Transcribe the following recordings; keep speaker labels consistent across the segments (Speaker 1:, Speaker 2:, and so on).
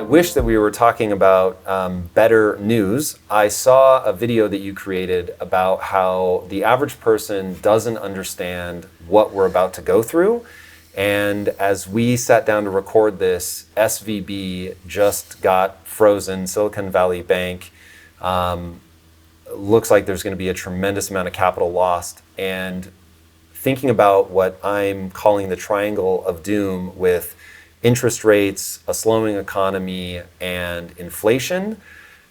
Speaker 1: wish that we were talking about better news. I saw a video that you created about how the average person doesn't understand what we're about to go through. And as we sat down to record this, SVB just got frozen, Silicon Valley Bank. Looks like there's going to be a tremendous amount of capital lost. And thinking about what I'm calling the triangle of doom with interest rates, a slowing economy, and inflation,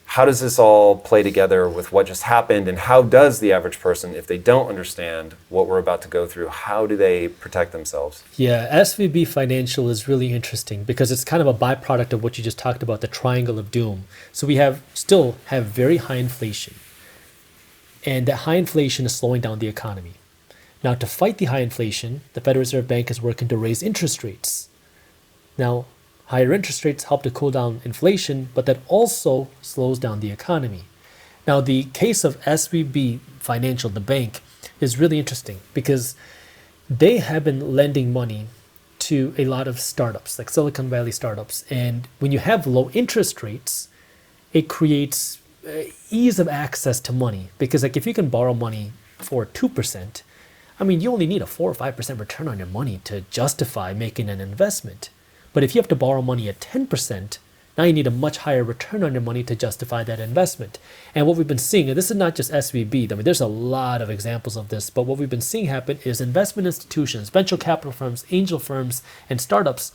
Speaker 1: how does this all play together with what just happened? And how does the average person, if they don't understand what we're about to go through, how do they protect themselves?
Speaker 2: Yeah, SVB Financial is really interesting because it's kind of a byproduct of what you just talked about, the triangle of doom. So we still have very high inflation. And that high inflation is slowing down the economy. Now, to fight the high inflation, the Federal Reserve Bank is working to raise interest rates. Now, higher interest rates help to cool down inflation, but that also slows down the economy. Now, the case of SVB Financial, the bank, is really interesting because they have been lending money to a lot of startups, like Silicon Valley startups. And when you have low interest rates, it creates ease of access to money. Because like if you can borrow money for 2%, I mean, you only need a 4 or 5% return on your money to justify making an investment. But if you have to borrow money at 10%, now you need a much higher return on your money to justify that investment. And what we've been seeing, and this is not just SVB, I mean, there's a lot of examples of this, but what we've been seeing happen is investment institutions, venture capital firms, angel firms, and startups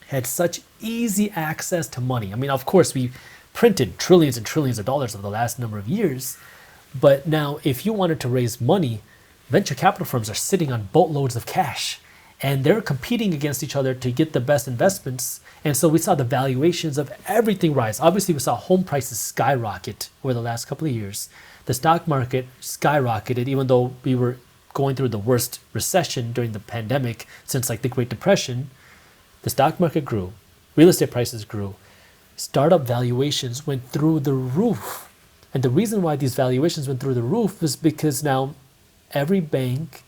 Speaker 2: had such easy access to money. I mean, of course, we printed trillions and trillions of dollars over the last number of years, but now if you wanted to raise money, venture capital firms are sitting on boatloads of cash. And they're competing against each other to get the best investments. And so we saw the valuations of everything rise. Obviously, we saw home prices skyrocket over the last couple of years. The stock market skyrocketed, even though we were going through the worst recession during the pandemic since like the Great Depression. The stock market grew. Real estate prices grew. Startup valuations went through the roof. And the reason why these valuations went through the roof is because now every bank,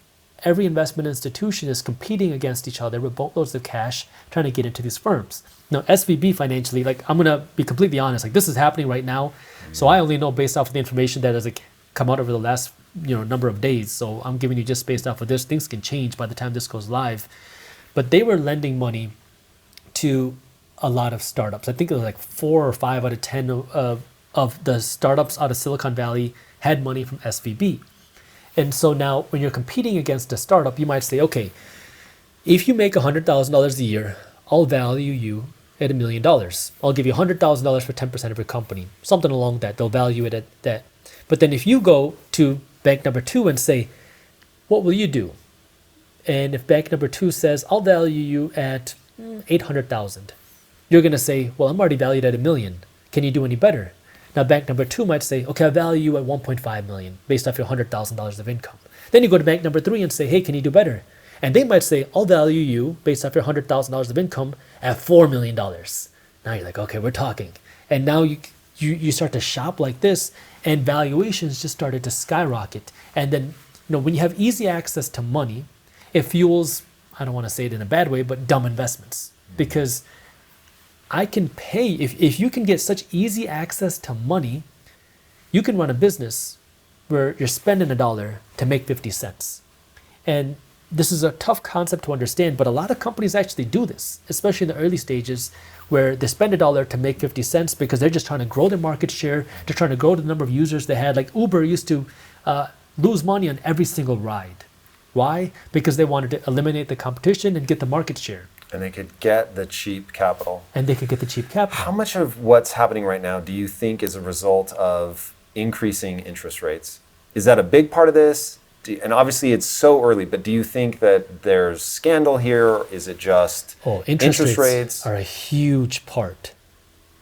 Speaker 2: every investment institution is competing against each other with boatloads of cash trying to get into these firms. Now, SVB financially, like I'm going to be completely honest, like this is happening right now. So I only know based off of the information that has come out over the last number of days. So I'm giving you just based off of this. Things can change by the time this goes live. But they were lending money to a lot of startups. I think it was like 4 or 5 out of 10 of the startups out of Silicon Valley had money from SVB. And so now when you're competing against a startup, you might say, okay, if you make $100,000 a year, I'll value you at $1 million. I'll give you $100,000 for 10% of your company, something along that. They'll value it at that. But then if you go to bank number 2 and say, what will you do? And if bank number 2 says, I'll value you at 800,000, you're going to say, well, I'm already valued at $1 million. Can you do any better? Now, bank number 2 might say, okay, I value you at $1.5 million based off your $100,000 of income. Then you go to bank number 3 and say, hey, can you do better? And they might say, I'll value you based off your $100,000 of income at $4 million. Now you're like, okay, we're talking. And now you start to shop like this, and valuations just started to skyrocket. And then, when you have easy access to money, it fuels, I don't want to say it in a bad way, but dumb investments. Because I can pay, if you can get such easy access to money, you can run a business where you're spending $1 to make 50 cents. And this is a tough concept to understand, but a lot of companies actually do this, especially in the early stages where they spend $1 to make 50 cents because they're just trying to grow their market share. They're trying to grow the number of users they had. Like Uber used to lose money on every single ride. Why? Because they wanted to eliminate the competition and get the market share.
Speaker 1: And they could get the cheap capital.
Speaker 2: How
Speaker 1: much of what's happening right now do you think is a result of increasing interest rates? Is that a big part of this? And obviously it's so early, but do you think that there's scandal here? Is it just interest rates
Speaker 2: are a huge part.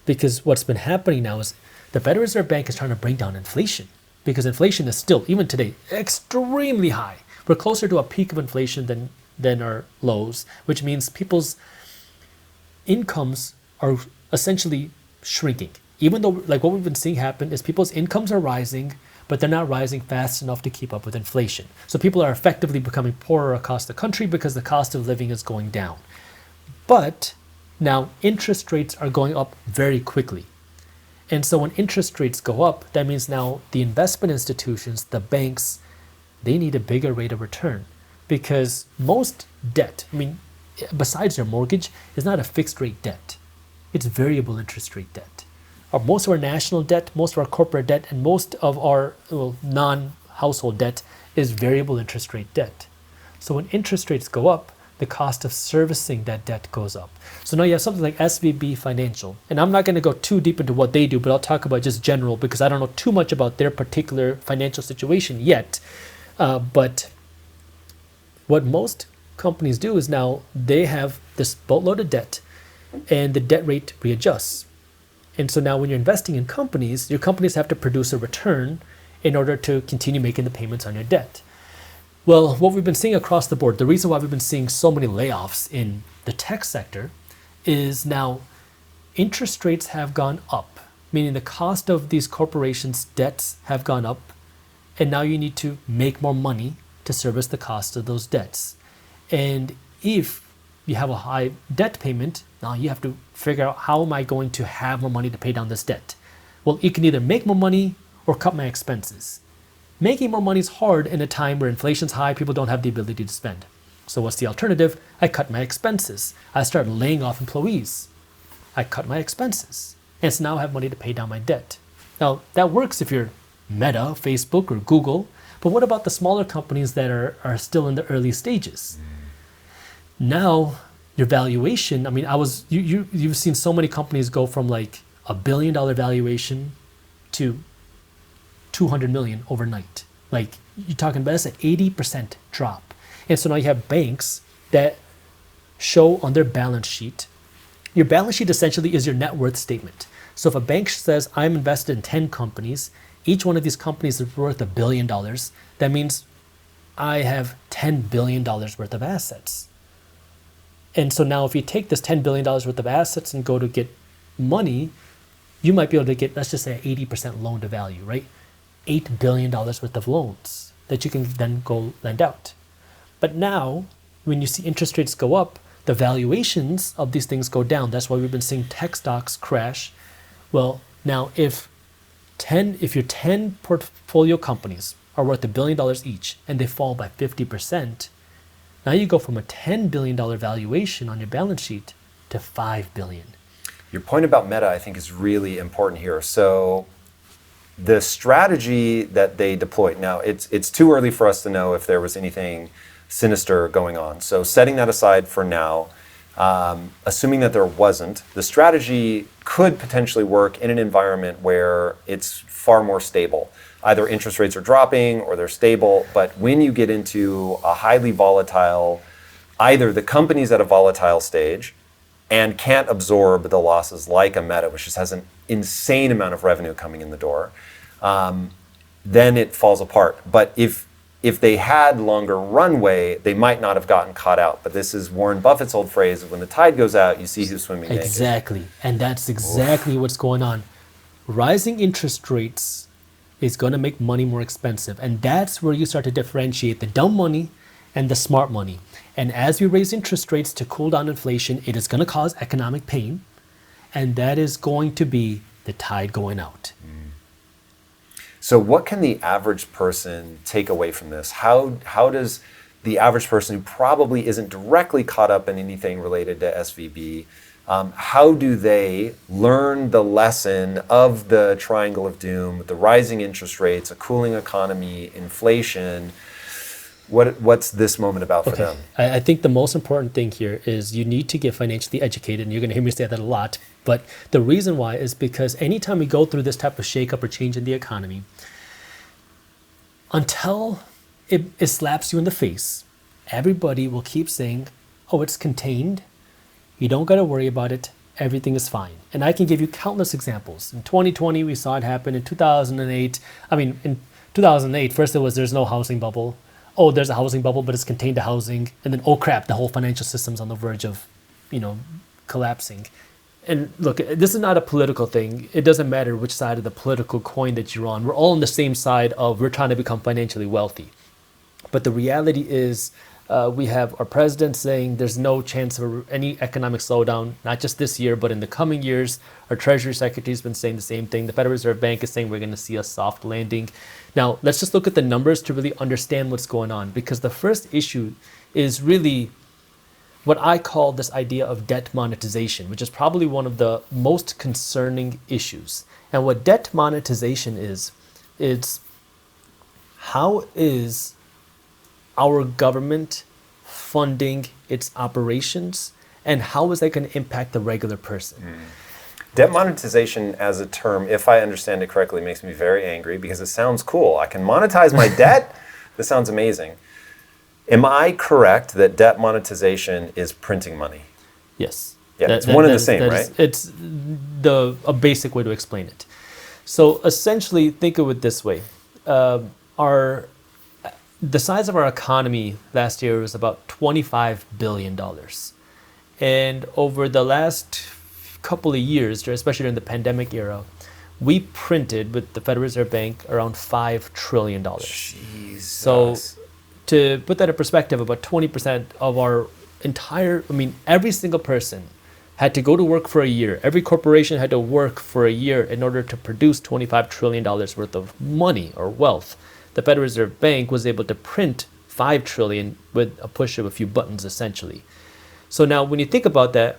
Speaker 2: Because what's been happening now is the Federal Reserve Bank is trying to bring down inflation. Because inflation is still, even today, extremely high. We're closer to a peak of inflation than our lows, which means people's incomes are essentially shrinking. Even though, like what we've been seeing happen is people's incomes are rising, but they're not rising fast enough to keep up with inflation. So people are effectively becoming poorer across the country because the cost of living is going down. But Now, interest rates are going up very quickly. And so when interest rates go up, that means now the investment institutions, the banks, they need a bigger rate of return because most debt, I mean, besides your mortgage, is not a fixed rate debt. It's variable interest rate debt. Most of our national debt, most of our corporate debt, and most of our non-household debt is variable interest rate debt. So when interest rates go up, the cost of servicing that debt goes up. So now you have something like SVB Financial. And I'm not going to go too deep into what they do, but I'll talk about just general because I don't know too much about their particular financial situation yet. But what most companies do is now they have this boatload of debt and the debt rate readjusts. And so now when you're investing in companies, your companies have to produce a return in order to continue making the payments on your debt. Well, what we've been seeing across the board, the reason why we've been seeing so many layoffs in the tech sector is now interest rates have gone up, meaning the cost of these corporations' debts have gone up, and now you need to make more money to service the cost of those debts. And if you have a high debt payment, now you have to figure out how am I going to have more money to pay down this debt? Well, you can either make more money or cut my expenses. Making more money is hard in a time where inflation's high, people don't have the ability to spend. So what's the alternative? I cut my expenses. I start laying off employees. I cut my expenses. And so now I have money to pay down my debt. Now, that works if you're Meta, Facebook, or Google, but what about the smaller companies that are still in the early stages? Now, your valuation, I mean, you've seen so many companies go from like $1 billion valuation to 200 million overnight. Like you're talking about, that's an 80% drop. And so now you have banks that show on their balance sheet. Your balance sheet essentially is your net worth statement. So if a bank says I'm invested in 10 companies, each one of these companies is worth $1 billion, that means I have $10 billion worth of assets. And so now if you take this $10 billion worth of assets and go to get money, you might be able to get, let's just say 80% loan to value, right? $8 billion worth of loans that you can then go lend out. But now, when you see interest rates go up, the valuations of these things go down. That's why we've been seeing tech stocks crash. Well, now if your 10 portfolio companies are worth $1 billion each and they fall by 50%, now you go from a $10 billion valuation on your balance sheet to $5 billion.
Speaker 1: Your point about Meta, I think, is really important here. So the strategy that they deployed, now it's too early for us to know if there was anything sinister going on. So setting that aside for now, assuming that there wasn't, the strategy could potentially work in an environment where it's far more stable. Either interest rates are dropping or they're stable, but when you get into a highly volatile, either the company's at a volatile stage and can't absorb the losses like a Meta, which just has an insane amount of revenue coming in the door, then it falls apart. But if they had longer runway, they might not have gotten caught out. But this is Warren Buffett's old phrase, when the tide goes out, you see who's swimming naked.
Speaker 2: Exactly. And that's exactly what's going on. Rising interest rates is going to make money more expensive. And that's where you start to differentiate the dumb money and the smart money. And as we raise interest rates to cool down inflation, it is going to cause economic pain. And that is going to be the tide going out.
Speaker 1: So what can the average person take away from this? How does the average person who probably isn't directly caught up in anything related to SVB, how do they learn the lesson of the triangle of doom, the rising interest rates, a cooling economy, inflation? What's this moment about for them?
Speaker 2: I think the most important thing here is you need to get financially educated, and you're going to hear me say that a lot. But the reason why is because anytime we go through this type of shakeup or change in the economy, until it slaps you in the face, everybody will keep saying, oh, it's contained. You don't got to worry about it. Everything is fine. And I can give you countless examples. In 2020, we saw it happen. In 2008, in 2008, first there's no housing bubble. Oh, there's a housing bubble, but it's contained to housing. And then, oh crap, the whole financial system's on the verge of, collapsing. And look, this is not a political thing. It doesn't matter which side of the political coin that you're on. We're all on the same side of we're trying to become financially wealthy. But the reality is We have our president saying there's no chance of any economic slowdown, not just this year, but in the coming years. Our Treasury Secretary has been saying the same thing. The Federal Reserve Bank is saying we're going to see a soft landing. Now, let's just look at the numbers to really understand what's going on, because the first issue is really what I call this idea of debt monetization, which is probably one of the most concerning issues. And what debt monetization is, it's how is our government funding its operations, and how is that going to impact the regular person?
Speaker 1: Debt monetization as a term, if I understand it correctly, makes me very angry because it sounds cool. I can monetize my debt? This sounds amazing. Am I correct that debt monetization is printing money?
Speaker 2: Yes.
Speaker 1: Yeah, it's one and the same, right?
Speaker 2: It's a basic way to explain it. So essentially, think of it this way. The size of our economy last year was about $25 billion. And over the last couple of years, especially during the pandemic era, we printed with the Federal Reserve Bank around $5 trillion.
Speaker 1: Jesus.
Speaker 2: So to put that in perspective, about 20% of our every single person had to go to work for a year. Every corporation had to work for a year in order to produce $25 trillion worth of money or wealth. The Federal Reserve Bank was able to print $5 trillion with a push of a few buttons, essentially. So now when you think about that,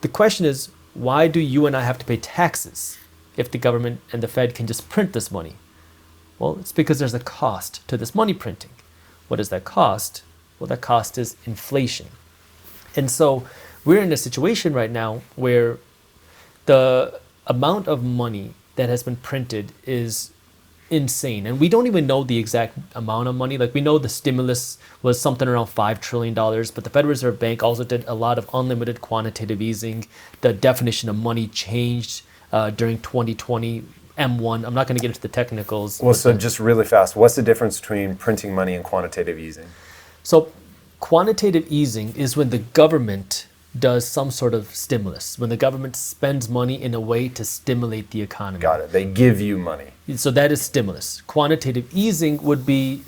Speaker 2: the question is, why do you and I have to pay taxes if the government and the Fed can just print this money? Well, it's because there's a cost to this money printing. What is that cost? Well, that cost is inflation. And so we're in a situation right now where the amount of money that has been printed is insane. And we don't even know the exact amount of money. Like, we know the stimulus was something around $5 trillion, but the Federal Reserve Bank also did a lot of unlimited quantitative easing. The definition of money changed during 2020 M1. I'm not going to get into the technicals.
Speaker 1: Well, so just really fast, what's the difference between printing money and quantitative easing?
Speaker 2: So quantitative easing is when the government does some sort of stimulus, when the government spends money in a way to stimulate the economy.
Speaker 1: Got it. They give you money.
Speaker 2: So that is stimulus. Quantitative easing would be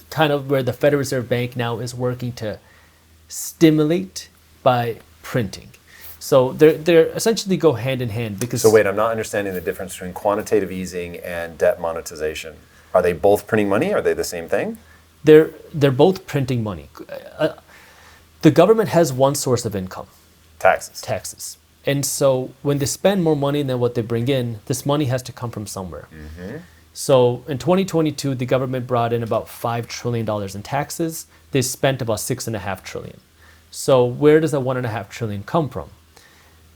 Speaker 2: kind of where the Federal Reserve Bank now is working to stimulate by printing. So they're essentially go hand in hand because...
Speaker 1: So wait, I'm not understanding the difference between quantitative easing and debt monetization. Are they both printing money? Are they the same thing?
Speaker 2: They're both printing money. The government has one source of income. Taxes. And so when they spend more money than what they bring in, this money has to come from somewhere. Mm-hmm. So in 2022, the government brought in about $5 trillion in taxes. They spent about $6.5 trillion. So where does that $1.5 trillion come from?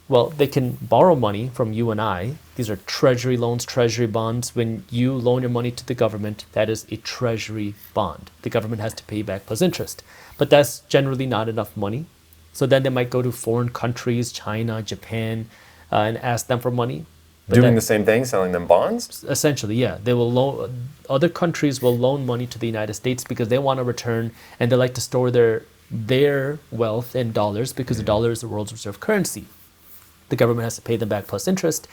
Speaker 2: Well, they can borrow money from you and I. These are treasury loans, treasury bonds. When you loan your money to the government, that is a treasury bond. The government has to pay back plus interest. But that's generally not enough money. So then they might go to foreign countries, China, Japan, and ask them for money. But
Speaker 1: doing the same thing, selling them bonds?
Speaker 2: Essentially, yeah. They will loan. Other countries will loan money to the United States because they want to return, and they like to store their wealth in dollars because the dollar is the world's reserve currency. The government has to pay them back plus interest,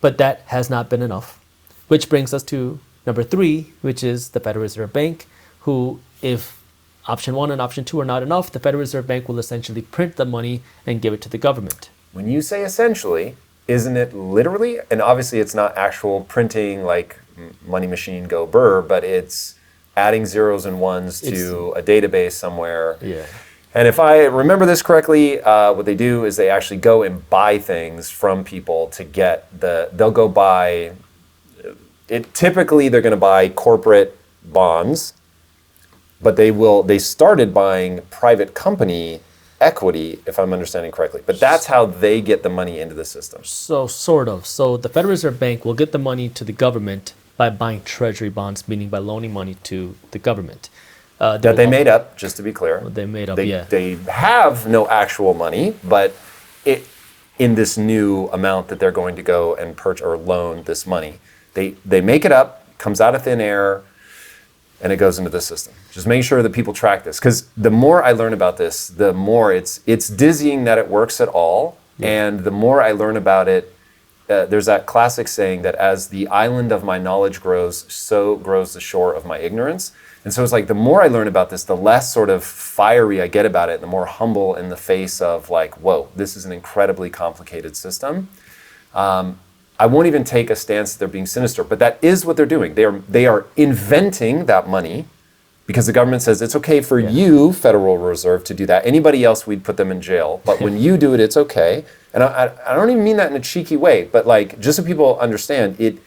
Speaker 2: but that has not been enough. Which brings us to number 3, which is the Federal Reserve Bank, who, if option 1 and option 2 are not enough, the Federal Reserve Bank will essentially print the money and give it to the government.
Speaker 1: When you say essentially, isn't it literally? And obviously it's not actual printing like money machine go burr, but it's adding zeros and ones to a database somewhere.
Speaker 2: Yeah.
Speaker 1: And if I remember this correctly, what they do is they actually go and buy things from people to get they'll go buy, typically they're going to buy corporate bonds, but they started buying private company equity, if I'm understanding correctly. But that's how they get the money into the system.
Speaker 2: So sort of. So the Federal Reserve Bank will get the money to the government by buying treasury bonds, meaning by loaning money to the government.
Speaker 1: That they made up, just to be clear.
Speaker 2: They made up,
Speaker 1: yeah. They have no actual money, but in this new amount that they're going to go and purchase or loan this money, they make it up, comes out of thin air, and it goes into the system. Just make sure that people track this, because the more I learn about this, the more it's dizzying that it works at all, and the more I learn about it, there's that classic saying that as the island of my knowledge grows, so grows the shore of my ignorance. And so it's like the more I learn about this, the less sort of fiery I get about it, the more humble in the face of like, whoa, this is an incredibly complicated system. I won't even take a stance that they're being sinister, but that is what they're doing. They are inventing that money because the government says it's okay for you, Federal Reserve, to do that. Anybody else, we'd put them in jail. But when you do it, it's okay. And I don't even mean that in a cheeky way, but like just so people understand, it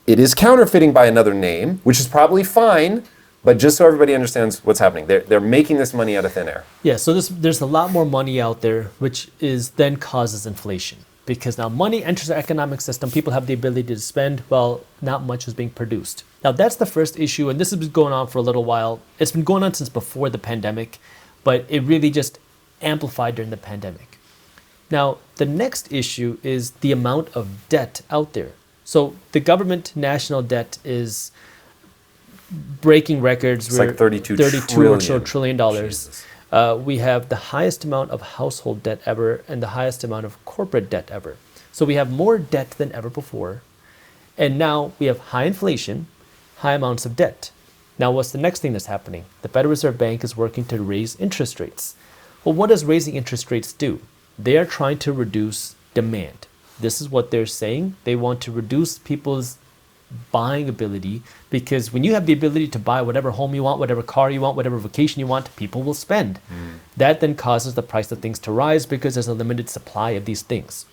Speaker 1: is counterfeiting by another name, which is probably fine, but just so everybody understands what's happening. They're making this money out of thin air.
Speaker 2: Yeah, so there's a lot more money out there, which is then causes inflation. Because now money enters the economic system, people have the ability to spend, while not much is being produced. Now that's the first issue, and this has been going on for a little while. It's been going on since before the pandemic, but it really just amplified during the pandemic. Now, the next issue is the amount of debt out there. So the government national debt is breaking records.
Speaker 1: It's like 32
Speaker 2: trillion dollars. We have the highest amount of household debt ever and the highest amount of corporate debt ever. So we have more debt than ever before. And now we have high inflation, high amounts of debt. Now what's the next thing that's happening? The Federal Reserve Bank is working to raise interest rates. Well, what does raising interest rates do? They are trying to reduce demand. This is what they're saying. They want to reduce people's buying ability, because when you have the ability to buy whatever home you want, whatever car you want, whatever vacation you want, people will spend. That then causes the price of things to rise because there's a limited supply of these things.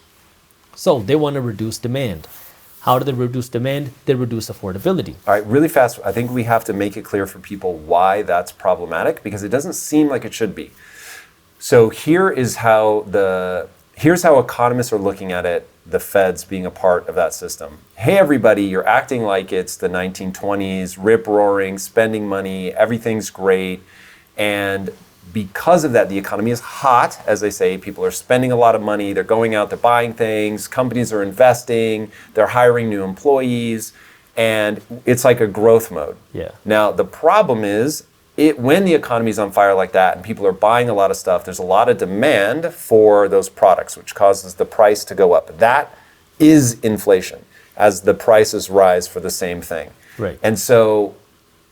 Speaker 2: So they want to reduce demand. How do they reduce demand? They reduce affordability.
Speaker 1: All right, really fast. I think we have to make it clear for people why that's problematic, because it doesn't seem like it should be. So here's how economists are looking at it, the feds being a part of that system. Hey, everybody, you're acting like it's the 1920s, rip-roaring, spending money, everything's great. And because of that, the economy is hot, as they say. People are spending a lot of money. They're going out, they're buying things. Companies are investing. They're hiring new employees. And it's like a growth mode.
Speaker 2: Yeah.
Speaker 1: Now, the problem is, when the economy is on fire like that and people are buying a lot of stuff, there's a lot of demand for those products, which causes the price to go up. That is inflation, as the prices rise for the same thing.
Speaker 2: Right.
Speaker 1: And so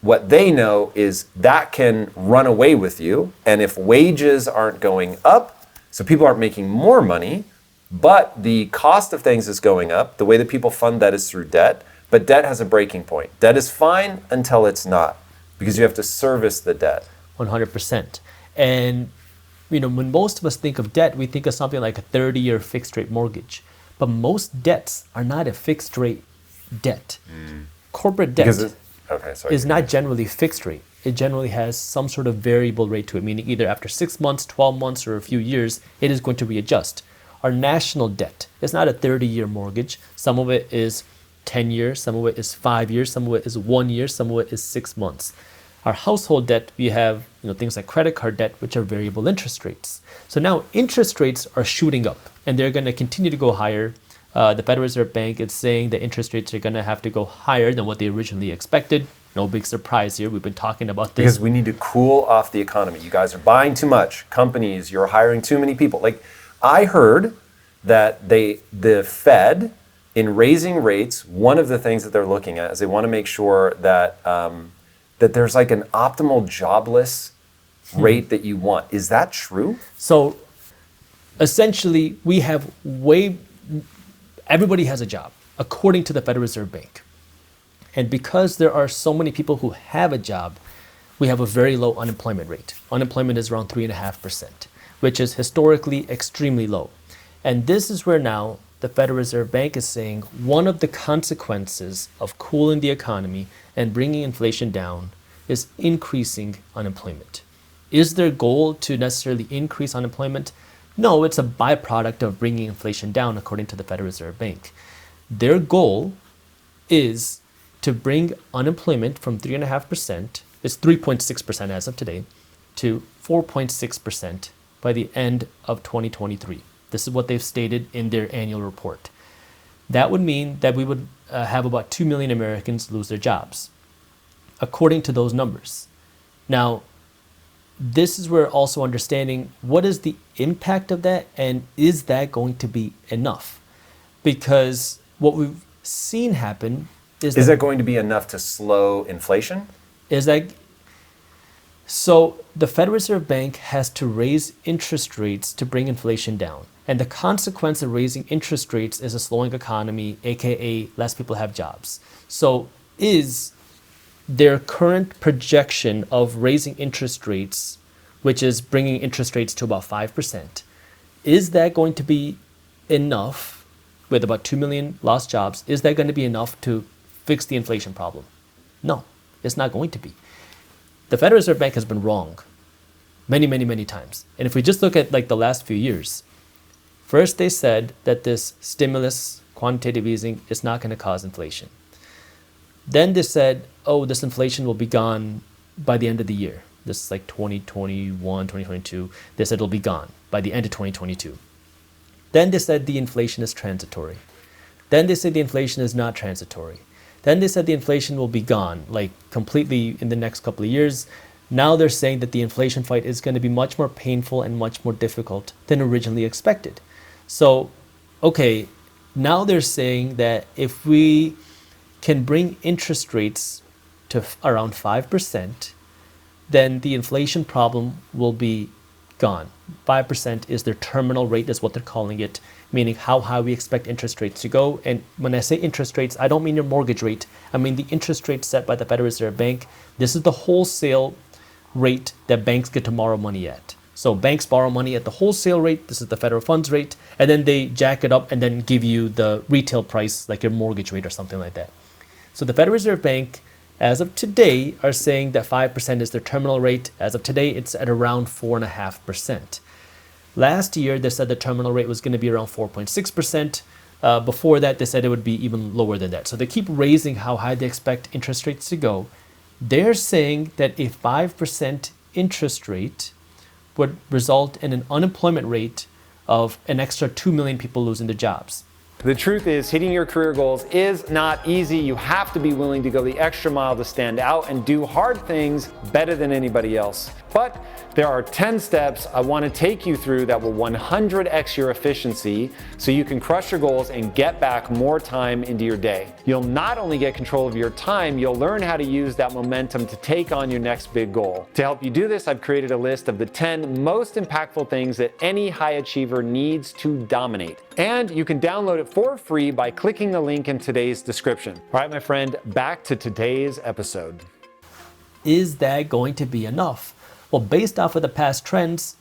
Speaker 1: what they know is that can run away with you. And if wages aren't going up, so people aren't making more money, but the cost of things is going up, the way that people fund that is through debt, but debt has a breaking point. Debt is fine until it's not, because you have to service the debt.
Speaker 2: 100%. And when most of us think of debt, we think of something like a 30-year fixed rate mortgage. But most debts are not a fixed rate debt. Corporate debt is not generally fixed rate. It generally has some sort of variable rate to it, meaning either after 6 months, 12 months, or a few years, it is going to readjust. Our national debt is not a 30-year mortgage. Some of it is 10 years, some of it is 5 years, some of it is 1 year, some of it is 6 months. Our household debt, we have things like credit card debt, which are variable interest rates. So now interest rates are shooting up, and they're going to continue to go higher. The Federal Reserve Bank is saying that interest rates are going to have to go higher than what they originally expected. No big surprise here. We've been talking about this.
Speaker 1: Because we need to cool off the economy. You guys are buying too much. Companies, you're hiring too many people. Like, I heard that the Fed, in raising rates, one of the things that they're looking at is they want to make sure that that there's like an optimal jobless rate that you want. Is that true?
Speaker 2: So essentially, everybody has a job, according to the Federal Reserve Bank. And because there are so many people who have a job, we have a very low unemployment rate. Unemployment is around 3.5%, which is historically extremely low. And this is where now the Federal Reserve Bank is saying one of the consequences of cooling the economy and bringing inflation down is increasing unemployment. Is their goal to necessarily increase unemployment? No, it's a byproduct of bringing inflation down, according to the Federal Reserve Bank. Their goal is to bring unemployment from 3.5%, it's 3.6% as of today, to 4.6% by the end of 2023. This is what they've stated in their annual report. That would mean that we would have about 2 million Americans lose their jobs, according to those numbers. Now, this is where also understanding what is the impact of that, and is that going to be enough? because what we've seen happen is
Speaker 1: Is
Speaker 2: that
Speaker 1: that going to be enough to slow inflation?
Speaker 2: is that so the Federal Reserve Bank has to raise interest rates to bring inflation down. And the consequence of raising interest rates is a slowing economy, aka less people have jobs. So is their current projection of raising interest rates, which is bringing interest rates to about 5%, is that going to be enough with about 2 million lost jobs? Is that going to be enough to fix the inflation problem? No, it's not going to be. The Federal Reserve Bank has been wrong many, many, many times. And if we just look at like the last few years, first they said that this stimulus, quantitative easing, is not going to cause inflation. Then they said, oh, this inflation will be gone by the end of the year. This is like 2021, 2022. They said it'll be gone by the end of 2022. Then they said the inflation is transitory. Then they said the inflation is not transitory. Then they said the inflation will be gone, like completely in the next couple of years. Now they're saying that the inflation fight is going to be much more painful and much more difficult than originally expected. So, okay, now they're saying that if we can bring interest rates to around 5%, then the inflation problem will be gone. 5% is their terminal rate, is what they're calling it, meaning how high we expect interest rates to go. And when I say interest rates, I don't mean your mortgage rate. I mean the interest rate set by the Federal Reserve Bank. This is the wholesale rate that banks get to borrow money at. So banks borrow money at the wholesale rate. This is the federal funds rate. And then they jack it up and then give you the retail price, like your mortgage rate or something like that. So the Federal Reserve Bank, as of today, are saying that 5% is their terminal rate. As of today, it's at around 4.5%. Last year, they said the terminal rate was going to be around 4.6%. Before that, they said it would be even lower than that. So they keep raising how high they expect interest rates to go. They're saying that a 5% interest rate would result in an unemployment rate of an extra 2 million people losing their jobs.
Speaker 1: The truth is, hitting your career goals is not easy. You have to be willing to go the extra mile to stand out and do hard things better than anybody else. But there are 10 steps I want to take you through that will 100x your efficiency so you can crush your goals and get back more time into your day. You'll not only get control of your time, you'll learn how to use that momentum to take on your next big goal. To help you do this, I've created a list of the 10 most impactful things that any high achiever needs to dominate. And you can download it for free by clicking the link in today's description. All right, my friend, back to today's episode.
Speaker 2: Is that going to be enough? Well, based off of the past trends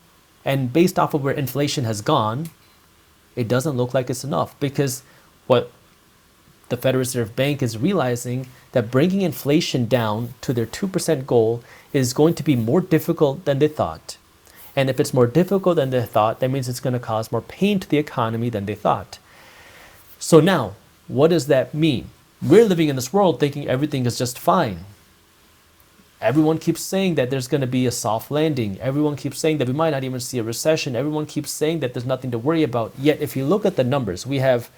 Speaker 2: and based off of where inflation has gone, it doesn't look like it's enough, because what the Federal Reserve Bank is realizing that bringing inflation down to their 2% goal is going to be more difficult than they thought. And if it's more difficult than they thought, that means it's going to cause more pain to the economy than they thought. So now, what does that mean? We're living in this world thinking everything is just fine. Everyone keeps saying that there's going to be a soft landing. Everyone keeps saying that we might not even see a recession. Everyone keeps saying that there's nothing to worry about. Yet, if you look at the numbers, we have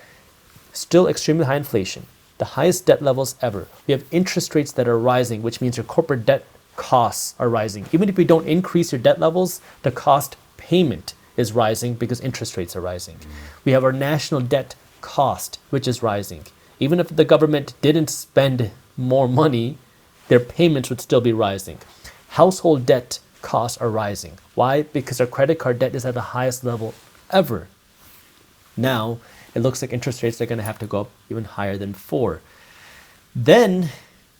Speaker 2: still extremely high inflation, the highest debt levels ever. We have interest rates that are rising, which means your corporate debt costs are rising. Even if you don't increase your debt levels, the cost payment is rising because interest rates are rising. We have our national debt cost, which is rising. Even if the government didn't spend more money, their payments would still be rising. Household debt costs are rising. Why? Because our credit card debt is at the highest level ever. Now, it looks like interest rates are going to have to go up even higher than 4. Then,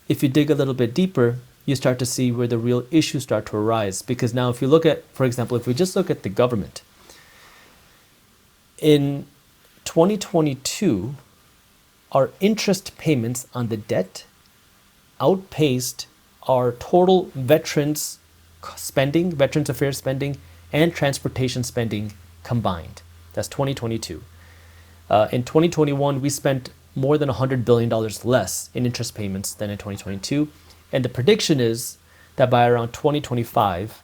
Speaker 2: if you dig a little bit deeper, you start to see where the real issues start to arise. Because now if you look at, for example, if we just look at the government, in 2022, our interest payments on the debt outpaced our total veterans spending, Veterans Affairs spending, and transportation spending combined. That's 2022. In 2021, we spent more than $100 billion less in interest payments than in 2022. And the prediction is that by around 2025,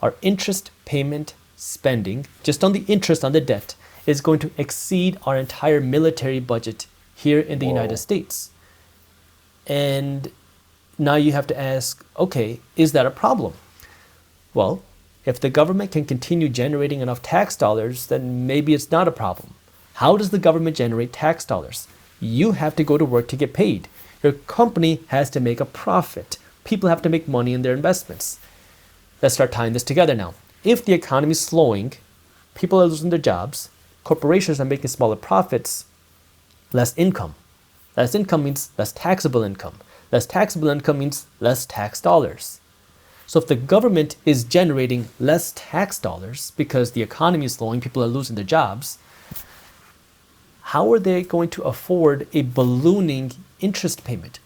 Speaker 2: our interest payment spending, just on the interest on the debt, is going to exceed our entire military budget here in the United States. And now you have to ask, okay, is that a problem? Well, if the government can continue generating enough tax dollars, then maybe it's not a problem. How does the government generate tax dollars? You have to go to work to get paid. Your company has to make a profit. People have to make money in their investments. Let's start tying this together now. If the economy is slowing, people are losing their jobs, corporations are making smaller profits, less income. Less income means less taxable income. Less taxable income means less tax dollars. So if the government is generating less tax dollars because the economy is slowing, people are losing their jobs, how are they going to afford a ballooning interest payment?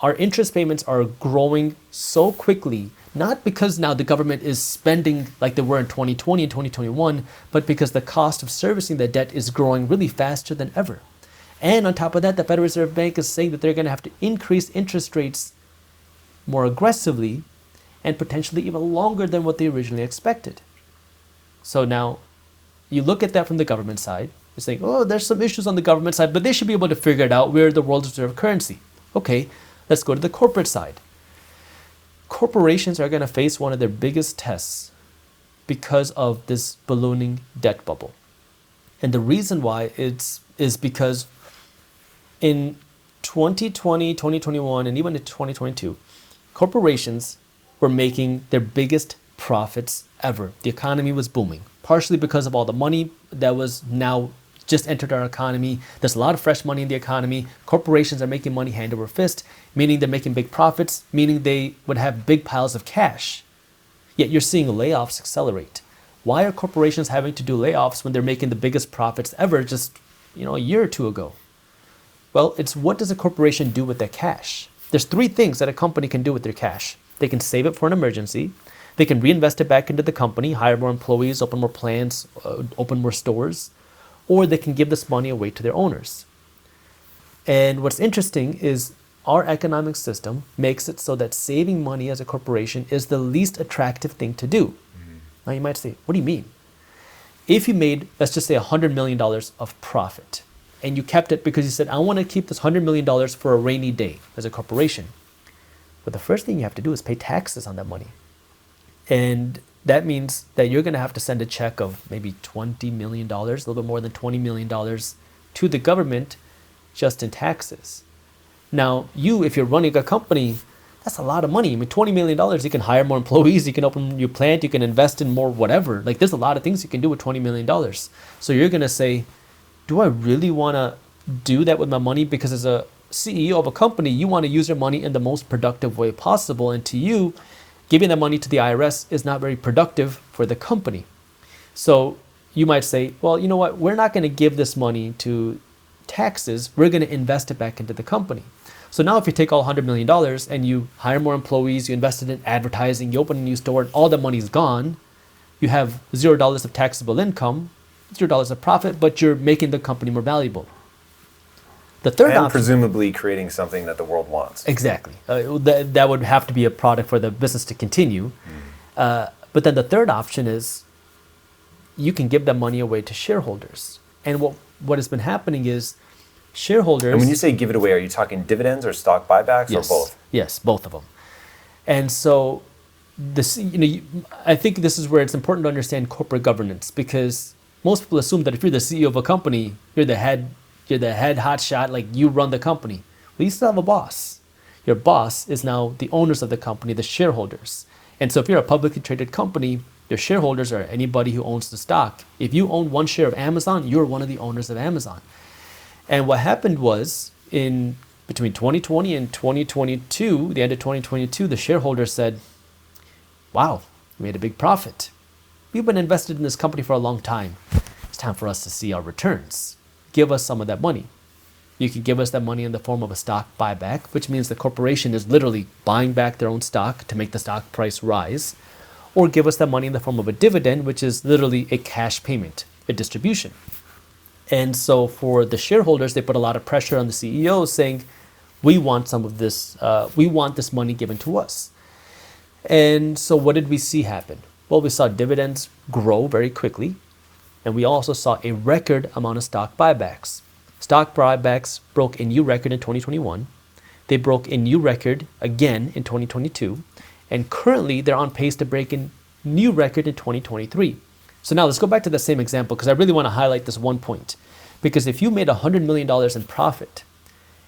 Speaker 2: Our interest payments are growing so quickly, not because now the government is spending like they were in 2020 and 2021, but because the cost of servicing the debt is growing really faster than ever. And on top of that, the Federal Reserve Bank is saying that they're going to have to increase interest rates more aggressively and potentially even longer than what they originally expected. So now you look at that from the government side, you're saying, oh, there's some issues on the government side, but they should be able to figure it out. We're the world's reserve currency. Okay, let's go to the corporate side. Corporations are going to face one of their biggest tests because of this ballooning debt bubble. And the reason why is because in 2020, 2021, and even in 2022, corporations were making their biggest profits ever. The economy was booming, partially because of all the money that was now just entered our economy. There's a lot of fresh money in the economy. Corporations are making money hand over fist, meaning they're making big profits, meaning they would have big piles of cash. Yet you're seeing layoffs accelerate. Why are corporations having to do layoffs when they're making the biggest profits ever just, a year or two ago? Well, it's what does a corporation do with their cash? There's three things that a company can do with their cash. They can save it for an emergency. They can reinvest it back into the company, hire more employees, open more plants, open more stores, or they can give this money away to their owners. And what's interesting is our economic system makes it so that saving money as a corporation is the least attractive thing to do. Now you might say, what do you mean? If you made, let's just say $100 million of profit, and you kept it because you said, I want to keep this $100 million for a rainy day as a corporation. But the first thing you have to do is pay taxes on that money. And that means that you're going to have to send a check of maybe $20 million, a little bit more than $20 million to the government just in taxes. Now, if you're running a company, that's a lot of money. I mean, $20 million, you can hire more employees, you can open your plant, you can invest in more whatever. Like there's a lot of things you can do with $20 million. So you're going to say, do I really want to do that with my money? Because as a CEO of a company, you want to use your money in the most productive way possible. And to you, giving the money to the IRS is not very productive for the company. So you might say, well, you know what? We're not going to give this money to taxes. We're going to invest it back into the company. So now if you take all $100 million and you hire more employees, you invested in advertising, you open a new store, and all the money's gone, you have $0 of taxable income, $0 of profit, but you're making the company more valuable. The third
Speaker 1: and
Speaker 2: option,
Speaker 1: presumably creating something that the world wants.
Speaker 2: Exactly. That would have to be a product for the business to continue. But then the third option is you can give that money away to shareholders. And what has been happening is shareholders...
Speaker 1: And when you say give it away, are you talking dividends or stock buybacks
Speaker 2: Yes.
Speaker 1: or both?
Speaker 2: Yes, both of them. And so I think this is where it's important to understand corporate governance, because most people assume that if you're the CEO of a company, you're the head hotshot, like you run the company. Well, you still have a boss. Your boss is now the owners of the company, the shareholders. And so if you're a publicly traded company, your shareholders are anybody who owns the stock. If you own one share of Amazon, you're one of the owners of Amazon. And what happened was between 2020 and 2022, the end of 2022, the shareholders said, wow, we made a big profit. We've been invested in this company for a long time. It's time for us to see our returns. Give us some of that money. You can give us that money in the form of a stock buyback, which means the corporation is literally buying back their own stock to make the stock price rise, or give us that money in the form of a dividend, which is literally a cash payment, a distribution. And so for the shareholders, they put a lot of pressure on the CEO saying, we want some of this, we want this money given to us. And so what did we see happen? Well, we saw dividends grow very quickly. And we also saw a record amount of stock buybacks. Stock buybacks broke a new record in 2021. They broke a new record again in 2022. And currently, they're on pace to break a new record in 2023. So now let's go back to the same example because I really want to highlight this one point. Because if you made $100 million in profit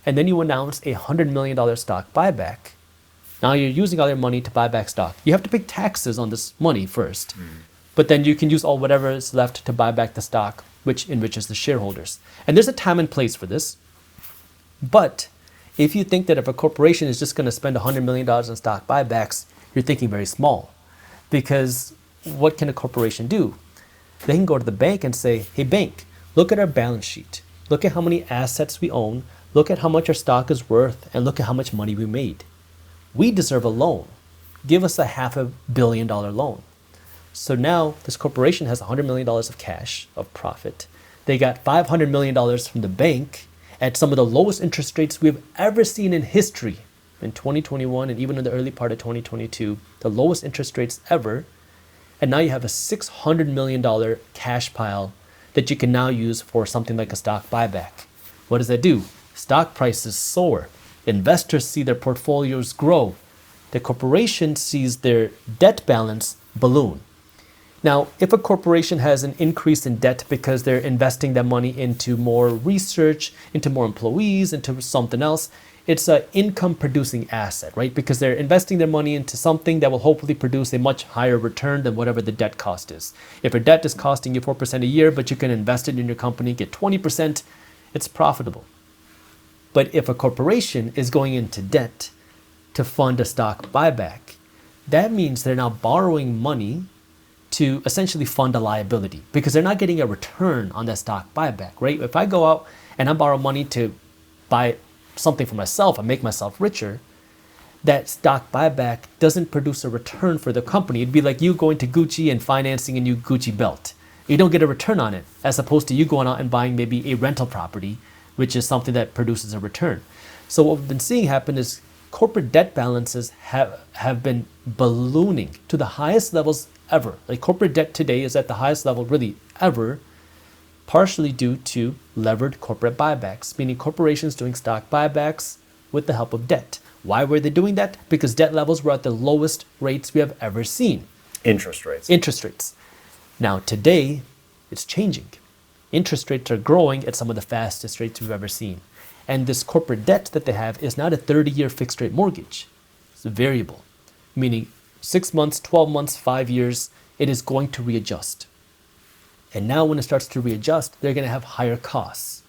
Speaker 2: and then you announce a $100 million stock buyback, now you're using all your money to buy back stock. You have to pay taxes on this money first, but then you can use all whatever is left to buy back the stock, which enriches the shareholders. And there's a time and place for this. But if you think that if a corporation is just going to spend $100 million in stock buybacks, you're thinking very small. Because what can a corporation do? They can go to the bank and say, hey, bank, look at our balance sheet. Look at how many assets we own. Look at how much our stock is worth. And look at how much money we made. We deserve a loan. Give us a $500 million loan. So now this corporation has $100 million of cash, of profit. They got $500 million from the bank at some of the lowest interest rates we've ever seen in history in 2021 and even in the early part of 2022, the lowest interest rates ever. And now you have a $600 million cash pile that you can now use for something like a stock buyback. What does that do? Stock prices soar. Investors see their portfolios grow. The corporation sees their debt balance balloon. Now, if a corporation has an increase in debt because they're investing their money into more research, into more employees, into something else, it's an income producing asset, right? Because they're investing their money into something that will hopefully produce a much higher return than whatever the debt cost is. If your debt is costing you 4% a year, but you can invest it in your company, get 20%, it's profitable. But if a corporation is going into debt to fund a stock buyback, that means they're now borrowing money to essentially fund a liability because they're not getting a return on that stock buyback, right? If I go out and I borrow money to buy something for myself and make myself richer, that stock buyback doesn't produce a return for the company. It'd be like you going to Gucci and financing a new Gucci belt. You don't get a return on it, as opposed to you going out and buying maybe a rental property, which is something that produces a return. So what we've been seeing happen is corporate debt balances have been ballooning to the highest levels ever. Like corporate debt today is at the highest level really ever, partially due to levered corporate buybacks, meaning corporations doing stock buybacks with the help of debt. Why were they doing that? Because debt levels were at the lowest rates we have ever seen.
Speaker 1: Interest rates.
Speaker 2: Interest rates. Now today, it's changing. Interest rates are growing at some of the fastest rates we've ever seen. And this corporate debt that they have is not a 30-year fixed rate mortgage. It's a variable, meaning 6 months, 12 months, 5 years, it is going to readjust. And now when it starts to readjust, they're going to have higher costs.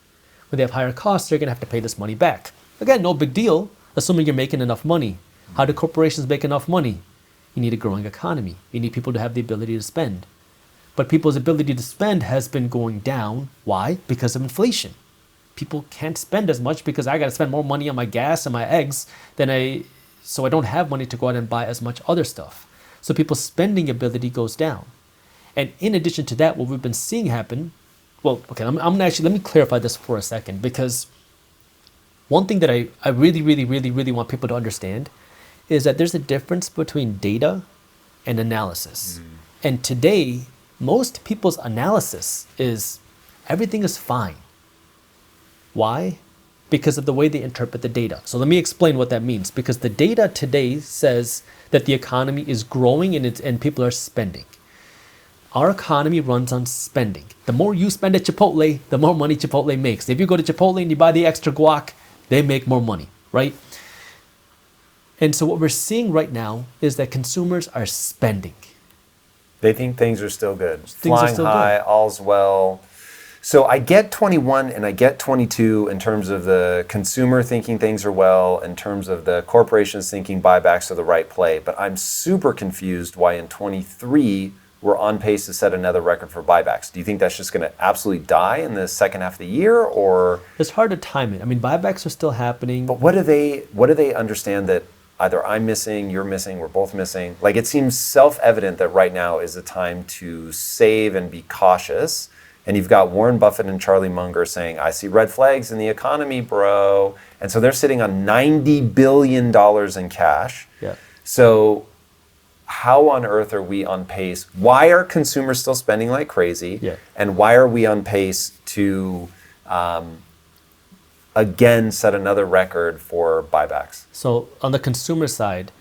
Speaker 2: When they have higher costs, they're going to have to pay this money back. Again, no big deal, assuming you're making enough money. How do corporations make enough money? You need a growing economy. You need people to have the ability to spend. But people's ability to spend has been going down. Why? Because of inflation. People can't spend as much because I got to spend more money on my gas and my eggs so I don't have money to go out and buy as much other stuff. So people's spending ability goes down. And in addition to that, what we've been seeing happen, well, okay, I'm gonna actually, let me clarify this for a second, because one thing that I really want people to understand is that there's a difference between data and analysis. And today, most people's analysis is everything is fine. Why? Because of the way they interpret the data. So let me explain what that means. Because the data today says that the economy is growing and people are spending. Our economy runs on spending. The more you spend at Chipotle, the more money Chipotle makes. If you go to Chipotle and you buy the extra guac, they make more money, right? And so what we're seeing right now is that consumers are spending.
Speaker 1: They think things are still good.
Speaker 2: Things are
Speaker 1: Flying
Speaker 2: still
Speaker 1: high,
Speaker 2: good.
Speaker 1: all's well. So I get 21 and I get 22 in terms of the consumer thinking things are well, in terms of the corporations thinking buybacks are the right play. But I'm super confused why in 23 we're on pace to set another record for buybacks. Do you think that's just going to absolutely die in the second half of the year, or?
Speaker 2: It's hard to time it. I mean, buybacks are still happening.
Speaker 1: But what do they understand that either I'm missing, you're missing, we're both missing? Like, it seems self-evident that right now is the time to save and be cautious. And you've got Warren Buffett and Charlie Munger saying, I see red flags in the economy, bro. And so they're sitting on $90 billion in cash.
Speaker 2: Yeah.
Speaker 1: So how on earth are we on pace? Why are consumers still spending like crazy?
Speaker 2: Yeah.
Speaker 1: And why are we on pace to, again, set another record for buybacks?
Speaker 2: So on the consumer side,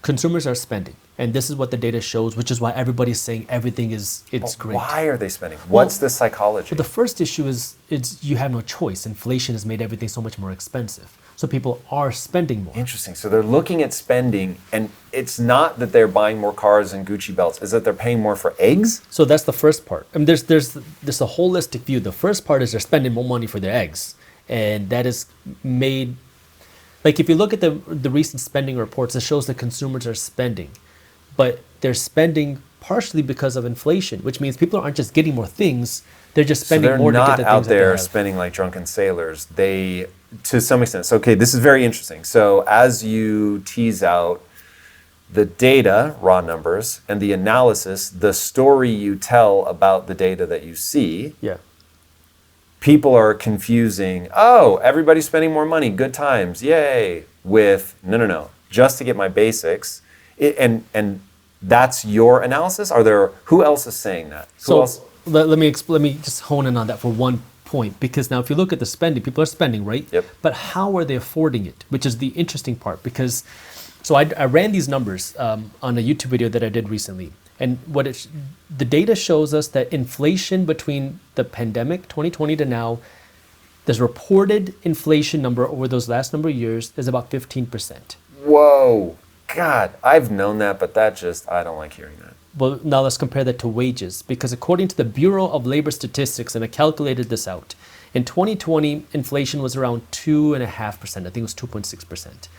Speaker 2: consumers are spending. And this is what the data shows, which is why everybody's saying everything it's great.
Speaker 1: Why are they spending? What's the psychology?
Speaker 2: But the first issue is you have no choice. Inflation has made everything so much more expensive. So people are spending more.
Speaker 1: Interesting. So they're looking at spending, and it's not that they're buying more cars and Gucci belts, it's that they're paying more for eggs?
Speaker 2: So that's the first part. I mean, there's a holistic view. The first part is they're spending more money for their eggs. And that is made, like if you look at the recent spending reports, it shows that consumers are spending. But they're spending partially because of inflation, which means people aren't just getting more things, they're just spending more to get the things
Speaker 1: they're not out
Speaker 2: that they
Speaker 1: there
Speaker 2: have.
Speaker 1: spending like drunken sailors. They, to some extent, so okay, this is very interesting. So as you tease out the data, raw numbers, and the analysis, the story you tell about the data that you see,
Speaker 2: Yeah.
Speaker 1: people are confusing, oh, everybody's spending more money, good times, yay, with no, just to get my basics. And that's your analysis? Who else is saying that? Who else?
Speaker 2: Let me just hone in on that for one point, because now if you look at the spending, people are spending, right?
Speaker 1: Yep.
Speaker 2: But how are they affording it? Which is the interesting part, because so I ran these numbers on a YouTube video that I did recently, and the data shows us that inflation between the pandemic 2020 to now, this reported inflation number over those last number of years is about 15%.
Speaker 1: Whoa, God, I've known that, but I don't like hearing that.
Speaker 2: Well, now let's compare that to wages, because according to the Bureau of Labor Statistics, and I calculated this out, in 2020, inflation was around 2.5%. I think it was 2.6%.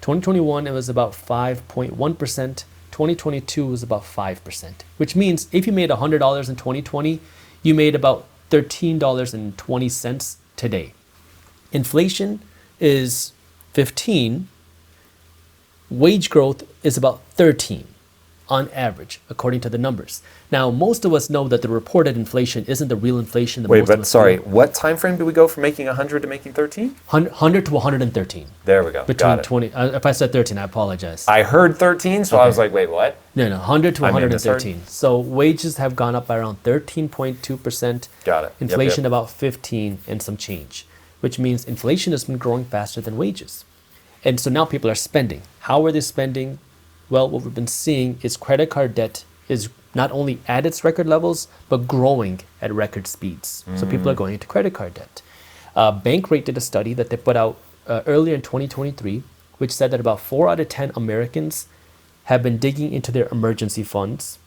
Speaker 2: 2021, it was about 5.1%. 2022 was about 5%, which means if you made $100 in 2020, you made about $13.20 today. Inflation is 15. Wage growth is about 13 on average, according to the numbers. Now, most of us know that the reported inflation isn't the real inflation.
Speaker 1: Wait, but sorry, what time frame do we go from making 100 to making 13?
Speaker 2: 100 to 113.
Speaker 1: There we go.
Speaker 2: Between
Speaker 1: Got it.
Speaker 2: 20. If I said 13, I apologize.
Speaker 1: I heard 13, so I was like, wait, what?
Speaker 2: No, 100 to
Speaker 1: I may have misheard.
Speaker 2: 113. So wages have gone up by around 13.2%.
Speaker 1: Got it. Yep,
Speaker 2: Inflation
Speaker 1: yep.
Speaker 2: about 15 and some change, which means inflation has been growing faster than wages. And so now people are spending. How are they spending? Well, what we've been seeing is credit card debt is not only at its record levels, but growing at record speeds. So people are going into credit card debt. Bankrate did a study that they put out earlier in 2023, which said that about 4 out of 10 Americans have been digging into their emergency funds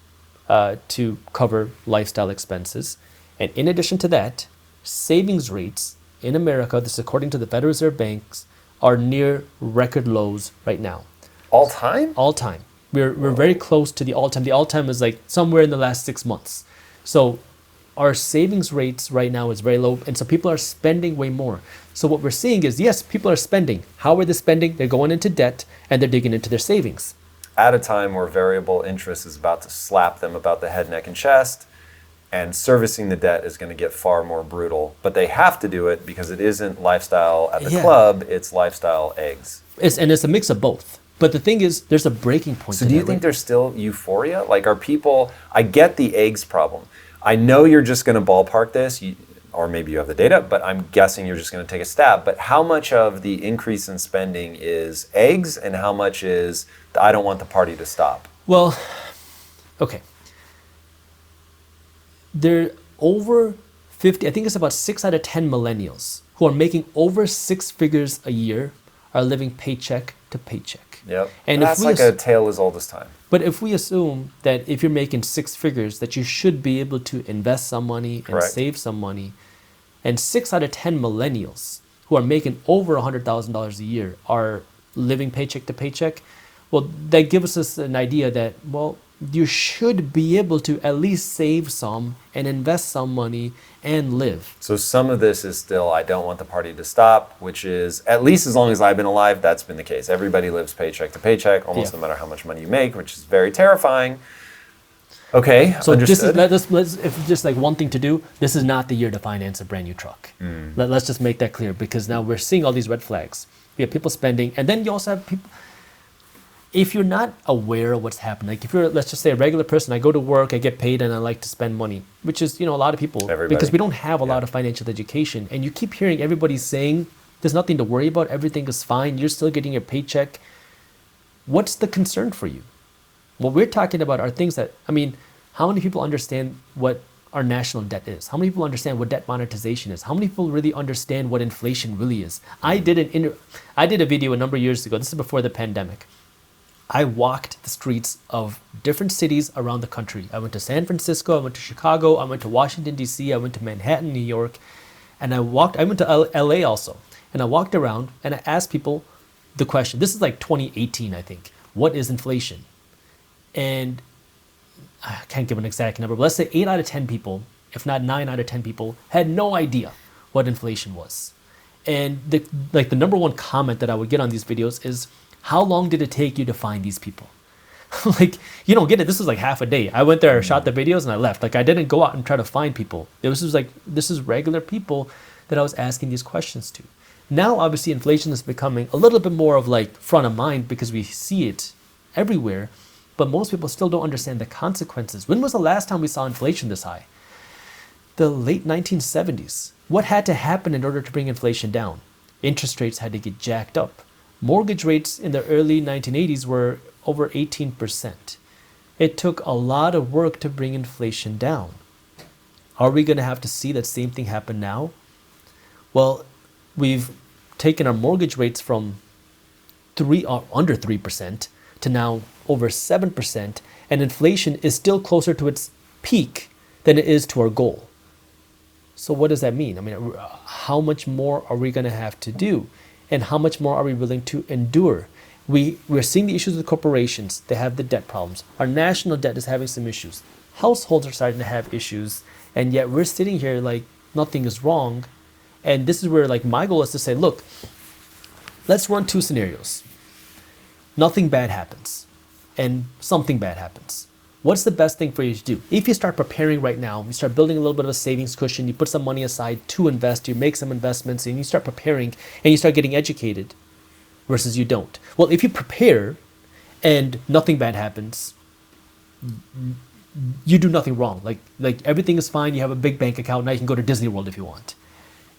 Speaker 2: to cover lifestyle expenses. And in addition to that, savings rates in America, this is according to the Federal Reserve Banks, are near record lows right now.
Speaker 1: All time?
Speaker 2: All time. We're very close to the all time. The all time is like somewhere in the last 6 months. So our savings rates right now is very low, and so people are spending way more. So what we're seeing is, yes, people are spending. How are they spending? They're going into debt and they're digging into their savings.
Speaker 1: At a time where variable interest is about to slap them about the head, neck, and chest, and servicing the debt is going to get far more brutal. But they have to do it because it isn't lifestyle at the club, it's lifestyle eggs.
Speaker 2: It's a mix of both. But the thing is, there's a breaking point.
Speaker 1: So do you think there's still euphoria? Like, are people, I get the eggs problem. I know you're just going to ballpark this, or maybe you have the data, but I'm guessing you're just going to take a stab. But how much of the increase in spending is eggs, and how much is, I don't want the party to stop?
Speaker 2: Well, okay. There are over 50, I think it's about 6 out of 10 millennials who are making over 6 figures a year are living paycheck to paycheck.
Speaker 1: Yep.
Speaker 2: And
Speaker 1: that's like a tale as old as time.
Speaker 2: But if we assume that if you're making 6 figures, that you should be able to invest some money and
Speaker 1: Correct.
Speaker 2: save some money, and 6 out of 10 millennials who are making over $100,000 a year are living paycheck to paycheck, well, that gives us an idea that, well, you should be able to at least save some and invest some money and live.
Speaker 1: So some of this is still, I don't want the party to stop, which is, at least as long as I've been alive, that's been the case. Everybody lives paycheck to paycheck, almost no matter how much money you make, which is very terrifying. Okay,
Speaker 2: so
Speaker 1: understood.
Speaker 2: let's if just like one thing to do, this is not the year to finance a brand new truck. Let's just make that clear, because now we're seeing all these red flags. We have people spending, and then you also have people, if you're not aware of what's happening, like if you're, let's just say, a regular person, I go to work, I get paid, and I like to spend money, which is, a lot of people, because we don't have a lot of financial education, and you keep hearing everybody saying there's nothing to worry about, everything is fine, you're still getting your paycheck. What's the concern for you? What we're talking about are things that, I mean, how many people understand what our national debt is? How many people understand what debt monetization is? How many people really understand what inflation really is? I did a video a number of years ago. This is before the pandemic. I walked the streets of different cities around the country. I went to San Francisco, I went to Chicago, I went to Washington, D.C., I went to Manhattan, New York, and I went to L.A. also. And I walked around and I asked people the question. This is like 2018, I think. What is inflation? And I can't give an exact number, but let's say 8 out of 10 people, if not 9 out of 10 people, had no idea what inflation was. And the number one comment that I would get on these videos is, how long did it take you to find these people? Like, you don't get it. This was like half a day. I went there, shot the videos, and I left. Like, I didn't go out and try to find people. This is regular people that I was asking these questions to. Now, obviously, inflation is becoming a little bit more of like front of mind because we see it everywhere. But most people still don't understand the consequences. When was the last time we saw inflation this high? The late 1970s. What had to happen in order to bring inflation down? Interest rates had to get jacked up. Mortgage rates in the early 1980s were over 18%. It took a lot of work to bring inflation down. Are we going to have to see that same thing happen now? Well, we've taken our mortgage rates from under 3% to now over 7%, and inflation is still closer to its peak than it is to our goal. So what does that mean? I mean, how much more are we going to have to do? And how much more are we willing to endure? We're seeing the issues with corporations. They have the debt problems. Our national debt is having some issues. Households are starting to have issues. And yet we're sitting here like nothing is wrong. And this is where like my goal is to say, look, let's run two scenarios. Nothing bad happens and something bad happens. What's the best thing for you to do? If you start preparing right now, you start building a little bit of a savings cushion, you put some money aside to invest, you make some investments, and you start preparing and you start getting educated versus you don't. Well, if you prepare and nothing bad happens, you do nothing wrong. Like everything is fine. You have a big bank account. Now you can go to Disney World if you want.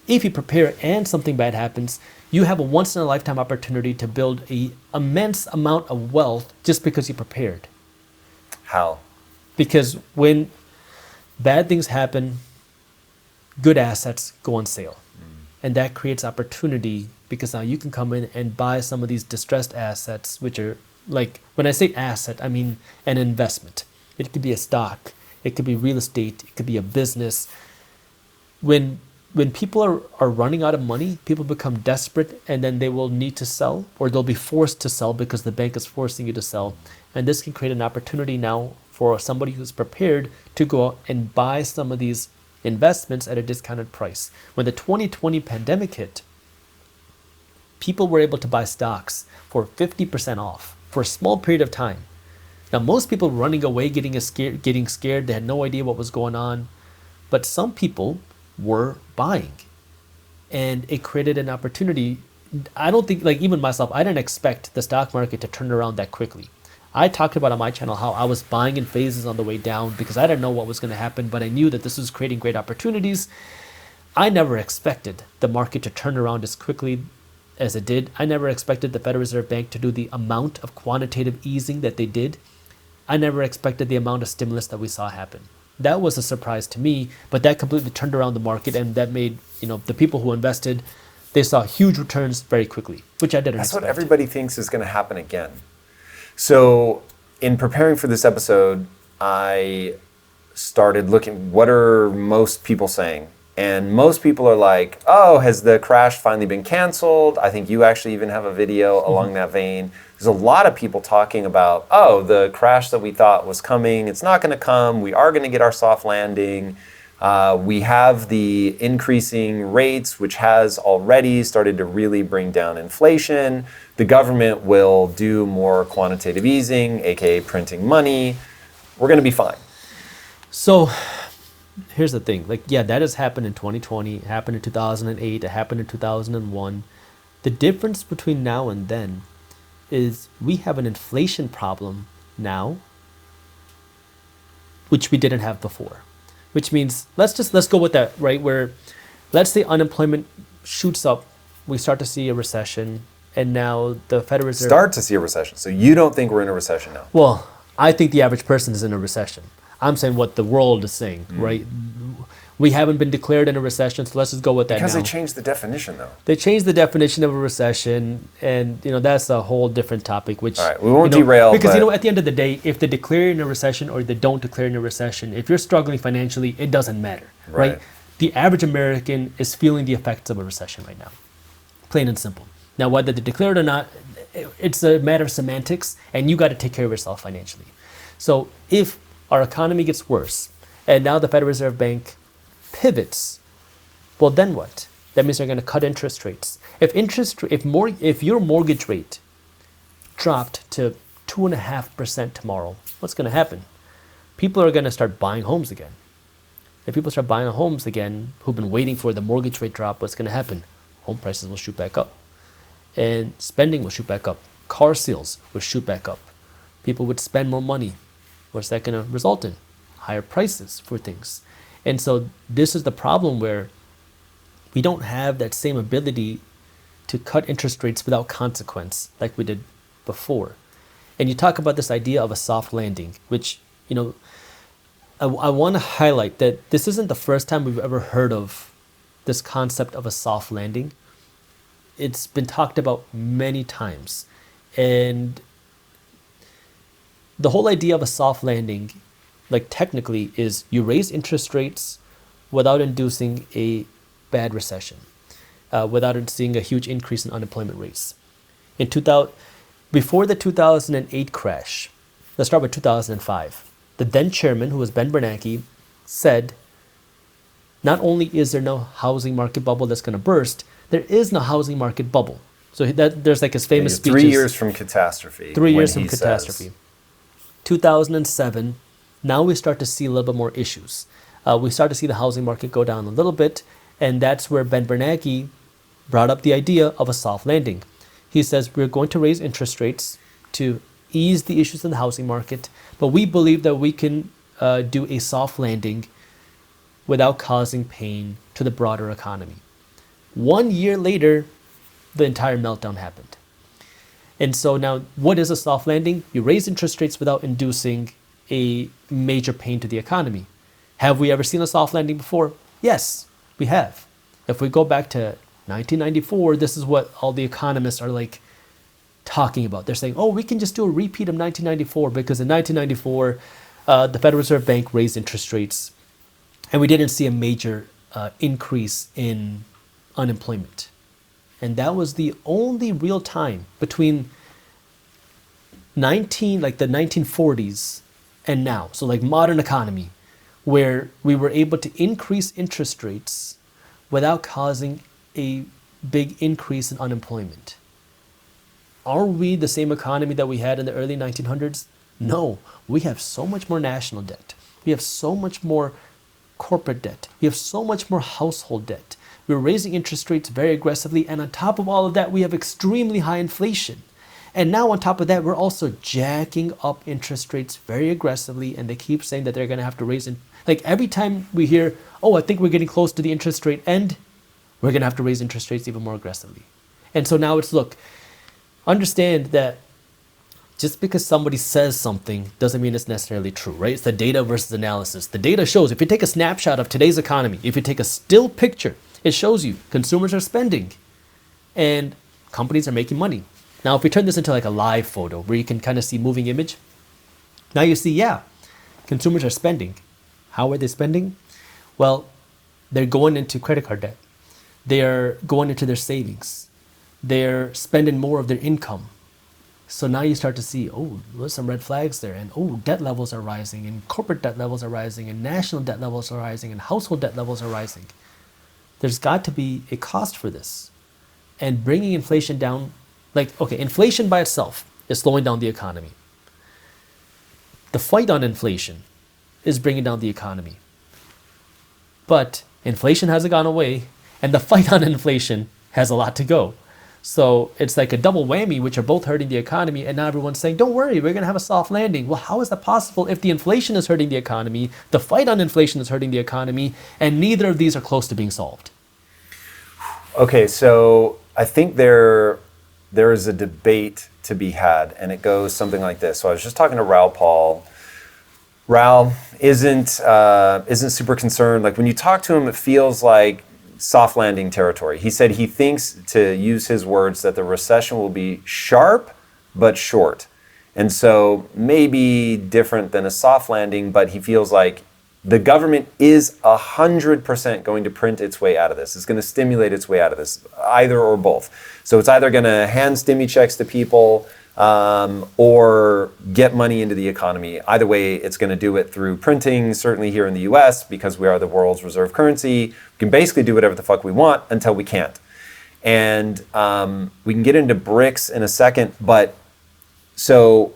Speaker 2: If you prepare and something bad happens, you have a once in a lifetime opportunity to build an immense amount of wealth just because you prepared.
Speaker 1: How?
Speaker 2: Because when bad things happen, good assets go on sale. And that creates opportunity because now you can come in and buy some of these distressed assets, which are like, when I say asset, I mean an investment. It could be a stock, it could be real estate, it could be a business. When people are running out of money, people become desperate and then they will need to sell, or they'll be forced to sell because the bank is forcing you to sell. And this can create an opportunity now for somebody who's prepared to go out and buy some of these investments at a discounted price. When the 2020 pandemic hit, people were able to buy stocks for 50% off for a small period of time. Now, most people running away, getting scared, they had no idea what was going on. But some people were buying. And it created an opportunity. I don't think, like even myself, I didn't expect the stock market to turn around that quickly. I talked about on my channel how I was buying in phases on the way down because I didn't know what was going to happen, but I knew that this was creating great opportunities. I never expected the market to turn around as quickly as it did. I never expected the Federal Reserve Bank to do the amount of quantitative easing that they did. I never expected the amount of stimulus that we saw happen. That was a surprise to me, but that completely turned around the market, and that made, the people who invested, they saw huge returns very quickly, which I didn't expect.
Speaker 1: That's what everybody thinks is going to happen again. So in preparing for this episode, I started looking, what are most people saying? And most people are like, oh, has the crash finally been canceled? I think you actually even have a video along that vein. There's a lot of people talking about, oh, the crash that we thought was coming, it's not going to come. We are going to get our soft landing. We have the increasing rates, which has already started to really bring down inflation. The government will do more quantitative easing, aka printing money. We're going to be fine.
Speaker 2: So here's the thing. That has happened in 2020, it happened in 2008, it happened in 2001. The difference between now and then is we have an inflation problem now, which we didn't have before. Which means, let's go with that, right? Where, let's say unemployment shoots up, we start to see a recession, and now the Federal Reserve...
Speaker 1: Start to see a recession. So you don't think we're in a recession now?
Speaker 2: Well, I think the average person is in a recession. I'm saying what the world is saying, right? We haven't been declared in a recession, so let's just go with that
Speaker 1: Because
Speaker 2: now.
Speaker 1: they changed the definition, though.
Speaker 2: They changed the definition of a recession, and that's a whole different topic. Which
Speaker 1: All right, we won't derail.
Speaker 2: Because
Speaker 1: but
Speaker 2: at the end of the day, if they declare in a recession or they don't declare in a recession, if you're struggling financially, it doesn't matter, right? The average American is feeling the effects of a recession right now, plain and simple. Now, whether they declare it or not, it's a matter of semantics, and you got to take care of yourself financially. So if our economy gets worse, and now the Federal Reserve Bank pivots, well, then what? That means they're going to cut interest rates. If your mortgage rate dropped to 2.5% tomorrow, what's going to happen? People are going to start buying homes again. If people start buying homes again, who've been waiting for the mortgage rate drop, what's going to happen? Home prices will shoot back up, and spending will shoot back up. Car sales will shoot back up. People would spend more money. What's that going to result in? Higher prices for things. And so this is the problem where we don't have that same ability to cut interest rates without consequence like we did before. And you talk about this idea of a soft landing, which, I want to highlight that this isn't the first time we've ever heard of this concept of a soft landing. It's been talked about many times. And the whole idea of a soft landing, like technically, is you raise interest rates without inducing a bad recession, without it seeing a huge increase in unemployment rates. Before the 2008 crash, let's start with 2005. The then chairman, who was Ben Bernanke, said, not only is there no housing market bubble that's going to burst, there is no housing market bubble. So there's like his famous speeches.
Speaker 1: 3 years from catastrophe.
Speaker 2: 3 years from catastrophe. 2007, now we start to see a little bit more issues. We start to see the housing market go down a little bit, and that's where Ben Bernanke brought up the idea of a soft landing. He says, we're going to raise interest rates to ease the issues in the housing market, but we believe that we can do a soft landing without causing pain to the broader economy. 1 year later, the entire meltdown happened. And so now, what is a soft landing? You raise interest rates without inducing a major pain to the economy. Have we ever seen a soft landing before? Yes, we have. If we go back to 1994, this is what all the economists are like talking about. They're saying, oh, we can just do a repeat of 1994 because in 1994, the Federal Reserve Bank raised interest rates and we didn't see a major increase in unemployment. And that was the only real time between the 1940s and now, so like modern economy, where we were able to increase interest rates without causing a big increase in unemployment. Are we the same economy that we had in the early 1900s? No, we have so much more national debt. We have so much more corporate debt. We have so much more household debt. We're raising interest rates very aggressively, and on top of all of that, we have extremely high inflation. And now on top of that, we're also jacking up interest rates very aggressively, and they keep saying that they're going to have to raise it. Like every time we hear, oh, I think we're getting close to the interest rate end, we're going to have to raise interest rates even more aggressively. And so now it's, look, understand that just because somebody says something doesn't mean it's necessarily true, right? It's the data versus analysis. The data shows, if you take a snapshot of today's economy, if you take a still picture, it shows you consumers are spending and companies are making money. Now, if we turn this into like a live photo where you can kind of see moving image, now you see, yeah, consumers are spending. How are they spending? Well, they're going into credit card debt. They're going into their savings. They're spending more of their income. So now you start to see, oh, there's some red flags there. And oh, debt levels are rising, and corporate debt levels are rising, and national debt levels are rising, and household debt levels are rising. There's got to be a cost for this. And bringing inflation down, like, okay, inflation by itself is slowing down the economy. The fight on inflation is bringing down the economy. But inflation hasn't gone away, and the fight on inflation has a lot to go. So it's like a double whammy, which are both hurting the economy, and now everyone's saying, don't worry, we're going to have a soft landing. Well, how is that possible if the inflation is hurting the economy, the fight on inflation is hurting the economy, and neither of these are close to being solved?
Speaker 1: Okay, so I think there there is a debate to be had, and it goes something like this. So I was just talking to Raoul Paul. Raoul isn't super concerned. Like when you talk to him, it feels like soft landing territory. He said he thinks, to use his words, that the recession will be sharp but short. And so maybe different than a soft landing, but he feels like the government is 100% going to print its way out of this. It's going to stimulate its way out of this, either or both. So it's either going to hand stimmy checks to people or get money into the economy. Either way, it's going to do it through printing, certainly here in the US, because we are the world's reserve currency. We can basically do whatever the fuck we want until we can't. And we can get into BRICS in a second, but so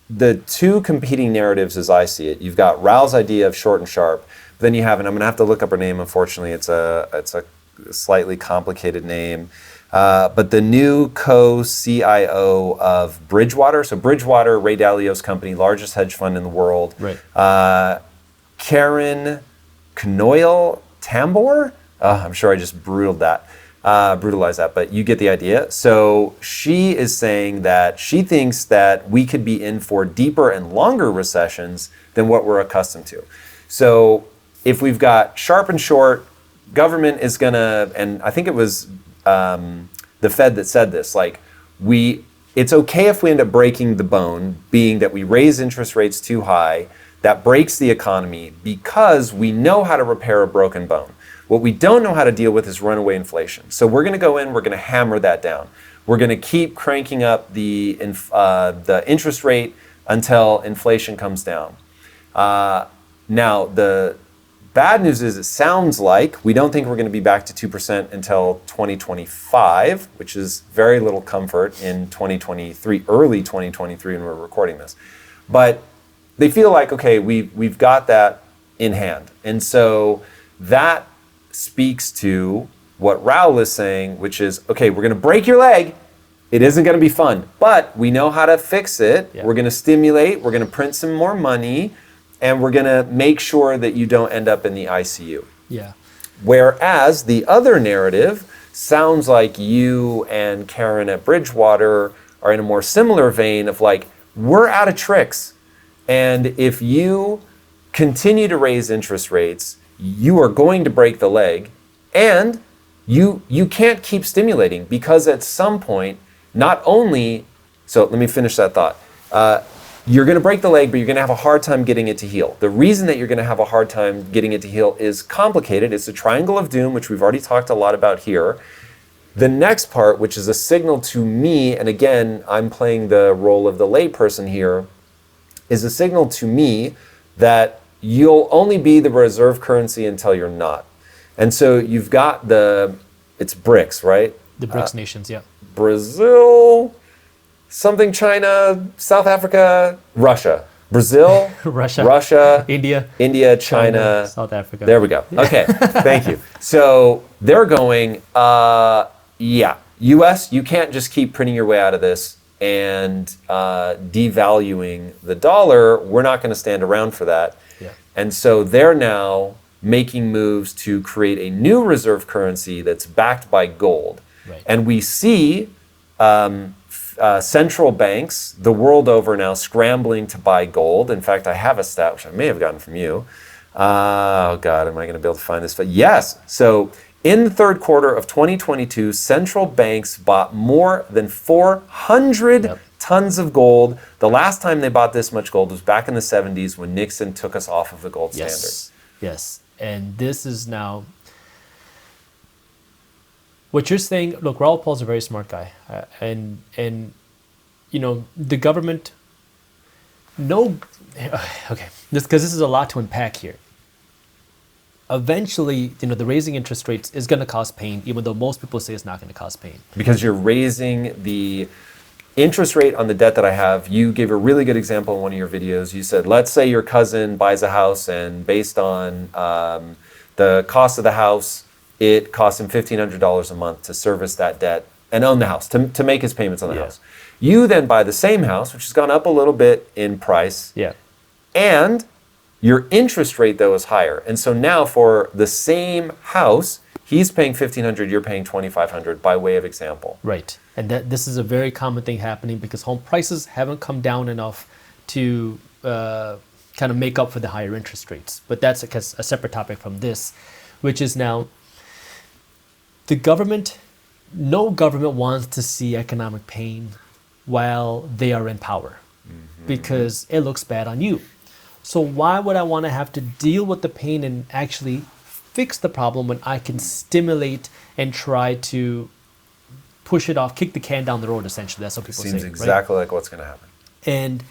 Speaker 1: the two competing narratives as I see it, you've got Raoul's idea of short and sharp, but then you have, and I'm going to have to look up her name, unfortunately, it's a slightly complicated name, but the new co-CIO of Bridgewater, so Bridgewater, Ray Dalio's company, largest hedge fund in the world,
Speaker 2: Right.
Speaker 1: Karen Knoyle Tambor, I'm sure I just brutalized that, but you get the idea. So she is saying that she thinks that we could be in for deeper and longer recessions than what we're accustomed to. So if we've got sharp and short, government is gonna, and I think it was the Fed that said this, like it's okay if we end up breaking the bone, being that we raise interest rates too high, that breaks the economy because we know how to repair a broken bone. What we don't know how to deal with is runaway inflation. So we're going to go in, we're going to hammer that down. We're going to keep cranking up the interest rate until inflation comes down. Now, the bad news is it sounds like we don't think we're going to be back to 2% until 2025, which is very little comfort in 2023, early 2023 when we're recording this. But they feel like, okay, we've got that in hand. And so that speaks to what Raoul is saying, which is, okay, we're going to break your leg. It isn't going to be fun, but we know how to fix it. Yeah. We're going to stimulate, we're going to print some more money, and we're going to make sure that you don't end up in the ICU.
Speaker 2: Yeah.
Speaker 1: Whereas the other narrative sounds like you and Karen at Bridgewater are in a more similar vein of like, we're out of tricks. And if you continue to raise interest rates, you are going to break the leg, and you can't keep stimulating, because at some point, not only, so let me finish that thought. You're going to break the leg, but you're going to have a hard time getting it to heal. The reason that you're going to have a hard time getting it to heal is complicated. It's the triangle of doom, which we've already talked a lot about here. The next part, which is a signal to me, and again, I'm playing the role of the layperson here, is a signal to me that you'll only be the reserve currency until you're not. And so you've got it's BRICS, right?
Speaker 2: The BRICS nations, yeah.
Speaker 1: Brazil, something China, South Africa, Russia. Brazil, Russia, India, China,
Speaker 2: South Africa.
Speaker 1: There we go. Okay, thank you. So they're going, US, you can't just keep printing your way out of this and devaluing the dollar. We're not going to stand around for that.
Speaker 2: Yeah.
Speaker 1: And so they're now making moves to create a new reserve currency that's backed by gold.
Speaker 2: Right. And
Speaker 1: we see central banks the world over now scrambling to buy gold. In fact, I have a stat, which I may have gotten from you. Oh God, am I going to be able to find this? But yes. So in the third quarter of 2022, central banks bought more than 400 tons of gold. The last time they bought this much gold was back in the 70s when Nixon took us off of the gold standard.
Speaker 2: Yes. And this is now what you're saying. Look, Raoul Paul's a very smart guy, and you know the government. Okay, because this is a lot to unpack here. Eventually, the raising interest rates is going to cause pain, even though most people say it's not going to cause pain.
Speaker 1: Because you're raising the interest rate on the debt that I have. You gave a really good example in one of your videos. You said, let's say your cousin buys a house, and based on the cost of the house, it costs him $1,500 a month to service that debt and own the house, to make his payments on the house. You then buy the same house, which has gone up a little bit in price.
Speaker 2: Yeah.
Speaker 1: And your interest rate, though, is higher. And so now for the same house, He's paying $1,500, you're paying $2,500 by way of example.
Speaker 2: Right. And that this is a very common thing happening because home prices haven't come down enough to kind of make up for the higher interest rates. But that's a separate topic from this, which is now the government, no government wants to see economic pain while they are in power because it looks bad on you. So why would I want to have to deal with the pain and actually fix the problem when I can stimulate and try to push it off, kick the can down the road, essentially. That's what people say.
Speaker 1: Seems exactly like what's going to happen.
Speaker 2: And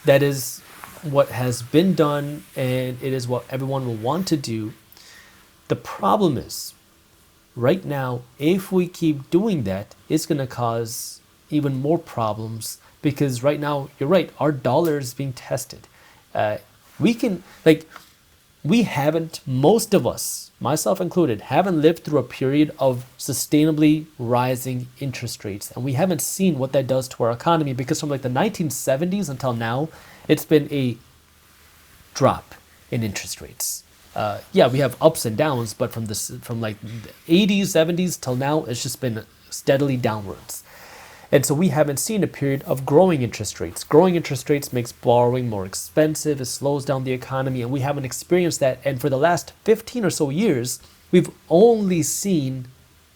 Speaker 2: that is what has been done, and it is what everyone will want to do. The problem is, right now, if we keep doing that, it's going to cause even more problems because right now, you're right, our dollar is being tested. We haven't, most of us, myself included, haven't lived through a period of sustainably rising interest rates. And we haven't seen what that does to our economy because from like the 1970s until now, it's been a drop in interest rates. We have ups and downs, but from like the 80s, 70s till now, it's just been steadily downwards. And so we haven't seen a period of growing interest rates. Growing interest rates makes borrowing more expensive, it slows down the economy, and we haven't experienced that. And for the last 15 or so years, we've only seen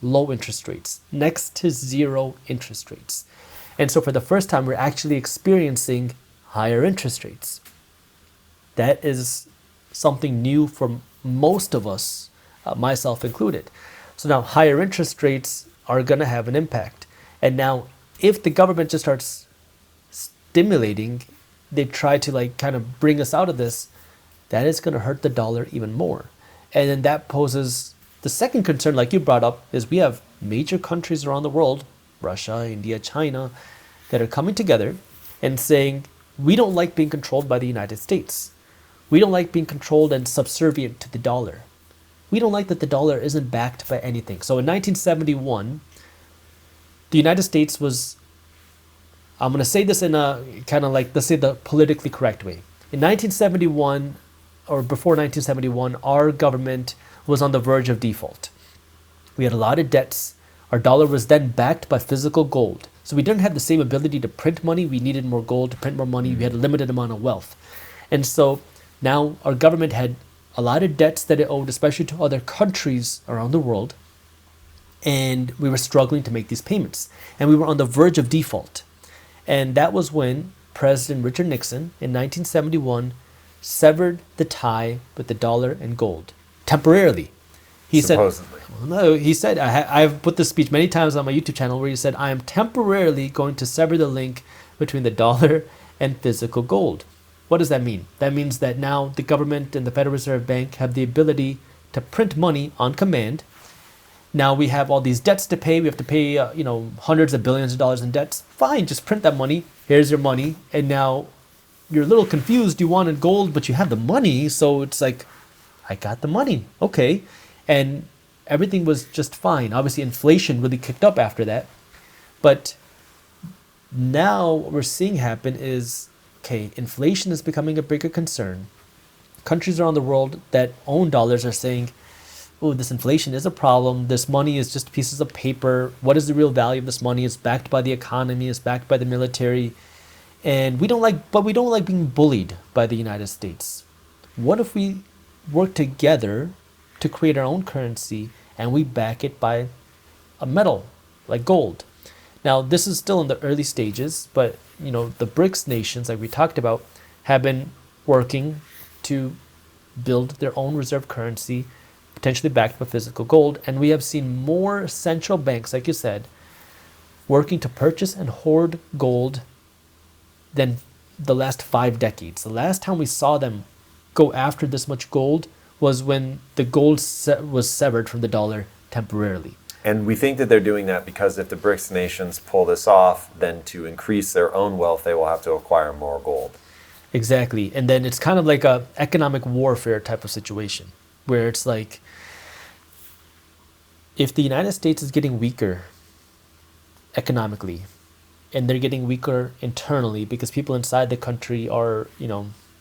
Speaker 2: low interest rates, next to zero interest rates. And so for the first time, we're actually experiencing higher interest rates. That is something new for most of us, myself included. So now higher interest rates are going to have an impact. And now if the government just starts stimulating, they try to like kind of bring us out of this, that is going to hurt the dollar even more. And then that poses the second concern, like you brought up, is we have major countries around the world, Russia, India, China, that are coming together and saying, we don't like being controlled by the United States. We don't like being controlled and subservient to the dollar. We don't like that the dollar isn't backed by anything. So in 1971, the United States was, I'm going to say this in a kind of like, let's say the politically correct way. In 1971, or before 1971, our government was on the verge of default. We had a lot of debts. Our dollar was then backed by physical gold. So we didn't have the same ability to print money. We needed more gold to print more money. We had a limited amount of wealth. And so now our government had a lot of debts that it owed, especially to other countries around the world. And we were struggling to make these payments. And we were on the verge of default. And that was when President Richard Nixon in 1971 severed the tie with the dollar and gold temporarily. He
Speaker 1: Supposedly.
Speaker 2: He said, I've put this speech many times on my YouTube channel where he said, I am temporarily going to sever the link between the dollar and physical gold. What does that mean? That means that now the government and the Federal Reserve Bank have the ability to print money on command. Now we have all these debts to pay. We have to pay, hundreds of billions of dollars in debts. Fine, just print that money. Here's your money. And now you're a little confused. You wanted gold, but you have the money. So it's like, I got the money. Okay. And everything was just fine. Obviously, inflation really kicked up after that. But now what we're seeing happen is, okay, inflation is becoming a bigger concern. Countries around the world that own dollars are saying, oh, this inflation is a problem. This money is just pieces of paper. What is the real value of this money? It's backed by the economy. It's backed by the military. And we don't like being bullied by the United States. What if we work together to create our own currency and we back it by a metal like gold? Now, this is still in the early stages, but the BRICS nations, like we talked about, have been working to build their own reserve currency, potentially backed by physical gold. And we have seen more central banks, like you said, working to purchase and hoard gold than the last 5 decades. The last time we saw them go after this much gold was when the gold was severed from the dollar temporarily.
Speaker 1: And we think that they're doing that because if the BRICS nations pull this off, then to increase their own wealth, they will have to acquire more gold.
Speaker 2: Exactly. And then it's kind of like a economic warfare type of situation where it's like, if the United States is getting weaker economically and they're getting weaker internally because people inside the country are,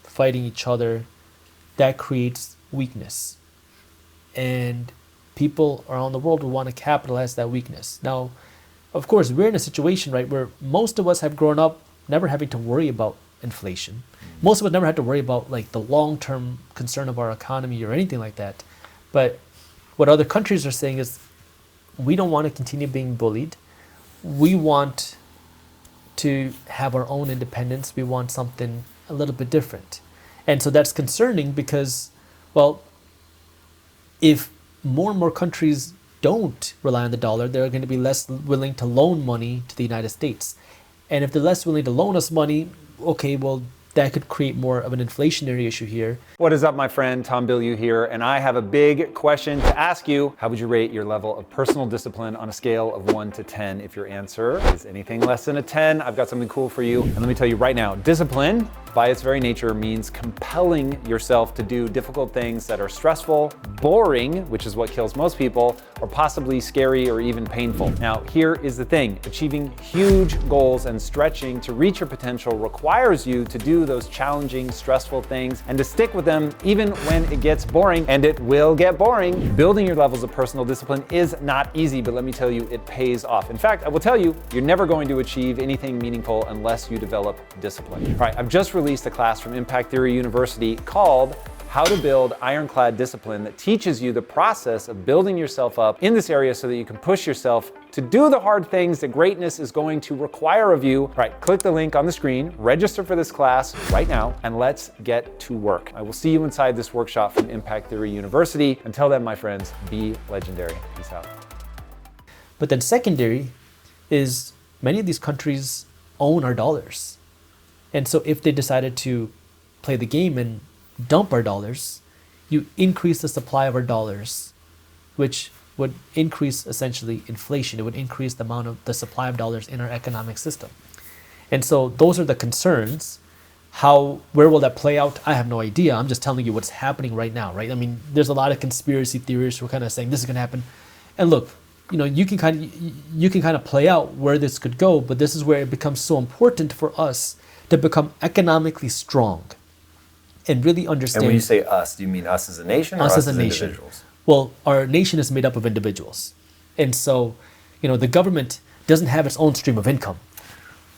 Speaker 2: fighting each other, that creates weakness. And people around the world will want to capitalize that weakness. Now, of course, we're in a situation, right, where most of us have grown up never having to worry about inflation. Most of us never had to worry about like the long-term concern of our economy or anything like that. But what other countries are saying is, we don't want to continue being bullied. We want to have our own independence. We want something a little bit different. And so that's concerning because, well, if more and more countries don't rely on the dollar, they're going to be less willing to loan money to the United States. And if they're less willing to loan us money, okay, well, that could create more of an inflationary issue here.
Speaker 3: What is up, my friend? Tom Bilyeu here, and I have a big question to ask you. How would you rate your level of personal discipline on a scale of 1 to 10? If your answer is anything less than a 10, I've got something cool for you. And let me tell you right now, discipline, by its very nature, means compelling yourself to do difficult things that are stressful, boring, which is what kills most people, or possibly scary or even painful. Now, here is the thing. Achieving huge goals and stretching to reach your potential requires you to do those challenging, stressful things and to stick with them even when it gets boring, and it will get boring. Building your levels of personal discipline is not easy, but let me tell you, it pays off. In fact, I will tell you, you're never going to achieve anything meaningful unless you develop discipline. All right, I've just released a class from Impact Theory University called How to Build Ironclad Discipline that teaches you the process of building yourself up in this area so that you can push yourself to do the hard things that greatness is going to require of you. All right, click the link on the screen, register for this class right now, and let's get to work. I will see you inside this workshop from Impact Theory University. Until then, my friends, be legendary. Peace out.
Speaker 2: But then secondary is many of these countries own our dollars. And so if they decided to play the game and dump our dollars, you increase the supply of our dollars, which would increase essentially inflation. It would increase the amount of the supply of dollars in our economic system. And so those are the concerns. Where will that play out? I have no idea. I'm just telling you what's happening right now, right? I mean, there's a lot of conspiracy theorists who are kind of saying this is going to happen. And look, you can kind of play out where this could go, but this is where it becomes so important for us to become economically strong and really understand.
Speaker 1: And when you say us, do you mean us as a nation or us as individuals?
Speaker 2: Well, our nation is made up of individuals. And so, the government doesn't have its own stream of income.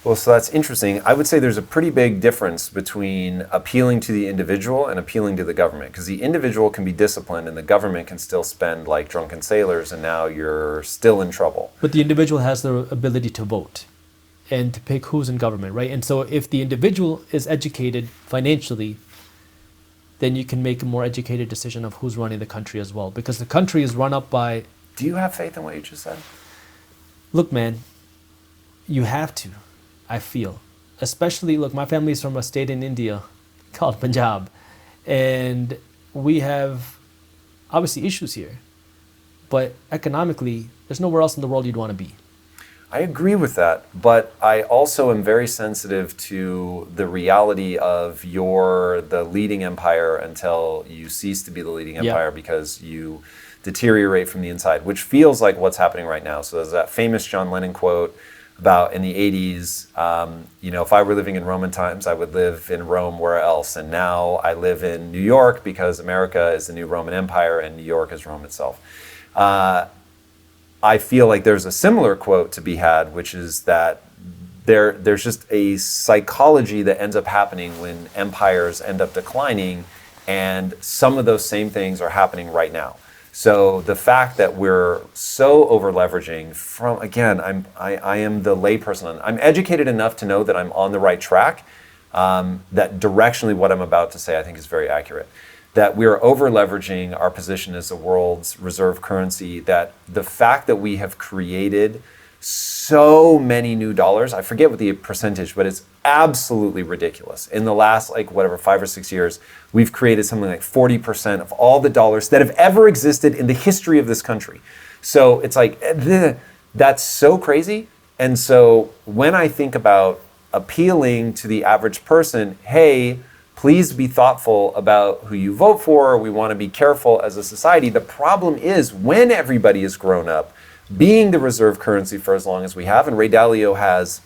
Speaker 1: Well, so that's interesting. I would say there's a pretty big difference between appealing to the individual and appealing to the government, because the individual can be disciplined and the government can still spend like drunken sailors, and now you're still in trouble.
Speaker 2: But the individual has the ability to vote and to pick who's in government, right? And so if the individual is educated financially, then you can make a more educated decision of who's running the country as well, because the country is run up by...
Speaker 1: Do you have faith in what you just said?
Speaker 2: Look, man, you have to, I feel. Especially, look, my family is from a state in India called Punjab, and we have obviously issues here, but economically, there's nowhere else in the world you'd want to be.
Speaker 1: I agree with that, but I also am very sensitive to the reality of you're the leading empire until you cease to be the leading empire because you deteriorate from the inside, which feels like what's happening right now. So there's that famous John Lennon quote about in the 80s, if I were living in Roman times, I would live in Rome, where else? And now I live in New York because America is the new Roman Empire and New York is Rome itself. I feel like there's a similar quote to be had, which is that there's just a psychology that ends up happening when empires end up declining, and some of those same things are happening right now. So the fact that we're so over leveraging from, again, I am the layperson. I'm educated enough to know that I'm on the right track, that directionally what I'm about to say I think is very accurate. That we are over leveraging our position as the world's reserve currency, that the fact that we have created so many new dollars, I forget what the percentage, but it's absolutely ridiculous. In the last 5 or 6 years, we've created something like 40% of all the dollars that have ever existed in the history of this country. So it's like, that's so crazy. And so when I think about appealing to the average person, hey, please be thoughtful about who you vote for. We want to be careful as a society. The problem is when everybody is grown up, being the reserve currency for as long as we have, and Ray Dalio has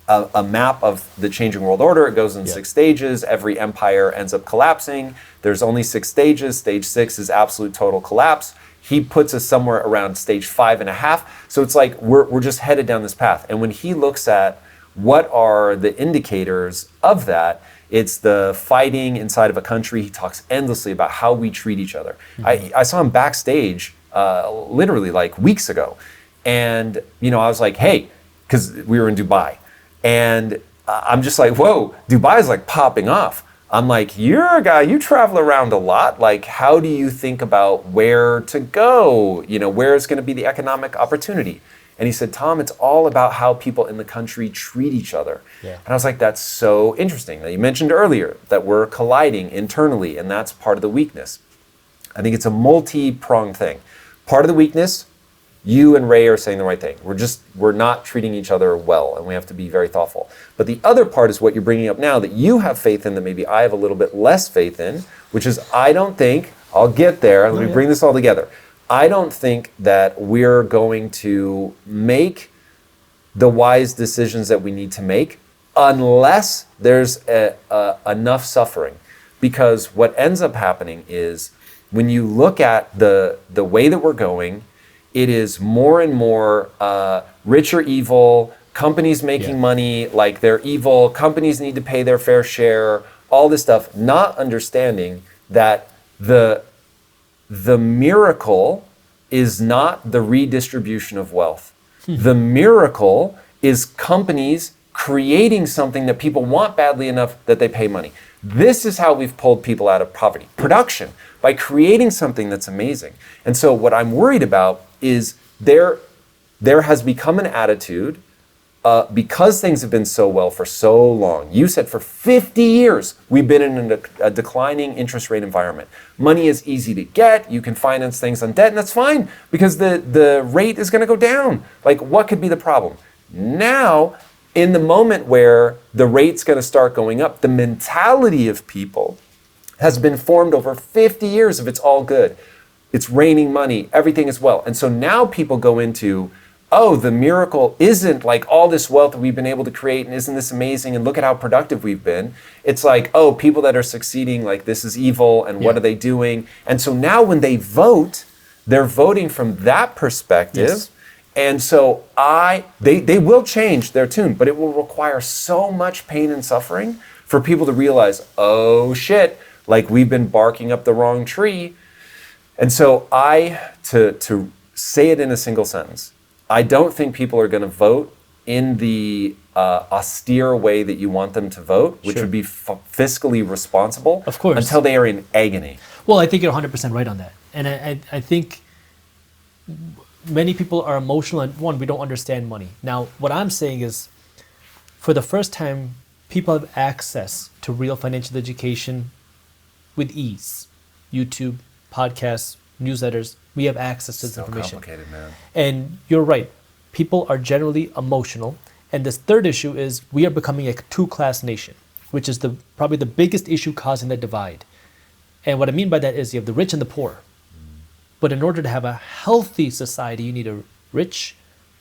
Speaker 1: a map of the changing world order. It goes in 6 stages. Every empire ends up collapsing. There's only 6 stages. Stage 6 is absolute total collapse. He puts us somewhere around stage 5.5. So it's like we're just headed down this path. And when he looks at what are the indicators of that, it's the fighting inside of a country. He talks endlessly about how we treat each other. I saw him backstage literally like weeks ago. And, I was like, hey, because we were in Dubai. And I'm just like, whoa, Dubai is like popping off. I'm like, you're a guy, you travel around a lot. Like, how do you think about where to go? Where is going to be the economic opportunity? And he said, Tom, it's all about how people in the country treat each other.
Speaker 2: Yeah.
Speaker 1: And I was like, that's so interesting. Now, you mentioned earlier that we're colliding internally, and that's part of the weakness. I think it's a multi-pronged thing. Part of the weakness, you and Ray are saying the right thing. We're not treating each other well, and we have to be very thoughtful. But the other part is what you're bringing up now that you have faith in that maybe I have a little bit less faith in, which is I don't think, I'll get there, let me bring this all together. I don't think that we're going to make the wise decisions that we need to make unless there's enough suffering. Because what ends up happening is when you look at the way that we're going, it is more and more rich or evil, companies making money like they're evil, companies need to pay their fair share, all this stuff, not understanding that the miracle is not the redistribution of wealth. The miracle is companies creating something that people want badly enough that they pay money. This is how we've pulled people out of poverty. Production, by creating something that's amazing. And so what I'm worried about is there has become an attitude because things have been so well for so long. You said for 50 years, we've been in a declining interest rate environment. Money is easy to get. You can finance things on debt, and that's fine because the rate is going to go down. Like, what could be the problem? Now, in the moment where the rate's going to start going up, the mentality of people has been formed over 50 years of it's all good. It's raining money, everything is well. And so now people go into, oh, the miracle isn't like all this wealth that we've been able to create and isn't this amazing and look at how productive we've been. It's like, oh, people that are succeeding, like this is evil and what are they doing? And so now when they vote, they're voting from that perspective.
Speaker 2: Yes.
Speaker 1: And so they will change their tune, but it will require so much pain and suffering for people to realize, oh shit, like we've been barking up the wrong tree. And so to say it in a single sentence, I don't think people are going to vote in the austere way that you want them to vote, which would be fiscally responsible,
Speaker 2: of course,
Speaker 1: until they are in agony.
Speaker 2: Well, I think you're 100% right on that. And I think many people are emotional, and one, we don't understand money. Now, what I'm saying is, for the first time, people have access to real financial education with ease. YouTube, podcasts, newsletters, we have access to this information.
Speaker 1: Complicated, man.
Speaker 2: And you're right. People are generally emotional. And this third issue is we are becoming a two-class nation, which is probably the biggest issue causing the divide. And what I mean by that is you have the rich and the poor. But in order to have a healthy society, you need a rich,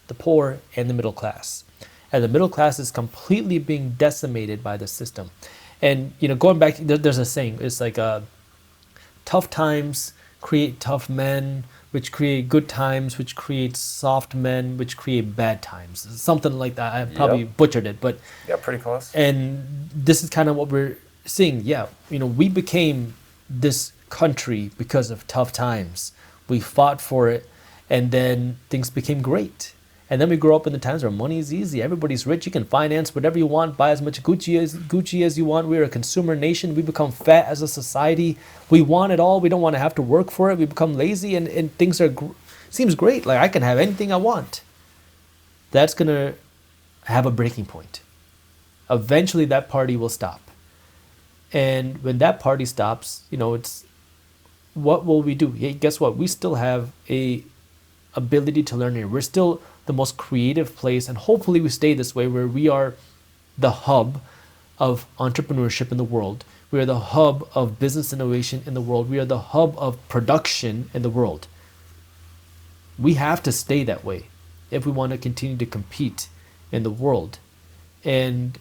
Speaker 2: the poor, and the middle class. And the middle class is completely being decimated by the system. And going back, there's a saying. It's like tough times create tough men, which create good times, which create soft men, which create bad times. Something like that. I probably butchered it, but
Speaker 1: yeah, pretty close.
Speaker 2: And this is kind of what we're seeing. Yeah, we became this country because of tough times. We fought for it, and then things became great. And then we grow up in the times where money is easy. Everybody's rich. You can finance whatever you want, buy as much Gucci as you want. We're a consumer nation. We become fat as a society. We want it all. We don't want to have to work for it. We become lazy, and things seems great. Like I can have anything I want. That's going to have a breaking point. Eventually that party will stop. And when that party stops, it's what will we do? Hey, guess what? We still have a ability to learn here. We're still the most creative place, and hopefully we stay this way, where we are the hub of entrepreneurship in the world. We are the hub of business innovation in the world. We are the hub of production in the world. We have to stay that way if we want to continue to compete in the world. And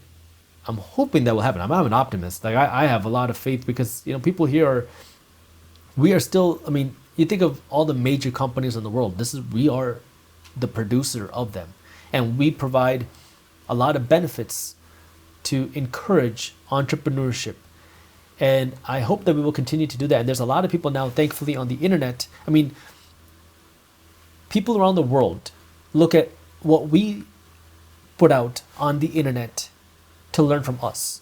Speaker 2: I'm hoping that will happen. I'm an optimist. Like I have a lot of faith because people here we are still, you think of all the major companies in the world. We are the producer of them, and we provide a lot of benefits to encourage entrepreneurship. And I hope that we will continue to do that. And there's a lot of people now, thankfully, on the internet. I mean, people around the world look at what we put out on the internet to learn from us.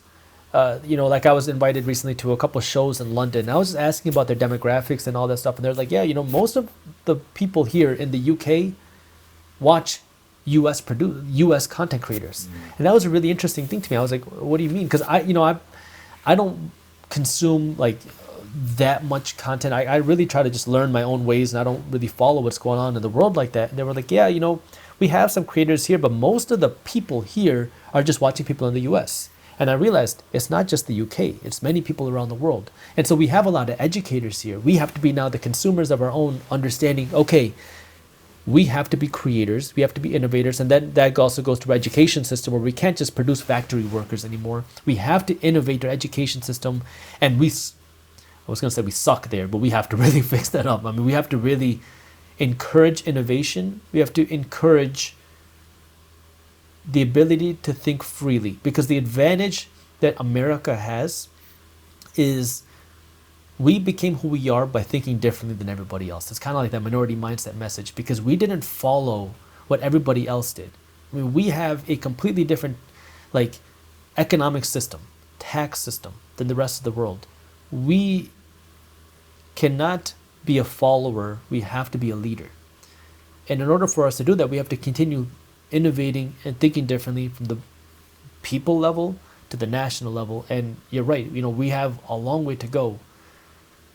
Speaker 2: Like I was invited recently to a couple of shows in London. I was just asking about their demographics and all that stuff. And they're like, yeah, most of the people here in the UK watch US content creators. And that was a really interesting thing to me. I was like, what do you mean? Because I don't consume like that much content. I really try to just learn my own ways, and I don't really follow what's going on in the world like that. And they were like, yeah, we have some creators here, but most of the people here are just watching people in the US. And I realized it's not just the UK, it's many people around the world. And so we have a lot of educators here. We have to be now the consumers of our own understanding. Okay, we have to be creators, we have to be innovators, and then that also goes to our education system, where we can't just produce factory workers anymore. We have to innovate our education system, and I was going to say we suck there, but we have to really fix that up. I mean, we have to really encourage innovation. We have to encourage the ability to think freely, because the advantage that America has is we became who we are by thinking differently than everybody else. It's kind of like that minority mindset message, because we didn't follow what everybody else did. I mean, we have a completely different economic system, tax system than the rest of the world. We cannot be a follower, we have to be a leader. And in order for us to do that, we have to continue innovating and thinking differently from the people level to the national level. And you're right, we have a long way to go,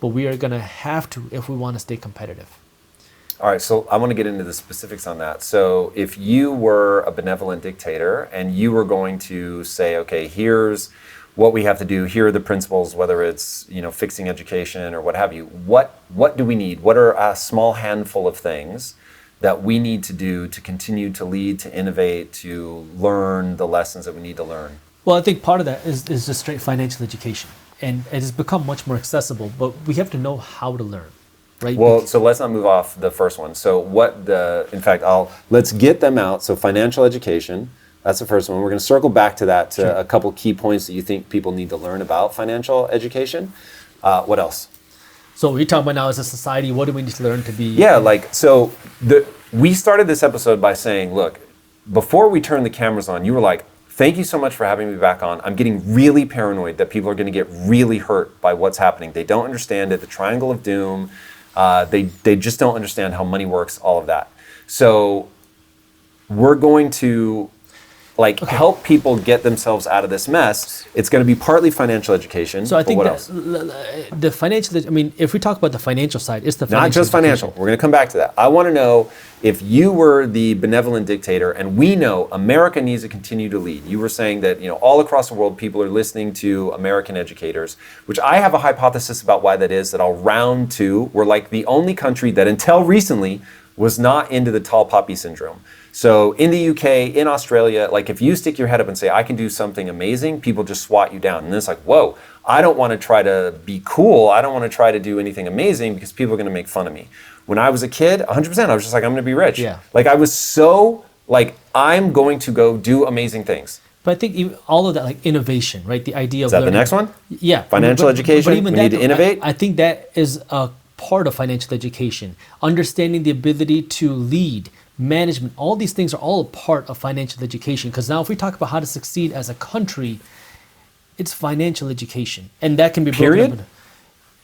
Speaker 2: but we are going to have to if we want to stay competitive.
Speaker 1: All right, so I want to get into the specifics on that. So if you were a benevolent dictator and you were going to say, okay, here's what we have to do, here are the principles, whether it's fixing education or what have you, what do we need? What are a small handful of things that we need to do to continue to lead, to innovate, to learn the lessons that we need to learn?
Speaker 2: Well, I think part of that is just straight financial education. And it has become much more accessible, but we have to know how to learn, right?
Speaker 1: Well, so let's not move off the first one. So let's get them out. So financial education, that's the first one. We're going to circle back to that, to a couple key points that you think people need to learn about financial education. What else?
Speaker 2: So we're talking about now as a society, what do we need to learn to be?
Speaker 1: Yeah, we started this episode by saying, look, before we turned the cameras on, you were like, thank you so much for having me back on. I'm getting really paranoid that people are going to get really hurt by what's happening. They don't understand it, the triangle of doom. They just don't understand how money works, all of that. So we're going to help people get themselves out of this mess. It's going to be partly financial education.
Speaker 2: So I think
Speaker 1: what
Speaker 2: that
Speaker 1: else?
Speaker 2: The financial, if we talk about the financial side, it's the financial
Speaker 1: Not just financial.
Speaker 2: education.
Speaker 1: We're going to come back to that. I want to know, if you were the benevolent dictator, and we know America needs to continue to lead. You were saying that all across the world people are listening to American educators, which I have a hypothesis about why that is, that I'll round to. We're like the only country that until recently was not into the tall poppy syndrome. So in the UK, in Australia, if you stick your head up and say, I can do something amazing, people just swat you down. And then it's like, whoa, I don't want to try to be cool. I don't want to try to do anything amazing because people are going to make fun of me. When I was a kid, 100%, I was just like, I'm going to be rich.
Speaker 2: Yeah.
Speaker 1: I was so I'm going to go do amazing things.
Speaker 2: But I think even all of that, innovation, right? The idea of
Speaker 1: Is that
Speaker 2: learning.
Speaker 1: the next one?
Speaker 2: Yeah.
Speaker 1: Financial education,
Speaker 2: but even
Speaker 1: we need to innovate?
Speaker 2: I think that is a part of financial education. Understanding the ability to lead, management, all these things are all a part of financial education. Because now if we talk about how to succeed as a country, it's financial education. And that can be broken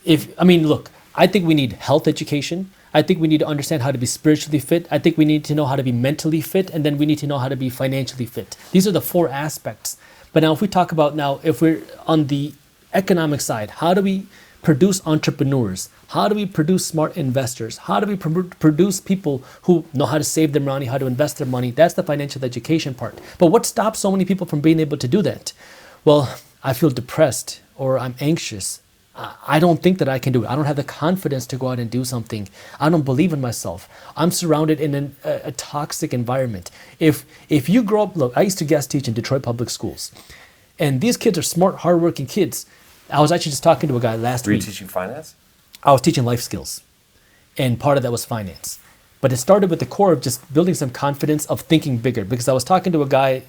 Speaker 1: Period?
Speaker 2: Look, I think we need health education. I think we need to understand how to be spiritually fit. I think we need to know how to be mentally fit. And then we need to know how to be financially fit. These are the 4 aspects. But now if we talk about if we're on the economic side, how do we produce entrepreneurs? How do we produce smart investors? How do we produce people who know how to save their money, how to invest their money? That's the financial education part. But what stops so many people from being able to do that? Well, I feel depressed or I'm anxious. I don't think that I can do it. I don't have the confidence to go out and do something. I don't believe in myself. I'm surrounded in a toxic environment. If you grow up, look, I used to guest teach in Detroit public schools. And these kids are smart, hardworking kids. I was actually just talking to a guy last week.
Speaker 1: Were you teaching finance?
Speaker 2: I was teaching life skills. And part of that was finance. But it started with the core of just building some confidence of thinking bigger. Because I was talking to a guy,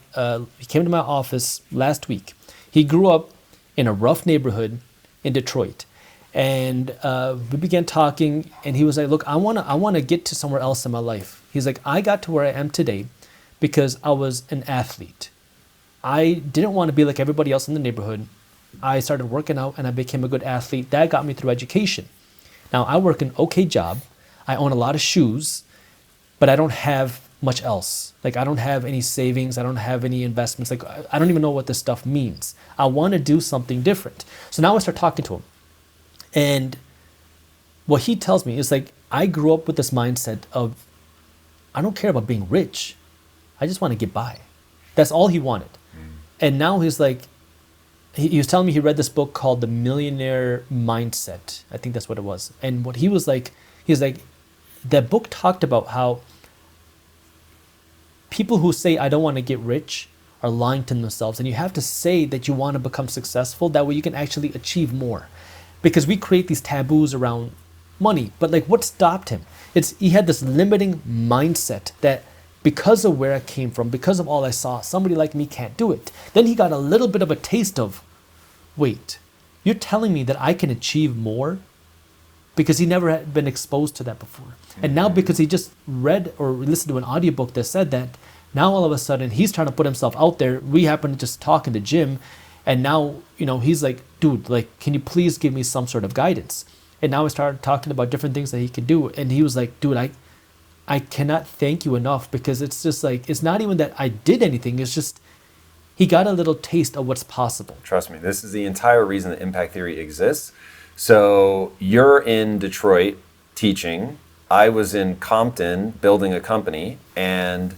Speaker 2: he came to my office last week. He grew up in a rough neighborhood in Detroit. And we began talking, and he was like, look, I wanna get to somewhere else in my life. He's like, I got to where I am today because I was an athlete. I didn't want to be like everybody else in the neighborhood. I started working out and I became a good athlete. That got me through education. Now I work an okay job. I own a lot of shoes, but I don't have much else. Like I don't have any savings. I don't have any investments. Like I don't even know what this stuff means. I want to do something different. So now I start talking to him. And what he tells me is like, I grew up with this mindset of, I don't care about being rich. I just want to get by. That's all he wanted. And now he's like, he was telling me he read this book called The Millionaire Mindset. I think that's what it was. And what he was like, he's like, that book talked about how people who say, I don't want to get rich are lying to themselves. And you have to say that you want to become successful. That way you can actually achieve more. Because we create these taboos around money. But like what stopped him? He had this limiting mindset that because of where I came from, because of all I saw, somebody like me can't do it. Then he got a little bit of a taste of, wait, you're telling me that I can achieve more? Because he never had been exposed to that before. And now because he just read or listened to an audiobook that said that, now all of a sudden he's trying to put himself out there. We happen to just talk in the gym. And now, he's like, dude, like, can you please give me some sort of guidance? And now I started talking about different things that he can do. And he was like, dude, I cannot thank you enough, because it's just like, it's not even that I did anything. It's just, he got a little taste of what's possible.
Speaker 1: Trust me, this is the entire reason that impact theory exists. So you're in Detroit teaching. I was in Compton building a company, and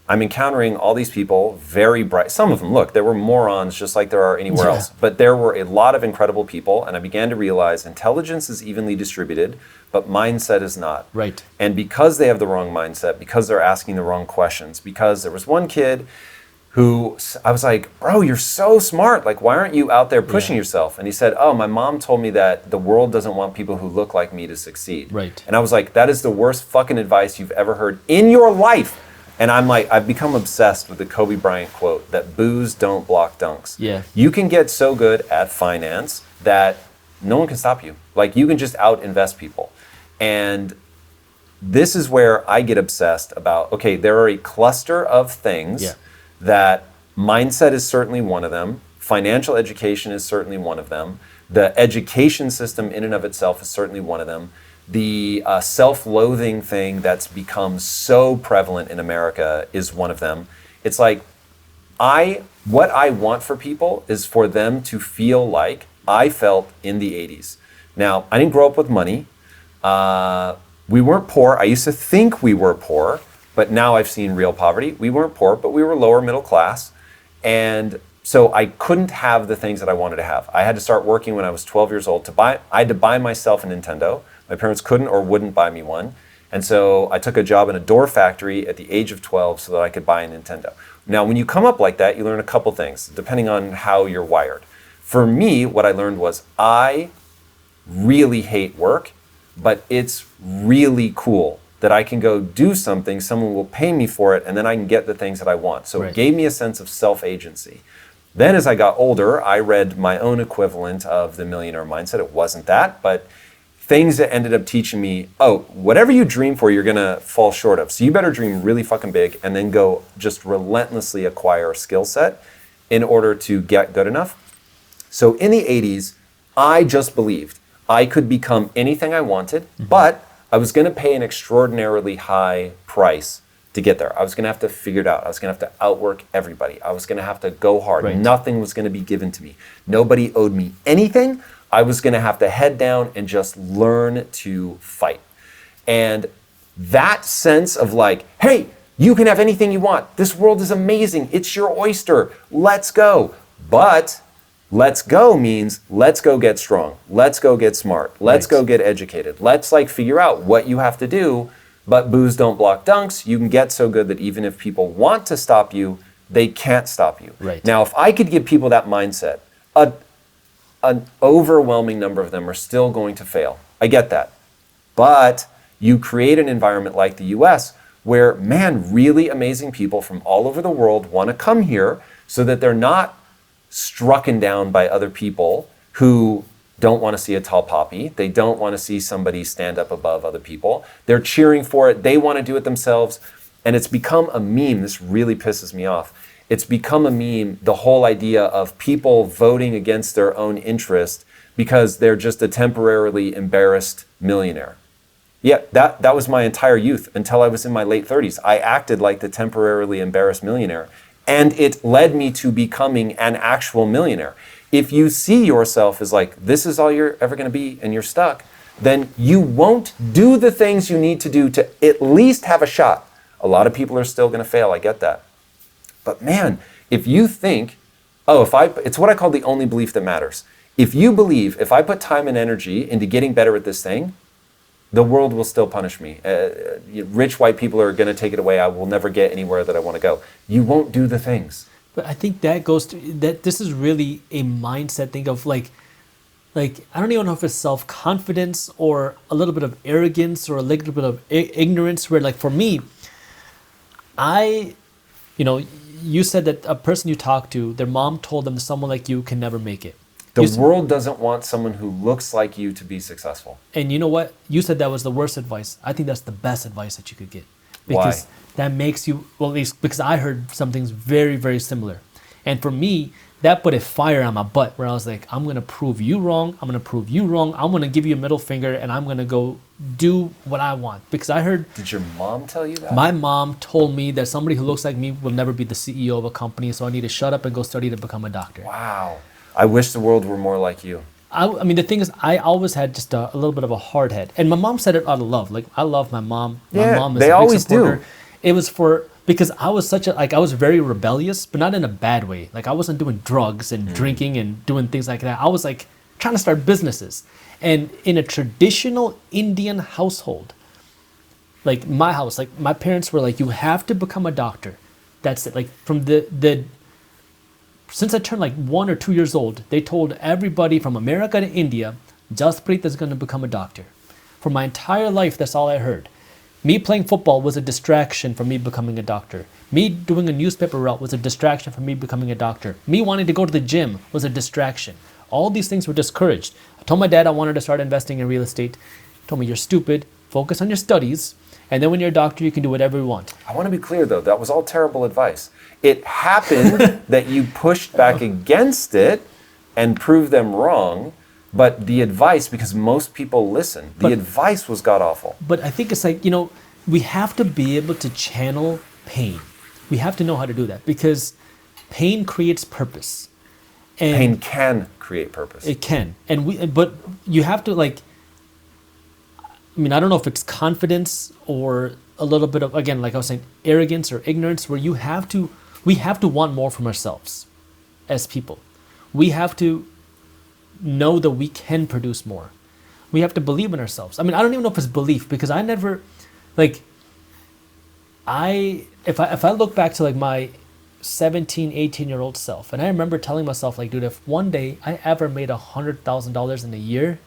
Speaker 1: I'm encountering all these people, very bright. Some of them, look, there were morons just like there are anywhere else. But there were a lot of incredible people, and I began to realize intelligence is evenly distributed, but mindset is not.
Speaker 2: Right.
Speaker 1: And because they have the wrong mindset, because they're asking the wrong questions, because there was one kid who I was like, bro, you're so smart. Like, why aren't you out there pushing yourself? And he said, oh, my mom told me that the world doesn't want people who look like me to succeed.
Speaker 2: Right.
Speaker 1: And I was like, that is the worst fucking advice you've ever heard in your life. And I'm like, I've become obsessed with the Kobe Bryant quote that boos don't block dunks.
Speaker 2: Yeah.
Speaker 1: You can get so good at finance that no one can stop you. Like, you can just out invest people. And this is where I get obsessed about, okay, there are a cluster of things that mindset is certainly one of them. Financial education is certainly one of them. The education system in and of itself is certainly one of them. The self-loathing thing that's become so prevalent in America is one of them. It's like, what I want for people is for them to feel like I felt in the 80s. Now, I didn't grow up with money. We weren't poor. I used to think we were poor, but now I've seen real poverty. We weren't poor, but we were lower middle class. And so I couldn't have the things that I wanted to have. I had to start working when I was 12 years old I had to buy myself a Nintendo. My parents couldn't or wouldn't buy me one. And so I took a job in a door factory at the age of 12 so that I could buy a Nintendo. Now, when you come up like that, you learn a couple things, depending on how you're wired. For me, what I learned was I really hate work, but it's really cool that I can go do something, someone will pay me for it, and then I can get the things that I want. So It gave me a sense of self-agency. Then as I got older, I read my own equivalent of The Millionaire Mindset. It wasn't that, but things that ended up teaching me, whatever you dream for, you're gonna fall short of. So you better dream really fucking big and then go just relentlessly acquire a skill set in order to get good enough. So in the 80s, I just believed I could become anything I wanted, but I was gonna pay an extraordinarily high price to get there. I was gonna have to figure it out. I was gonna have to outwork everybody. I was gonna have to go hard.
Speaker 2: Right.
Speaker 1: Nothing was gonna be given to me. Nobody owed me anything. I was gonna have to head down and just learn to fight. And that sense of like, hey, you can have anything you want. This world is amazing. It's your oyster. Let's go. But let's go means let's go get strong. Let's go get smart. Let's go get educated. Let's figure out what you have to do. But boos don't block dunks. You can get so good that even if people want to stop you, they can't stop you.
Speaker 2: Right.
Speaker 1: Now, if I could give people that mindset, an overwhelming number of them are still going to fail. I get that. But you create an environment like the US where, man, really amazing people from all over the world want to come here so that they're not strucken down by other people who don't want to see a tall poppy. They don't want to see somebody stand up above other people. They're cheering for it. They want to do it themselves. And it's become a meme. This really pisses me off. It's become a meme, the whole idea of people voting against their own interest because they're just a temporarily embarrassed millionaire. Yeah, that was my entire youth until I was in my late 30s. I acted like the temporarily embarrassed millionaire, and it led me to becoming an actual millionaire. If you see yourself as like, this is all you're ever going to be and you're stuck, then you won't do the things you need to do to at least have a shot. A lot of people are still going to fail, I get that. But man, if you think, it's what I call the only belief that matters. If you believe, if I put time and energy into getting better at this thing, the world will still punish me. Rich white people are going to take it away. I will never get anywhere that I want to go. You won't do the things.
Speaker 2: But I think that goes to that. This is really a mindset thing of like I don't even know if it's self-confidence or a little bit of arrogance or a little bit of ignorance. Where like for me, you said that a person you talked to, their mom told them someone like you can never make it.
Speaker 1: The world doesn't want someone who looks like you to be successful.
Speaker 2: And you know what? You said that was the worst advice. I think that's the best advice that you could get. Because
Speaker 1: Why?
Speaker 2: That makes you, well, at least because I heard some things very, very similar. And for me, that put a fire on my butt where I was like, I'm going to prove you wrong. I'm going to prove you wrong. I'm going to give you a middle finger and I'm going to go do what I want. Because I heard...
Speaker 1: Did your mom tell you that?
Speaker 2: My mom told me that somebody who looks like me will never be the CEO of a company. So I need to shut up and go study to become a doctor.
Speaker 1: Wow. I wish the world were more like you.
Speaker 2: I mean, the thing is, I always had just a little bit of a hard head. And my mom said it out of love. Like, I love my mom. My mom is
Speaker 1: they
Speaker 2: a big
Speaker 1: always
Speaker 2: supporter.
Speaker 1: do.
Speaker 2: It was because I was I was very rebellious, but not in a bad way. Like, I wasn't doing drugs and drinking and doing things like that. I was like trying to start businesses. And in a traditional Indian household, like my house, like my parents were like, you have to become a doctor. That's it. Like from since I turned like 1 or 2 years old, they told everybody from America to India, Jaspreet is going to become a doctor. For my entire life, that's all I heard. Me playing football was a distraction from me becoming a doctor. Me doing a newspaper route was a distraction from me becoming a doctor. Me wanting to go to the gym was a distraction. All these things were discouraged. I told my dad I wanted to start investing in real estate. He told me, you're stupid, focus on your studies, and then when you're a doctor, you can do whatever you want.
Speaker 1: I want to be clear though, that was all terrible advice. It happened that you pushed back against it and proved them wrong, but the advice, because most people listen, the advice was god-awful.
Speaker 2: But I think it's like, we have to be able to channel pain. We have to know how to do that because pain creates purpose. And
Speaker 1: pain can create purpose.
Speaker 2: It can. But you have to I don't know if it's confidence or a little bit of, again, like I was saying, arrogance or ignorance, where we have to want more from ourselves as people. We have to know that we can produce more. We have to believe in ourselves. I mean, I don't even know if it's belief because I never, if I look back to my 17, 18-year-old self, and I remember telling myself, dude, if one day I ever made $100,000 in a year,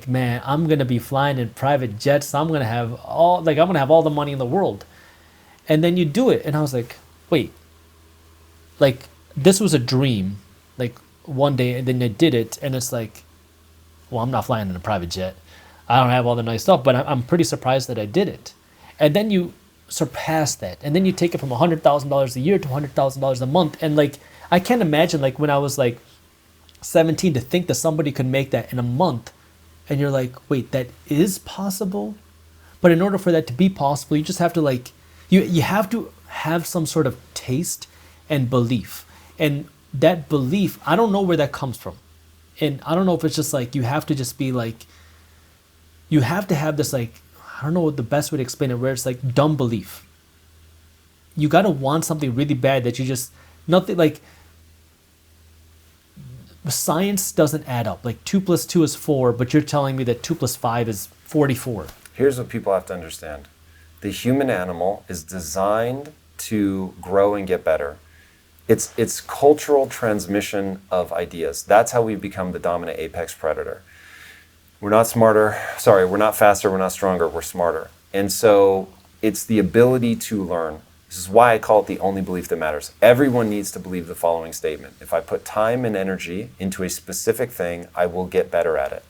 Speaker 2: man, I'm gonna be flying in private jets. I'm gonna have all the money in the world. And then you do it, and I was like, wait, this was a dream, one day, and then I did it, and it's well, I'm not flying in a private jet. I don't have all the nice stuff, but I'm pretty surprised that I did it. And then you surpass that, and then you take it from $100,000 a year to $100,000 a month, and I can't imagine when I was 17 to think that somebody could make that in a month. And you're like, wait, that is possible? But in order for that to be possible, you just have to you have to have some sort of taste and belief. And that belief, I don't know where that comes from. And I don't know if it's just you have to just be you have to have this I don't know what the best way to explain it, where it's dumb belief. You got to want something really bad that you just, nothing science doesn't add up. 2 + 2 is 4, but you're telling me that 2 + 5 is 44.
Speaker 1: Here's what people have to understand. The human animal is designed to grow and get better. It's cultural transmission of ideas. That's how we become the dominant apex predator. We're not smarter. Sorry, we're not faster. We're not stronger. We're smarter. And so it's the ability to learn. This is why I call it the only belief that matters. Everyone needs to believe the following statement. If I put time and energy into a specific thing, I will get better at it.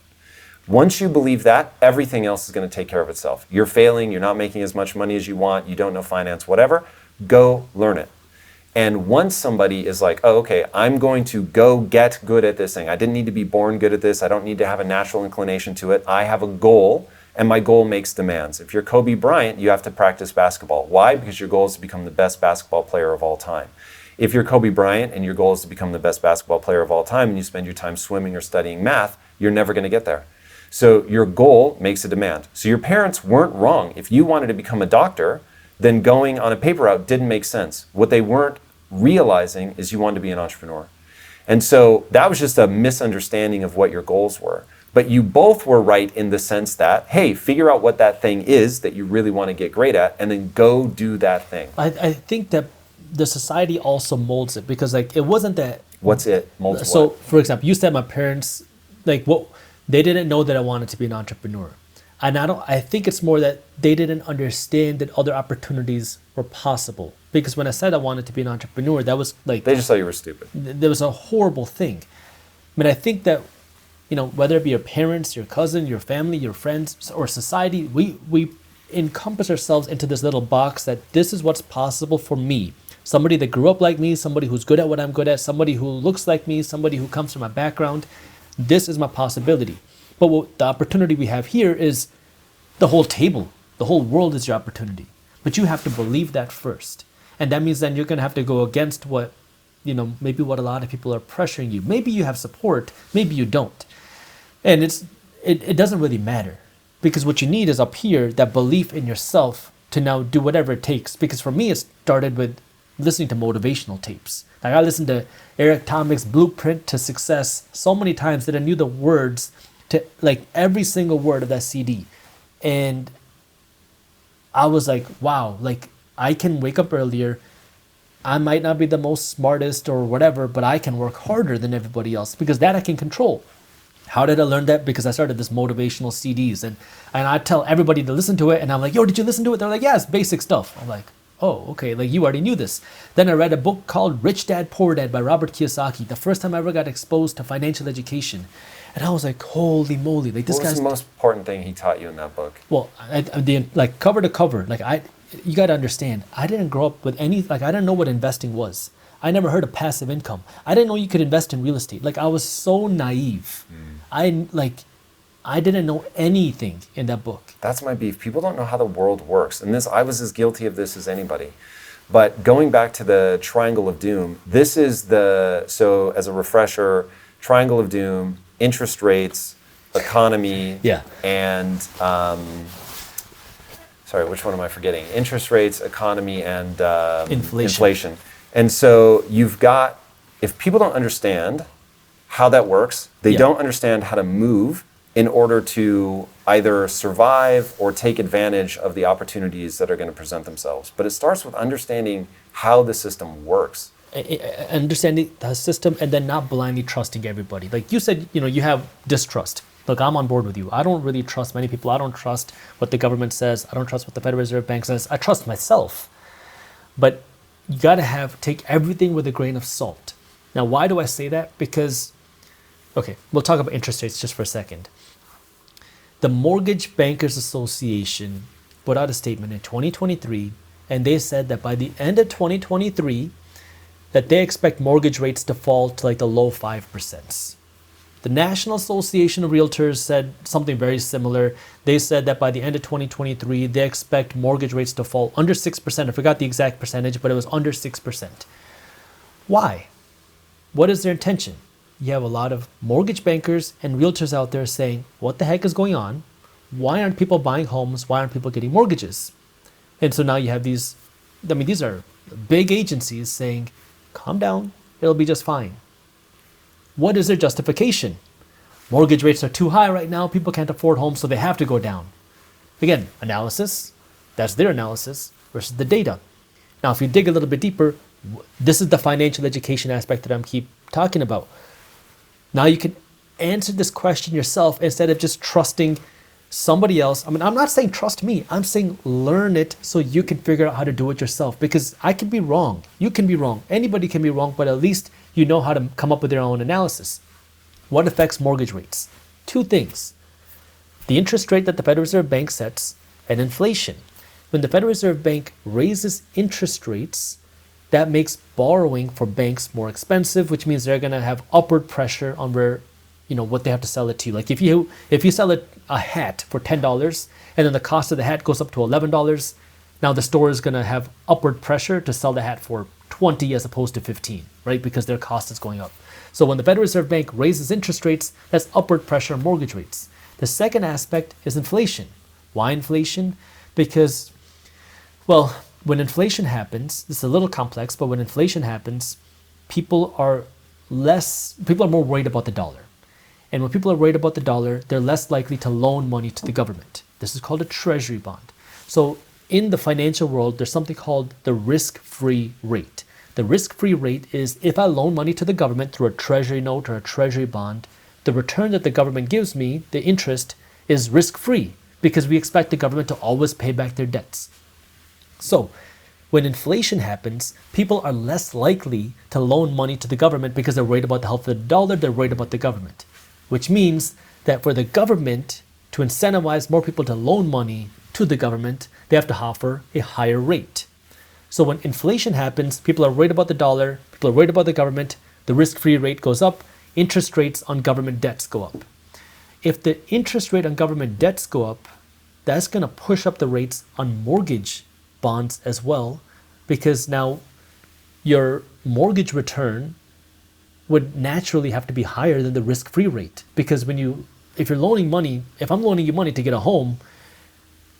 Speaker 1: Once you believe that, everything else is going to take care of itself. You're failing, you're not making as much money as you want, you don't know finance, whatever, go learn it. And once somebody is like, oh, okay, I'm going to go get good at this thing. I didn't need to be born good at this. I don't need to have a natural inclination to it. I have a goal, and my goal makes demands. If you're Kobe Bryant, you have to practice basketball. Why? Because your goal is to become the best basketball player of all time. If you're Kobe Bryant and your goal is to become the best basketball player of all time and you spend your time swimming or studying math, you're never going to get there. So your goal makes a demand. So your parents weren't wrong. If you wanted to become a doctor, then going on a paper route didn't make sense. What they weren't realizing is you wanted to be an entrepreneur. And so that was just a misunderstanding of what your goals were. But you both were right in the sense that, hey, figure out what that thing is that you really want to get great at and then go do that thing.
Speaker 2: I think that the society also molds it because like it wasn't that.
Speaker 1: What's it? Molds
Speaker 2: So
Speaker 1: what?
Speaker 2: for example, you said my parents, like what they didn't know that I wanted to be an entrepreneur. And I think it's more that they didn't understand that other opportunities were possible. Because when I said I wanted to be an entrepreneur, that was like
Speaker 1: They just thought you were stupid.
Speaker 2: there was a horrible thing. I mean, I think that, you know, whether it be your parents, your cousin, your family, your friends, or society, we encompass ourselves into this little box that this is what's possible for me. Somebody that grew up like me, somebody who's good at what I'm good at, somebody who looks like me, somebody who comes from my background. This is my possibility. But what the opportunity we have here is the whole table. The whole world is your opportunity. But you have to believe that first. And that means then you're going to have to go against what, you know, maybe what a lot of people are pressuring you. Maybe you have support, maybe you don't. And it doesn't really matter. Because what you need is up here, that belief in yourself to now do whatever it takes. Because for me, it started with listening to motivational tapes. Like I listened to Eric Tomic's Blueprint to Success so many times that I knew the words to like every single word of that CD. And I was like, wow, like I can wake up earlier. I might not be the most smartest or whatever, but I can work harder than everybody else because that I can control. How did I learn that? Because I started this motivational CDs and I tell everybody to listen to it. And I'm like, yo, did you listen to it? They're like, yeah, it's basic stuff. I'm like, oh, okay, like you already knew this. Then I read a book called Rich Dad, Poor Dad by Robert Kiyosaki. The first time I ever got exposed to financial education. And I was like, holy moly, like this
Speaker 1: What was
Speaker 2: guy's...
Speaker 1: the most important thing he taught you in that book?
Speaker 2: Well, like cover to cover, you got to understand, I didn't grow up with any, like I didn't know what investing was. I never heard of passive income. I didn't know you could invest in real estate. Like I was so naive. I didn't know anything in that book.
Speaker 1: That's my beef. People don't know how the world works. And I was as guilty of this as anybody. But going back to the triangle of doom, this is so as a refresher, triangle of doom, interest rates, economy,
Speaker 2: Yeah.
Speaker 1: and, sorry, which one am I forgetting? Interest rates, economy, and inflation. And so you've got, if people don't understand how that works, they don't understand how to move in order to either survive or take advantage of the opportunities that are going to present themselves. But it starts with understanding how the system works.
Speaker 2: Understanding the system and then not blindly trusting everybody. Like you said, you know, you have distrust. Look, I'm on board with you. I don't really trust many people. I don't trust what the government says. I don't trust what the Federal Reserve Bank says. I trust myself. But you got to take everything with a grain of salt. Now, why do I say that? Because, okay, we'll talk about interest rates just for a second. The Mortgage Bankers Association put out a statement in 2023, and they said that by the end of 2023, that they expect mortgage rates to fall to like the low 5%. The National Association of Realtors said something very similar. They said that by the end of 2023, they expect mortgage rates to fall under 6%. I forgot the exact percentage, but it was under 6%. Why? What is their intention? You have a lot of mortgage bankers and realtors out there saying, what the heck is going on? Why aren't people buying homes? Why aren't people getting mortgages? And so now you have these are big agencies saying, calm down, it'll be just fine. What is their justification? Mortgage rates are too high right now. People can't afford homes, so they have to go down. Again, analysis, that's their analysis versus the data. Now, if you dig a little bit deeper, this is the financial education aspect that I'm keep talking about. Now you can answer this question yourself instead of just trusting somebody else. I mean, I'm not saying trust me. I'm saying learn it so you can figure out how to do it yourself, because I can be wrong. You can be wrong. Anybody can be wrong, but at least you know how to come up with your own analysis. What affects mortgage rates? Two things. The interest rate that the Federal Reserve Bank sets and inflation. When the Federal Reserve Bank raises interest rates, that makes borrowing for banks more expensive, which means they're going to have upward pressure on where, what they have to sell it to. Like if you sell a hat for $10 and then the cost of the hat goes up to $11, now the store is going to have upward pressure to sell the hat for 20 as opposed to 15, right? Because their cost is going up. So when the Federal Reserve Bank raises interest rates, that's upward pressure on mortgage rates. The second aspect is inflation. Why inflation? Because, well, when inflation happens, this is a little complex, but when inflation happens, people are more worried about the dollar. And when people are worried about the dollar, they're less likely to loan money to the government. This is called a treasury bond. So in the financial world, there's something called the risk-free rate. The risk-free rate is if I loan money to the government through a treasury note or a treasury bond, the return that the government gives me, the interest, is risk-free because we expect the government to always pay back their debts. So when inflation happens, people are less likely to loan money to the government because they're worried about the health of the dollar, they're worried about the government, which means that for the government to incentivize more people to loan money to the government, they have to offer a higher rate. So when inflation happens, people are worried about the dollar, people are worried about the government, the risk-free rate goes up, interest rates on government debts go up. If the interest rate on government debts go up, that's going to push up the rates on mortgage bonds as well, because now your mortgage return would naturally have to be higher than the risk-free rate. Because if I'm loaning you money to get a home,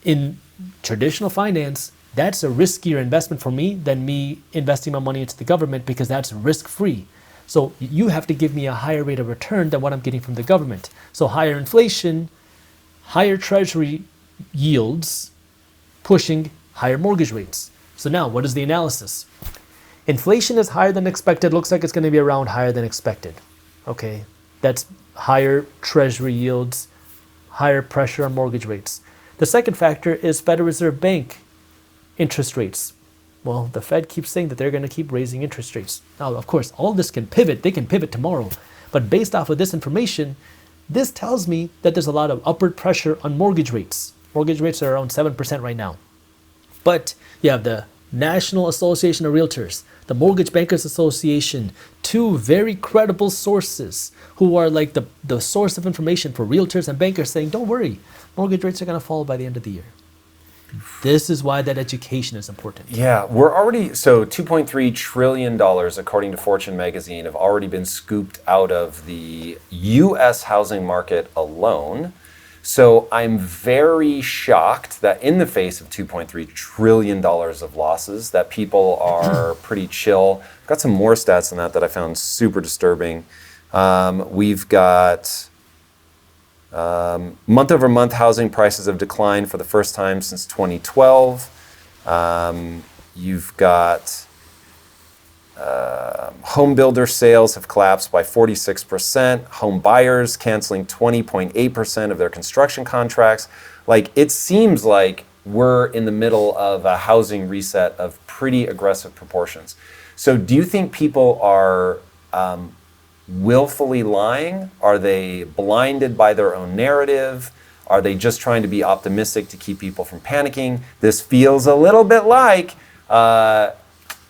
Speaker 2: in traditional finance, that's a riskier investment for me than me investing my money into the government because that's risk-free. So you have to give me a higher rate of return than what I'm getting from the government. So higher inflation, higher treasury yields, pushing higher mortgage rates. So now, what is the analysis? Inflation is higher than expected. Looks like it's going to be around higher than expected. Okay, that's higher treasury yields, higher pressure on mortgage rates. The second factor is Federal Reserve Bank interest rates. Well, the Fed keeps saying that they're going to keep raising interest rates. Now, of course, all this can pivot. They can pivot tomorrow. But based off of this information, this tells me that there's a lot of upward pressure on mortgage rates. Mortgage rates are around 7% right now. But you have the National Association of Realtors, the Mortgage Bankers Association, two very credible sources who are like the source of information for realtors and bankers saying, don't worry, mortgage rates are going to fall by the end of the year. This is why that education is important.
Speaker 1: Yeah, $2.3 trillion, according to Fortune magazine, have already been scooped out of the U.S. housing market alone. So I'm very shocked that in the face of $2.3 trillion of losses, that people are pretty chill. I've got some more stats than that I found super disturbing. We've got month-over-month housing prices have declined for the first time since 2012. You've got home builder sales have collapsed by 46%. Home buyers canceling 20.8% of their construction contracts. Like, it seems like we're in the middle of a housing reset of pretty aggressive proportions. So do you think people are willfully lying? Are they blinded by their own narrative? Are they just trying to be optimistic to keep people from panicking? This feels a little bit like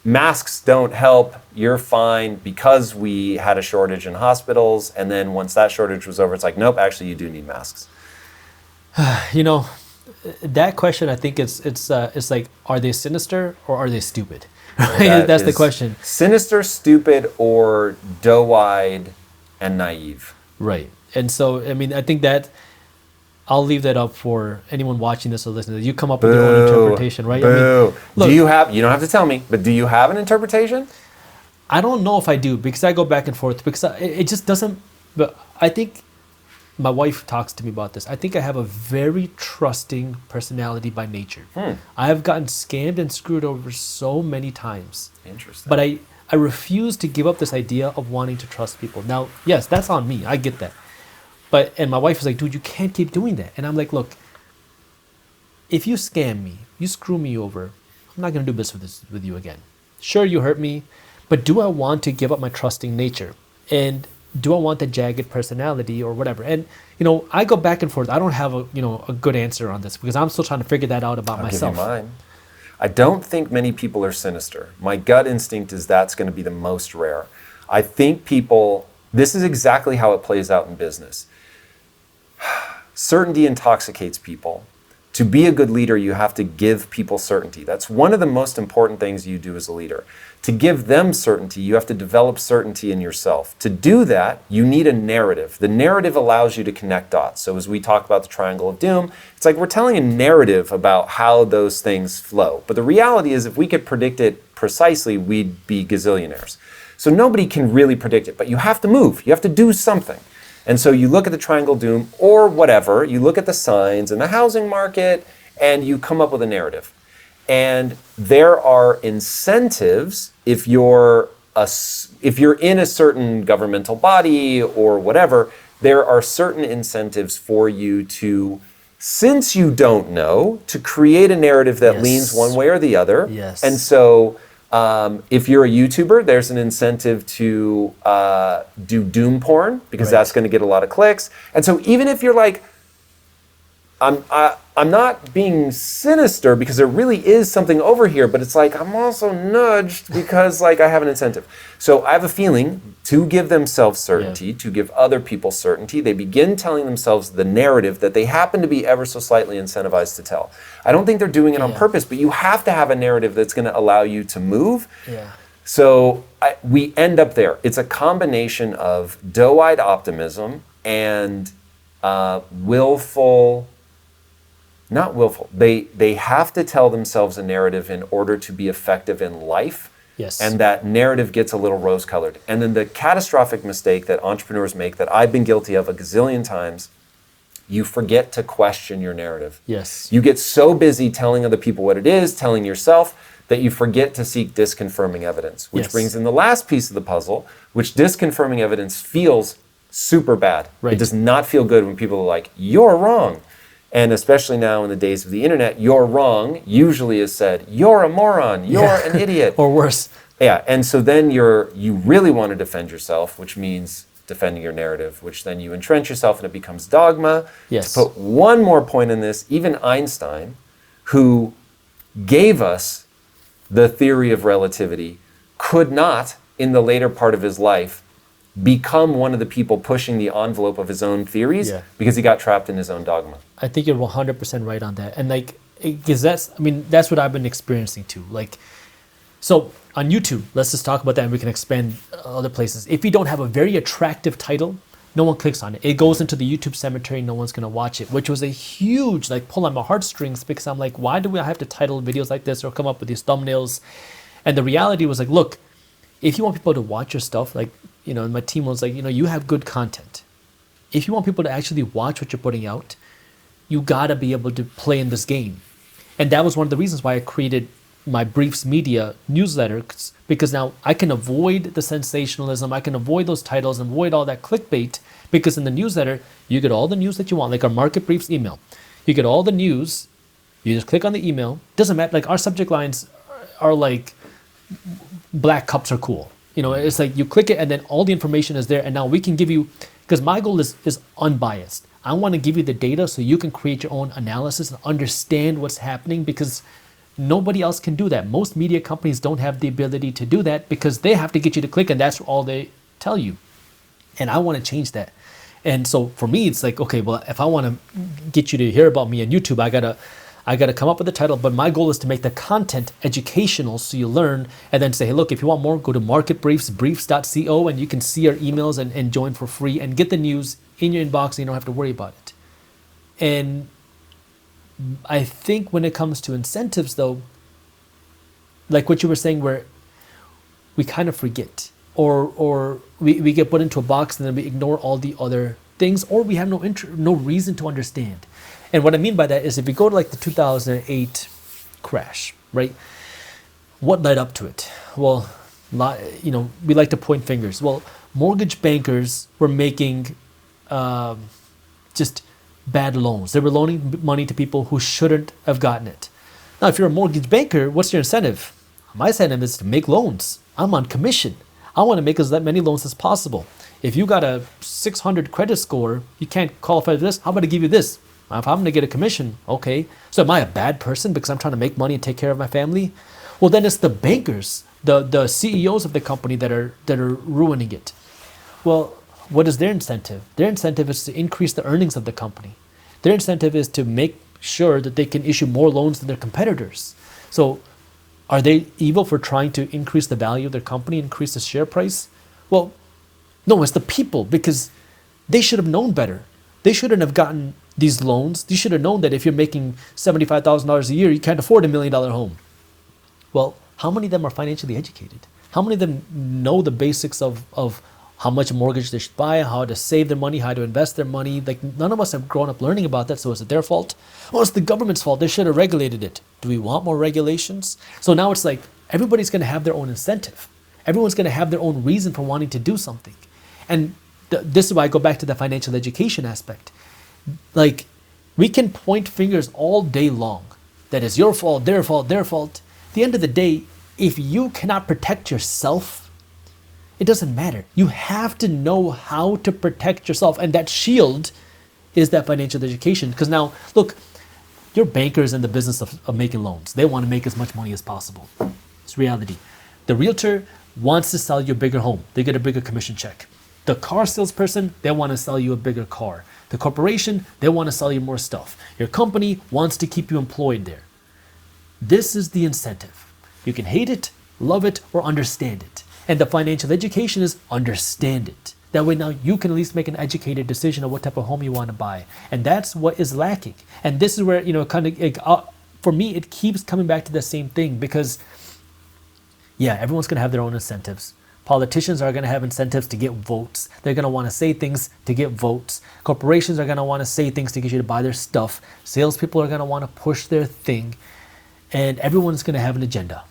Speaker 1: masks don't help, you're fine because we had a shortage in hospitals, and then once that shortage was over, it's like, nope, actually you do need masks.
Speaker 2: That question, I think it's like, are they sinister or are they stupid? That's the question.
Speaker 1: Sinister, stupid, or doe-eyed and naive.
Speaker 2: Right. And so, I mean, I think that I'll leave that up for anyone watching this or listening. You come up with your own interpretation, right?
Speaker 1: Boo.
Speaker 2: I mean, look,
Speaker 1: you don't have to tell me, but do you have an interpretation?
Speaker 2: I don't know if I do, because I go back and forth, because it just doesn't, but I think my wife talks to me about this. I think I have a very trusting personality by nature. I have gotten scammed and screwed over so many times.
Speaker 1: Interesting.
Speaker 2: But I refuse to give up this idea of wanting to trust people. Now, yes, that's on me. I get that. And my wife was like, dude, you can't keep doing that. And I'm like, look, if you scam me, you screw me over, I'm not going to do business with you again. Sure, you hurt me, but do I want to give up my trusting nature? And do I want the jagged personality or whatever? And, I go back and forth. I don't have a good answer on this because I'm still trying to figure that out about myself.
Speaker 1: I'll give you mine. I don't think many people are sinister. My gut instinct is that's going to be the most rare. I think this is exactly how it plays out in business. Certainty intoxicates people. To be a good leader, you have to give people certainty. That's one of the most important things you do as a leader. To give them certainty, you have to develop certainty in yourself. To do that, you need a narrative. The narrative allows you to connect dots. So as we talk about the triangle of doom, it's like we're telling a narrative about how those things flow. But the reality is if we could predict it precisely, we'd be gazillionaires. So nobody can really predict it, but you have to move. You have to do something. And so you look at the triangle doom or whatever, you look at the signs in the housing market and you come up with a narrative. And there are incentives if you're in a certain governmental body or whatever, there are certain incentives for you to, since you don't know, to create a narrative that leans one way or the other.
Speaker 2: Yes.
Speaker 1: And so if you're a YouTuber, there's an incentive to do doom porn because that's going to get a lot of clicks. And so even if you're like, I'm not being sinister because there really is something over here, but it's like I'm also nudged because like I have an incentive. So I have a feeling to give themselves certainty, to give other people certainty, they begin telling themselves the narrative that they happen to be ever so slightly incentivized to tell. I don't think they're doing it on purpose, but you have to have a narrative that's going to allow you to move.
Speaker 2: Yeah.
Speaker 1: So we end up there. It's a combination of doe-eyed optimism and not willful. They have to tell themselves a narrative in order to be effective in life.
Speaker 2: Yes.
Speaker 1: And that narrative gets a little rose-colored. And then the catastrophic mistake that entrepreneurs make that I've been guilty of a gazillion times, you forget to question your narrative.
Speaker 2: Yes.
Speaker 1: You get so busy telling other people what it is, telling yourself, that you forget to seek disconfirming evidence, which brings in the last piece of the puzzle, which disconfirming evidence feels super bad.
Speaker 2: Right.
Speaker 1: It does not feel good when people are like, you're wrong. And especially now in the days of the internet, you're wrong usually is said, you're a moron, you're an idiot.
Speaker 2: Or worse.
Speaker 1: Yeah, and so then you really want to defend yourself, which means defending your narrative, which then you entrench yourself and it becomes dogma.
Speaker 2: Yes.
Speaker 1: To put one more point in this, even Einstein, who gave us the theory of relativity, could not, in the later part of his life, become one of the people pushing the envelope of his own theories because he got trapped in his own dogma.
Speaker 2: I think you're 100% right on that. And like, because that's what I've been experiencing too. Like, so on YouTube, let's just talk about that and we can expand other places. If you don't have a very attractive title, no one clicks on it. It goes into the YouTube cemetery, no one's gonna watch it, which was a huge pull on my heartstrings because I'm like, why do I have to title videos like this or come up with these thumbnails? And the reality was like, look, if you want people to watch your stuff, and my team was like, you have good content. If you want people to actually watch what you're putting out, you gotta be able to play in this game. And that was one of the reasons why I created my Briefs Media newsletter, because now I can avoid the sensationalism, I can avoid those titles, and avoid all that clickbait, because in the newsletter, you get all the news that you want, like our Market Briefs email. You get all the news, you just click on the email, doesn't matter, our subject lines are like, black cups are cool. It's like you click it and then all the information is there, and now we can give you, because my goal is unbiased. I want to give you the data so you can create your own analysis and understand what's happening, because nobody else can do that. Most media companies don't have the ability to do that because they have to get you to click and that's all they tell you. And I want to change that. And so for me, it's like, okay, well, if I want to get you to hear about me on YouTube, I gotta come up with a title, but my goal is to make the content educational so you learn, and then say, hey, look, if you want more, go to Market Briefs, briefs.co, and you can see our emails and join for free and get the news in your inbox and you don't have to worry about it. And I think when it comes to incentives though, like what you were saying, where we kind of forget or we get put into a box and then we ignore all the other things, or we have no reason to understand. And what I mean by that is if you go to the 2008 crash, right? What led up to it? Well, we like to point fingers. Well, mortgage bankers were making just bad loans. They were loaning money to people who shouldn't have gotten it. Now, if you're a mortgage banker, what's your incentive? My incentive is to make loans. I'm on commission. I want to make as many loans as possible. If you got a 600 credit score, you can't qualify for this. How about I give you this? If I'm going to get a commission, okay. So am I a bad person because I'm trying to make money and take care of my family? Well, then it's the bankers, the CEOs of the company that are ruining it. Well, what is their incentive? Their incentive is to increase the earnings of the company. Their incentive is to make sure that they can issue more loans than their competitors. So are they evil for trying to increase the value of their company, increase the share price? Well, no, it's the people, because they should have known better. They shouldn't have gotten these loans. They should have known that if you're making $75,000 a year, you can't afford $1 million home. Well, how many of them are financially educated? How many of them know the basics of how much mortgage they should buy, how to save their money, how to invest their money? Like, none of us have grown up learning about that, so is it their fault? Oh, it's the government's fault. They should have regulated it. Do we want more regulations? So now it's like everybody's going to have their own incentive. Everyone's going to have their own reason for wanting to do something. And this is why I go back to the financial education aspect. Like, we can point fingers all day long. That is your fault, their fault, their fault. At the end of the day, if you cannot protect yourself, it doesn't matter. You have to know how to protect yourself. And that shield is that financial education. Because now, look, your bankers in the business of making loans. They want to make as much money as possible. It's reality. The realtor wants to sell you a bigger home. They get a bigger commission check. The car salesperson, they want to sell you a bigger car. The corporation, they want to sell you more stuff. Your company wants to keep you employed there. This is the incentive. You can hate it, love it, or understand it. And the financial education is understand it. That way now you can at least make an educated decision of what type of home you want to buy. And that's what is lacking. And this is where, for me, it keeps coming back to the same thing because, yeah, everyone's going to have their own incentives. Politicians are going to have incentives to get votes. They're going to want to say things to get votes. Corporations are going to want to say things to get you to buy their stuff. Salespeople are going to want to push their thing. And everyone's going to have an agenda.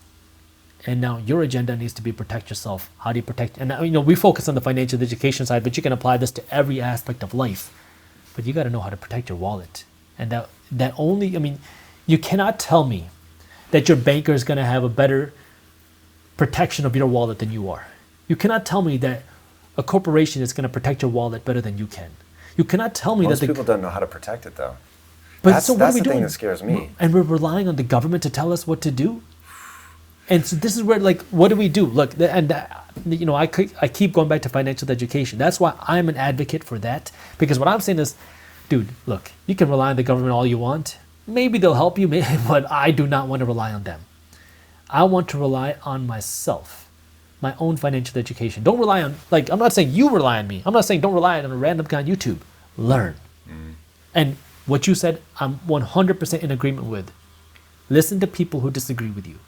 Speaker 2: And now your agenda needs to be protect yourself. How do you protect? And we focus on the financial education side, but you can apply this to every aspect of life. But you got to know how to protect your wallet. And you cannot tell me that your banker is going to have a better protection of your wallet than you are. You cannot tell me that a corporation is going to protect your wallet better than you can. You cannot tell me
Speaker 1: Most
Speaker 2: that
Speaker 1: people don't know how to protect it, though.
Speaker 2: But
Speaker 1: that's
Speaker 2: so what are we
Speaker 1: the
Speaker 2: doing?
Speaker 1: thing that scares me.
Speaker 2: And we're relying on the government to tell us what to do. And so this is where, what do we do? Look, I keep going back to financial education. That's why I'm an advocate for that. Because what I'm saying is, dude, look, you can rely on the government all you want. Maybe they'll help you, but I do not want to rely on them. I want to rely on myself, my own financial education. Don't rely on, I'm not saying you rely on me. I'm not saying don't rely on a random guy on YouTube. Learn. And what you said, I'm 100% in agreement with. Listen to people who disagree with you.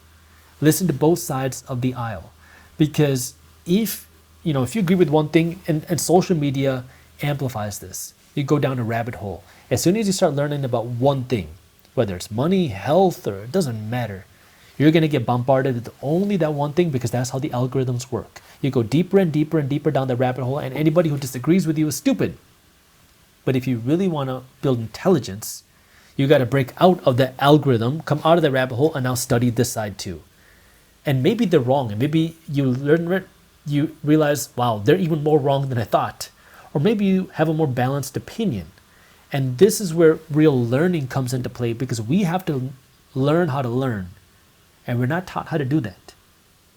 Speaker 2: Listen to both sides of the aisle. Because if you agree with one thing, and social media amplifies this, you go down a rabbit hole. As soon as you start learning about one thing, whether it's money, health, or it doesn't matter, you're going to get bombarded with only that one thing because that's how the algorithms work. You go deeper and deeper and deeper down the rabbit hole, and anybody who disagrees with you is stupid. But if you really want to build intelligence, you got to break out of the algorithm, come out of the rabbit hole, and now study this side too. And maybe they're wrong, and maybe you realize, wow, they're even more wrong than I thought. Or maybe you have a more balanced opinion. And this is where real learning comes into play, because we have to learn how to learn. And we're not taught how to do that.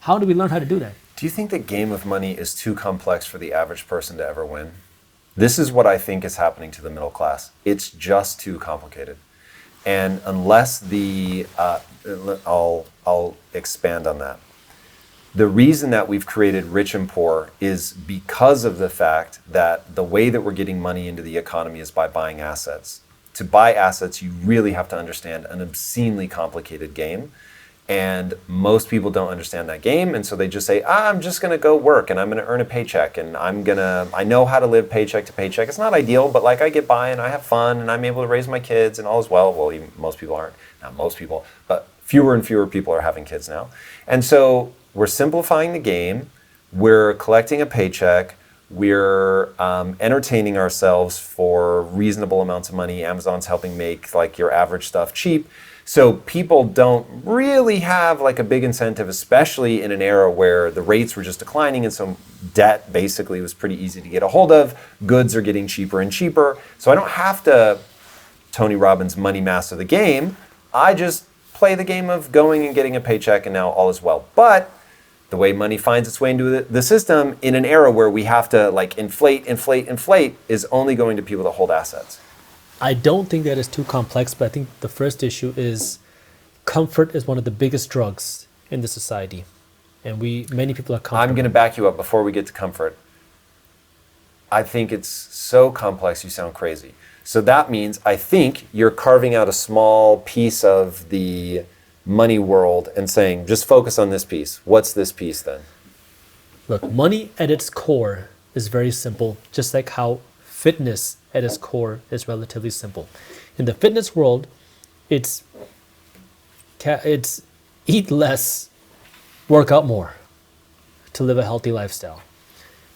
Speaker 2: How do we learn how to do that?
Speaker 1: Do you think the game of money is too complex for the average person to ever win? This is what I think is happening to the middle class. It's just too complicated. And unless I'll expand on that. The reason that we've created rich and poor is because of the fact that the way that we're getting money into the economy is by buying assets. To buy assets, you really have to understand an obscenely complicated game. And most people don't understand that game. And so they just say, I'm just going to go work and I'm going to earn a paycheck and I know how to live paycheck to paycheck. It's not ideal, but I get by and I have fun and I'm able to raise my kids and all is well. Well, even most people aren't. Not most people, but fewer and fewer people are having kids now. And so we're simplifying the game. We're collecting a paycheck. we're entertaining ourselves for reasonable amounts of money. Amazon's helping make like your average stuff cheap. So people don't really have like a big incentive, especially in an era where the rates were just declining and so debt basically was pretty easy to get a hold of. Goods are getting cheaper and cheaper. So I don't have to Tony Robbins money master the game. I just play the game of going and getting a paycheck and now all is well. But the way money finds its way into the system in an era where we have to like inflate is only going to people that hold assets.
Speaker 2: I don't think that is too complex, but I think the first issue is comfort is one of the biggest drugs in the society. And many people are comfortable.
Speaker 1: I'm going to back you up before we get to comfort. I think it's so complex, you sound crazy. So that means I think you're carving out a small piece of the money world and saying, just focus on this piece. What's this piece then?
Speaker 2: Look, money at its core is very simple, just like how fitness at its core is relatively simple. In the fitness world, it's eat less, work out more to live a healthy lifestyle.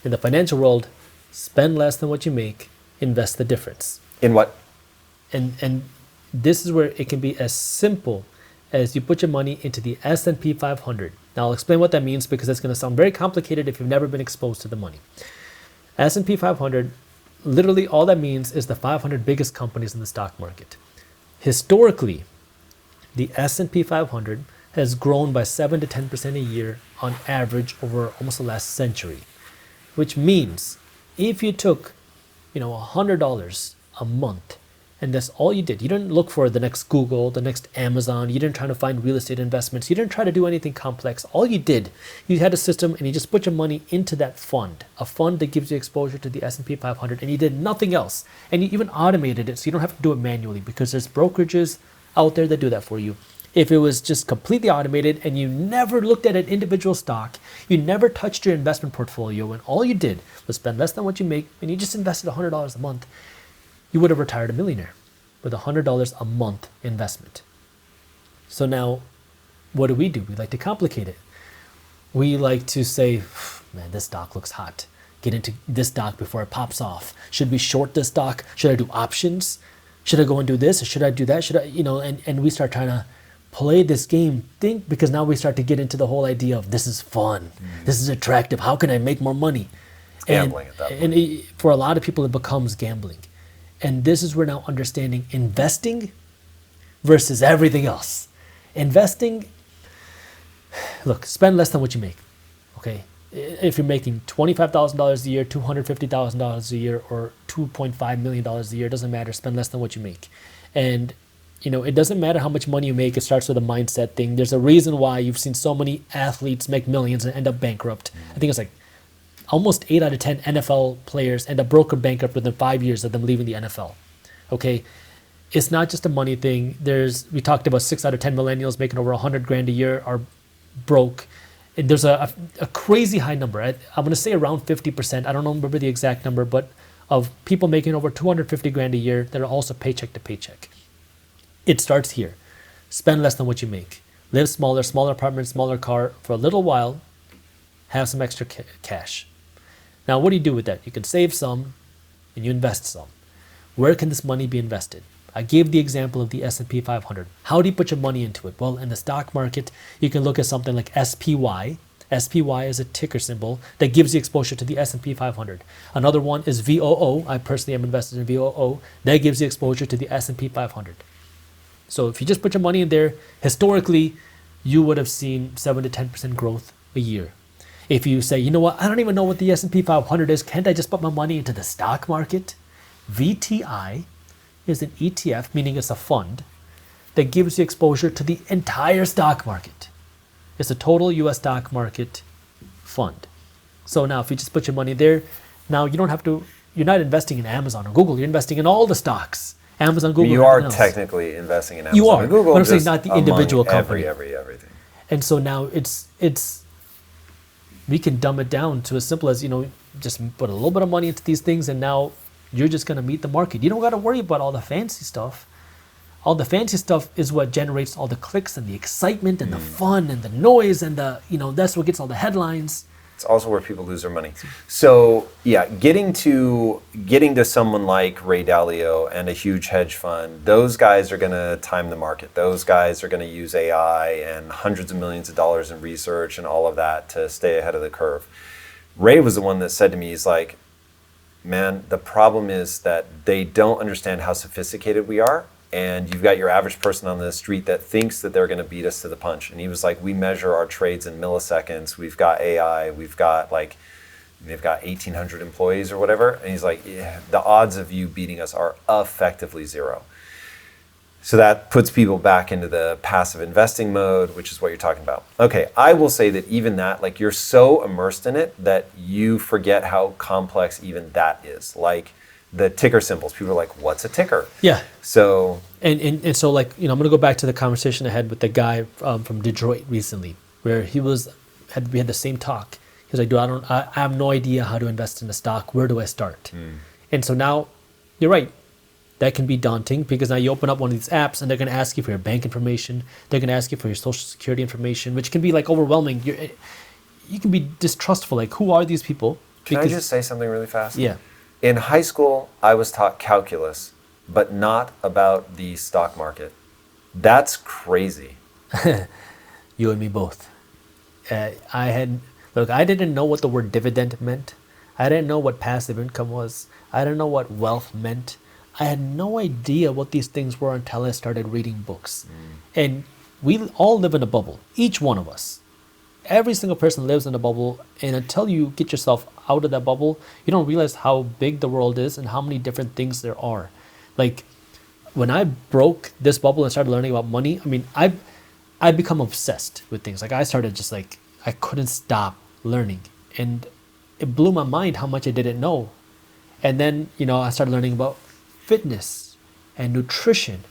Speaker 2: In the financial world, spend less than what you make, invest the difference.
Speaker 1: In what?
Speaker 2: And this is where it can be as simple as you put your money into the S&P 500. Now I'll explain what that means because it's going to sound very complicated if you've never been exposed to the money. S&P 500, literally all that means is the 500 biggest companies in the stock market. Historically, the S&P 500 has grown by 7 to 10% a year on average over almost the last century, which means if you took, $100 a month, and that's all you did. You didn't look for the next Google, the next Amazon. You didn't try to find real estate investments. You didn't try to do anything complex. All you did, you had a system and you just put your money into that fund, a fund that gives you exposure to the S&P 500, and you did nothing else. And you even automated it so you don't have to do it manually because there's brokerages out there that do that for you. If it was just completely automated and you never looked at an individual stock, you never touched your investment portfolio, and all you did was spend less than what you make, and you just invested $100 a month, you would have retired a millionaire with $100 a month investment. So now, what do? We like to complicate it. We like to say, man, this stock looks hot. Get into this stock before it pops off. Should we short this stock? Should I do options? Should I go and do this? Or should I do that? Should I, and we start trying to play this game, because now we start to get into the whole idea of this is fun. This is attractive. How can I make more money?
Speaker 1: Gambling at that point.
Speaker 2: And for a lot of people, it becomes gambling. And this is where now understanding investing versus everything else. Investing, look, spend less than what you make, okay? If you're making $25,000 a year, $250,000 a year, or $2.5 million a year, it doesn't matter, spend less than what you make. And, it doesn't matter how much money you make, it starts with a mindset thing. There's a reason why you've seen so many athletes make millions and end up bankrupt. I think it's like almost 8 out of 10 NFL players end up broke or bankrupt within 5 years of them leaving the NFL. Okay, it's not just a money thing. We talked about 6 out of 10 millennials making over $100,000 a year are broke. And there's a crazy high number. I'm going to say around 50%. I don't remember the exact number, but of people making over $250,000 a year that are also paycheck to paycheck. It starts here. Spend less than what you make. Live smaller, smaller apartment, smaller car for a little while. Have some extra cash. Now, what do you do with that? You can save some and you invest some. Where can this money be invested? I gave the example of the S&P 500. How do you put your money into it? Well, in the stock market, you can look at something like SPY. SPY is a ticker symbol that gives you exposure to the S&P 500. Another one is VOO. I personally am invested in VOO. That gives you exposure to the S&P 500. So if you just put your money in there, historically, you would have seen 7 to 10% growth a year. If you say, you know what, I don't even know what the S&P 500 is, can't I just put my money into the stock market? VTI is an ETF, meaning it's a fund, that gives you exposure to the entire stock market. It's a total US stock market fund. So now if you just put your money there, now you're not investing in Amazon or Google, you're investing in all the stocks. Amazon, Google,
Speaker 1: you are technically investing in Amazon
Speaker 2: you are,
Speaker 1: and Google.
Speaker 2: But I'm saying not the individual company.
Speaker 1: Everything.
Speaker 2: And so now we can dumb it down to as simple as, just put a little bit of money into these things and now you're just going to meet the market. You don't got to worry about all the fancy stuff. All the fancy stuff is what generates all the clicks and the excitement and the fun and the noise and that's what gets all the headlines.
Speaker 1: It's also where people lose their money. So yeah, getting to someone like Ray Dalio and a huge hedge fund, those guys are going to time the market. Those guys are going to use AI and hundreds of millions of dollars in research and all of that to stay ahead of the curve. Ray was the one that said to me, he's like, man, the problem is that they don't understand how sophisticated we are. And you've got your average person on the street that thinks that they're going to beat us to the punch. And he was like, we measure our trades in milliseconds. We've got AI. They've got 1,800 employees or whatever. And he's like, yeah, the odds of you beating us are effectively zero. So that puts people back into the passive investing mode, which is what you're talking about. Okay, I will say that even that, like, you're so immersed in it that you forget how complex even that is. Like the ticker symbols, people are like, what's a ticker?
Speaker 2: Yeah.
Speaker 1: So
Speaker 2: and so, like, I'm going to go back to the conversation I had with the guy from Detroit recently, where we had the same talk. He was like, dude, I have no idea how to invest in a stock. Where do I start? And so now, you're right. That can be daunting because now you open up one of these apps and they're going to ask you for your bank information. They're going to ask you for your social security information, which can be like overwhelming. You can be distrustful. Like, who are these people?
Speaker 1: Can I just say something really fast?
Speaker 2: Yeah.
Speaker 1: In high school, I was taught calculus, but not about the stock market. That's crazy.
Speaker 2: You and me both. I didn't know what the word dividend meant. I didn't know what passive income was. I didn't know what wealth meant. I had no idea what these things were until I started reading books. And we all live in a bubble, each one of us. Every single person lives in a bubble, and until you get yourself out of that bubble, you don't realize how big the world is and how many different things there are. Like, when I broke this bubble and started learning about money, I mean, I've become obsessed with things. Like, I started just like, I couldn't stop learning. And it blew my mind how much I didn't know. And then, I started learning about fitness and nutrition.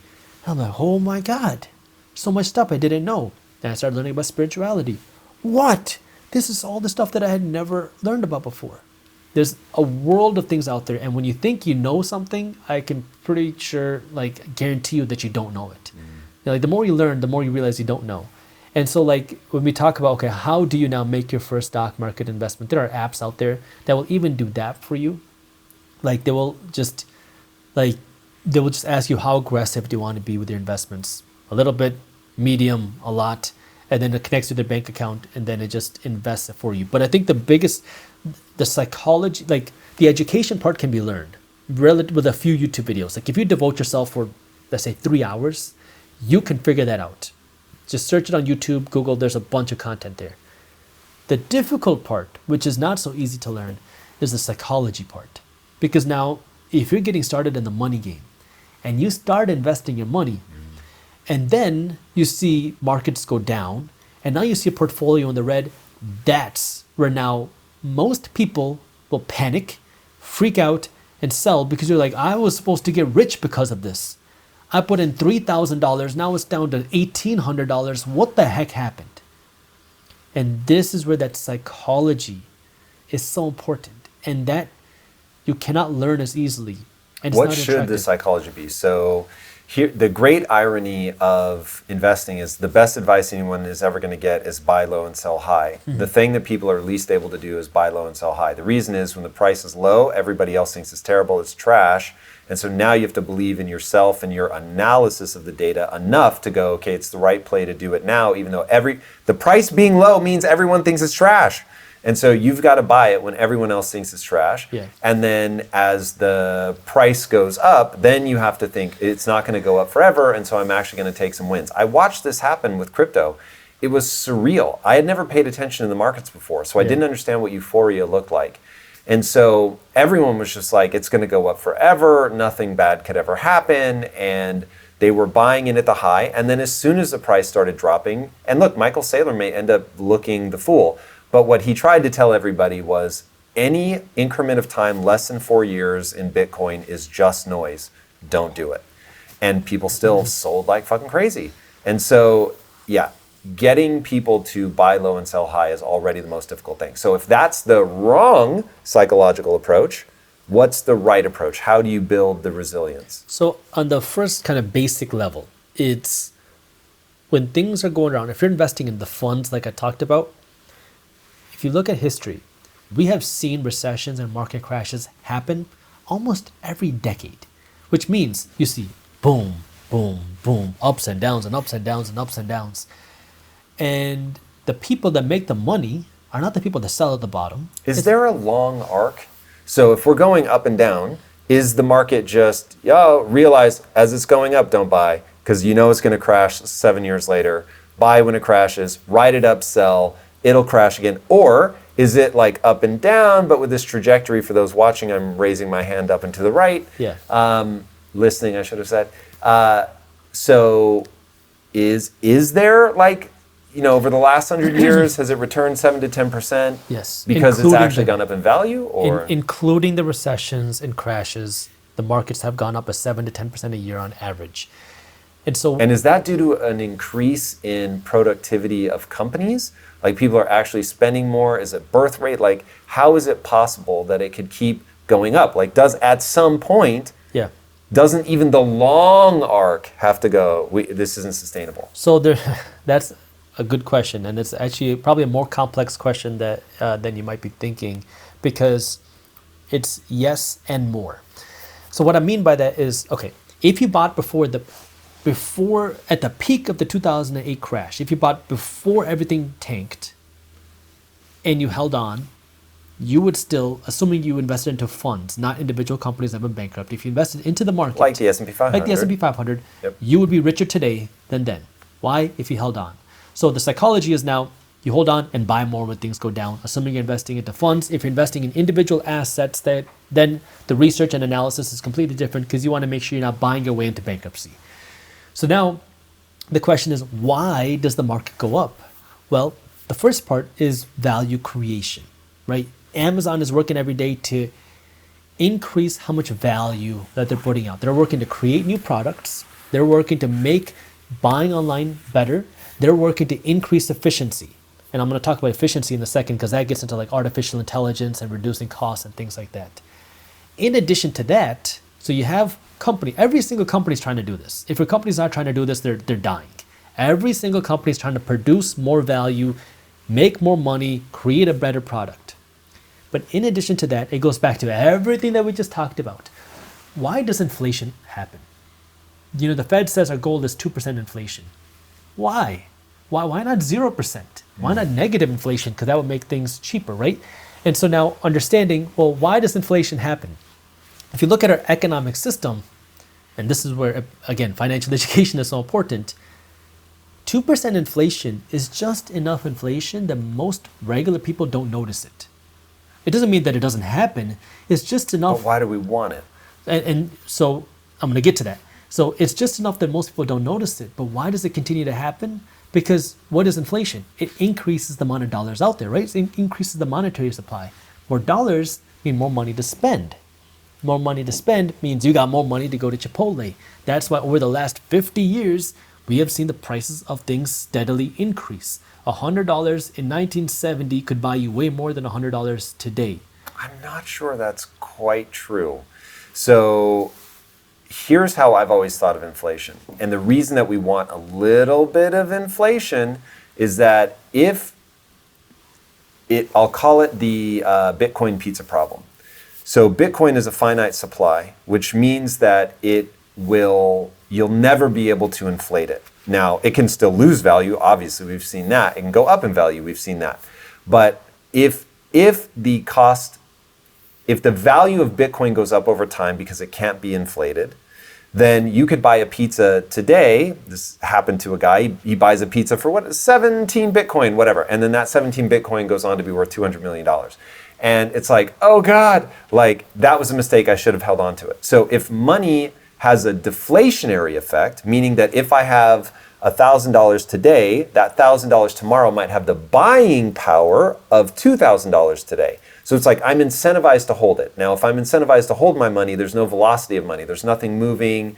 Speaker 2: And I'm like, oh my God, so much stuff I didn't know. Then I started learning about spirituality. What? This is all the stuff that I had never learned about before. There's a world of things out there. And when you think you know something, I can pretty sure, like, guarantee you that you don't know it. Like, the more you learn, the more you realize you don't know. And so, like, when we talk about, okay, how do you now make your first stock market investment? There are apps out there that will even do that for you. Like, they will just ask you how aggressive do you want to be with your investments. A little bit, medium, a lot, and then it connects to their bank account, and then it just invests it for you. But I think the psychology, like the education part can be learned with a few YouTube videos. Like, if you devote yourself for, let's say, 3 hours, you can figure that out. Just search it on YouTube, Google, there's a bunch of content there. The difficult part, which is not so easy to learn, is the psychology part. Because now, if you're getting started in the money game and you start investing your money and then you see markets go down and now you see a portfolio in the red, that's where now most people will panic, freak out, and sell because you're like, I was supposed to get rich because of this. I put in $3,000, now it's down to $1,800. What the heck happened? And this is where that psychology is so important, and that you cannot learn as easily. And
Speaker 1: what should the psychology be? So here, the great irony of investing is the best advice anyone is ever going to get is buy low and sell high. The thing that people are least able to do is buy low and sell high. The reason is when the price is low, everybody else thinks it's terrible, it's trash. And so now you have to believe in yourself and your analysis of the data enough to go, okay, it's the right play to do it now, even though the price being low means everyone thinks it's trash. And so you've got to buy it when everyone else thinks it's trash.
Speaker 2: Yeah.
Speaker 1: And then as the price goes up, then you have to think it's not going to go up forever. And so I'm actually going to take some wins. I watched this happen with crypto. It was surreal. I had never paid attention to the markets before, so I didn't understand what euphoria looked like. And so everyone was just like, it's going to go up forever. Nothing bad could ever happen. And they were buying in at the high. And then as soon as the price started dropping, and look, Michael Saylor may end up looking the fool. But what he tried to tell everybody was any increment of time less than 4 years in Bitcoin is just noise. Don't do it. And people still sold like fucking crazy. And so, yeah, getting people to buy low and sell high is already the most difficult thing. So if that's the wrong psychological approach, what's the right approach? How do you build the resilience?
Speaker 2: So on the first kind of basic level, it's when things are going around, if you're investing in the funds like I talked about, if if you look at history, we have seen recessions and market crashes happen almost every decade, which means you see boom, boom, boom, ups and downs and ups and downs and ups and downs. And the people that make the money are not the people that sell at the bottom.
Speaker 1: Is there a long arc? So if we're going up and down, is the market just, realize as it's going up, don't buy, because you know it's going to crash 7 years later. Buy when it crashes, ride it up, sell, it'll crash again. Or is it like up and down, but with this trajectory? For those watching, I'm raising my hand up and to the right.
Speaker 2: Yeah.
Speaker 1: Listening, I should have said. So is there like, over the last 100 years, has it returned 7 to 10%?
Speaker 2: Yes.
Speaker 1: Because it's actually gone up in value? Or
Speaker 2: including the recessions and crashes, the markets have gone up a 7 to 10% a year on average. And
Speaker 1: is that due to an increase in productivity of companies? Like people are actually spending more? Is it birth rate? Like how is it possible that it could keep going up? Like does at some point, doesn't even the long arc have to go, this isn't sustainable?
Speaker 2: So that's a good question. And it's actually probably a more complex question than you might be thinking, because it's yes and more. So what I mean by that is, okay, if you bought before at the peak of the 2008 crash, if you bought before everything tanked and you held on, you would still, assuming you invested into funds, not individual companies that went bankrupt, if you invested into the market,
Speaker 1: like the S&P 500,
Speaker 2: like the S&P 500, you would be richer today than then. Why? If you held on. So the psychology is now you hold on and buy more when things go down, assuming you're investing into funds. If you're investing in individual assets, then the research and analysis is completely different, because you want to make sure you're not buying your way into bankruptcy. So now the question is, why does the market go up? Well, the first part is value creation, right? Amazon is working every day to increase how much value that they're putting out. They're working to create new products. They're working to make buying online better. They're working to increase efficiency. And I'm going to talk about efficiency in a second, because that gets into like artificial intelligence and reducing costs and things like that. In addition to that, so you have every single company is trying to do this. If your company's not trying to do this, they're dying. Every single company is trying to produce more value, make more money, create a better product. But in addition to that, it goes back to everything that we just talked about. Why does inflation happen? The Fed says our goal is 2% inflation. Why? Why not 0%? Why not negative inflation? Because that would make things cheaper, right? And so now understanding, well, why does inflation happen? If you look at our economic system, and this is where, again, financial education is so important, 2% inflation is just enough inflation that most regular people don't notice it. It doesn't mean that it doesn't happen. It's just enough.
Speaker 1: But why do we want it?
Speaker 2: And so I'm going to get to that. So it's just enough that most people don't notice it. But why does it continue to happen? Because what is inflation? It increases the amount of dollars out there, right? It increases the monetary supply. More dollars mean more money to spend. More money to spend means you got more money to go to Chipotle. That's why over the last 50 years, we have seen the prices of things steadily increase. $100 in 1970 could buy you way more than $100 today.
Speaker 1: I'm not sure that's quite true. So here's how I've always thought of inflation. And the reason that we want a little bit of inflation is that I'll call it the Bitcoin pizza problem. So Bitcoin is a finite supply, which means that you'll never be able to inflate it. Now, it can still lose value. Obviously, we've seen that. It can go up in value. We've seen that. But if the value of Bitcoin goes up over time because it can't be inflated, then you could buy a pizza today. This happened to a guy. He buys a pizza for 17 Bitcoin, whatever. And then that 17 Bitcoin goes on to be worth $200 million. And it's like, oh God, like that was a mistake. I should have held on to it. So if money has a deflationary effect, meaning that if I have $1,000 today, that $1,000 tomorrow might have the buying power of $2,000 today. So it's like I'm incentivized to hold it. Now, if I'm incentivized to hold my money, there's no velocity of money. There's nothing moving.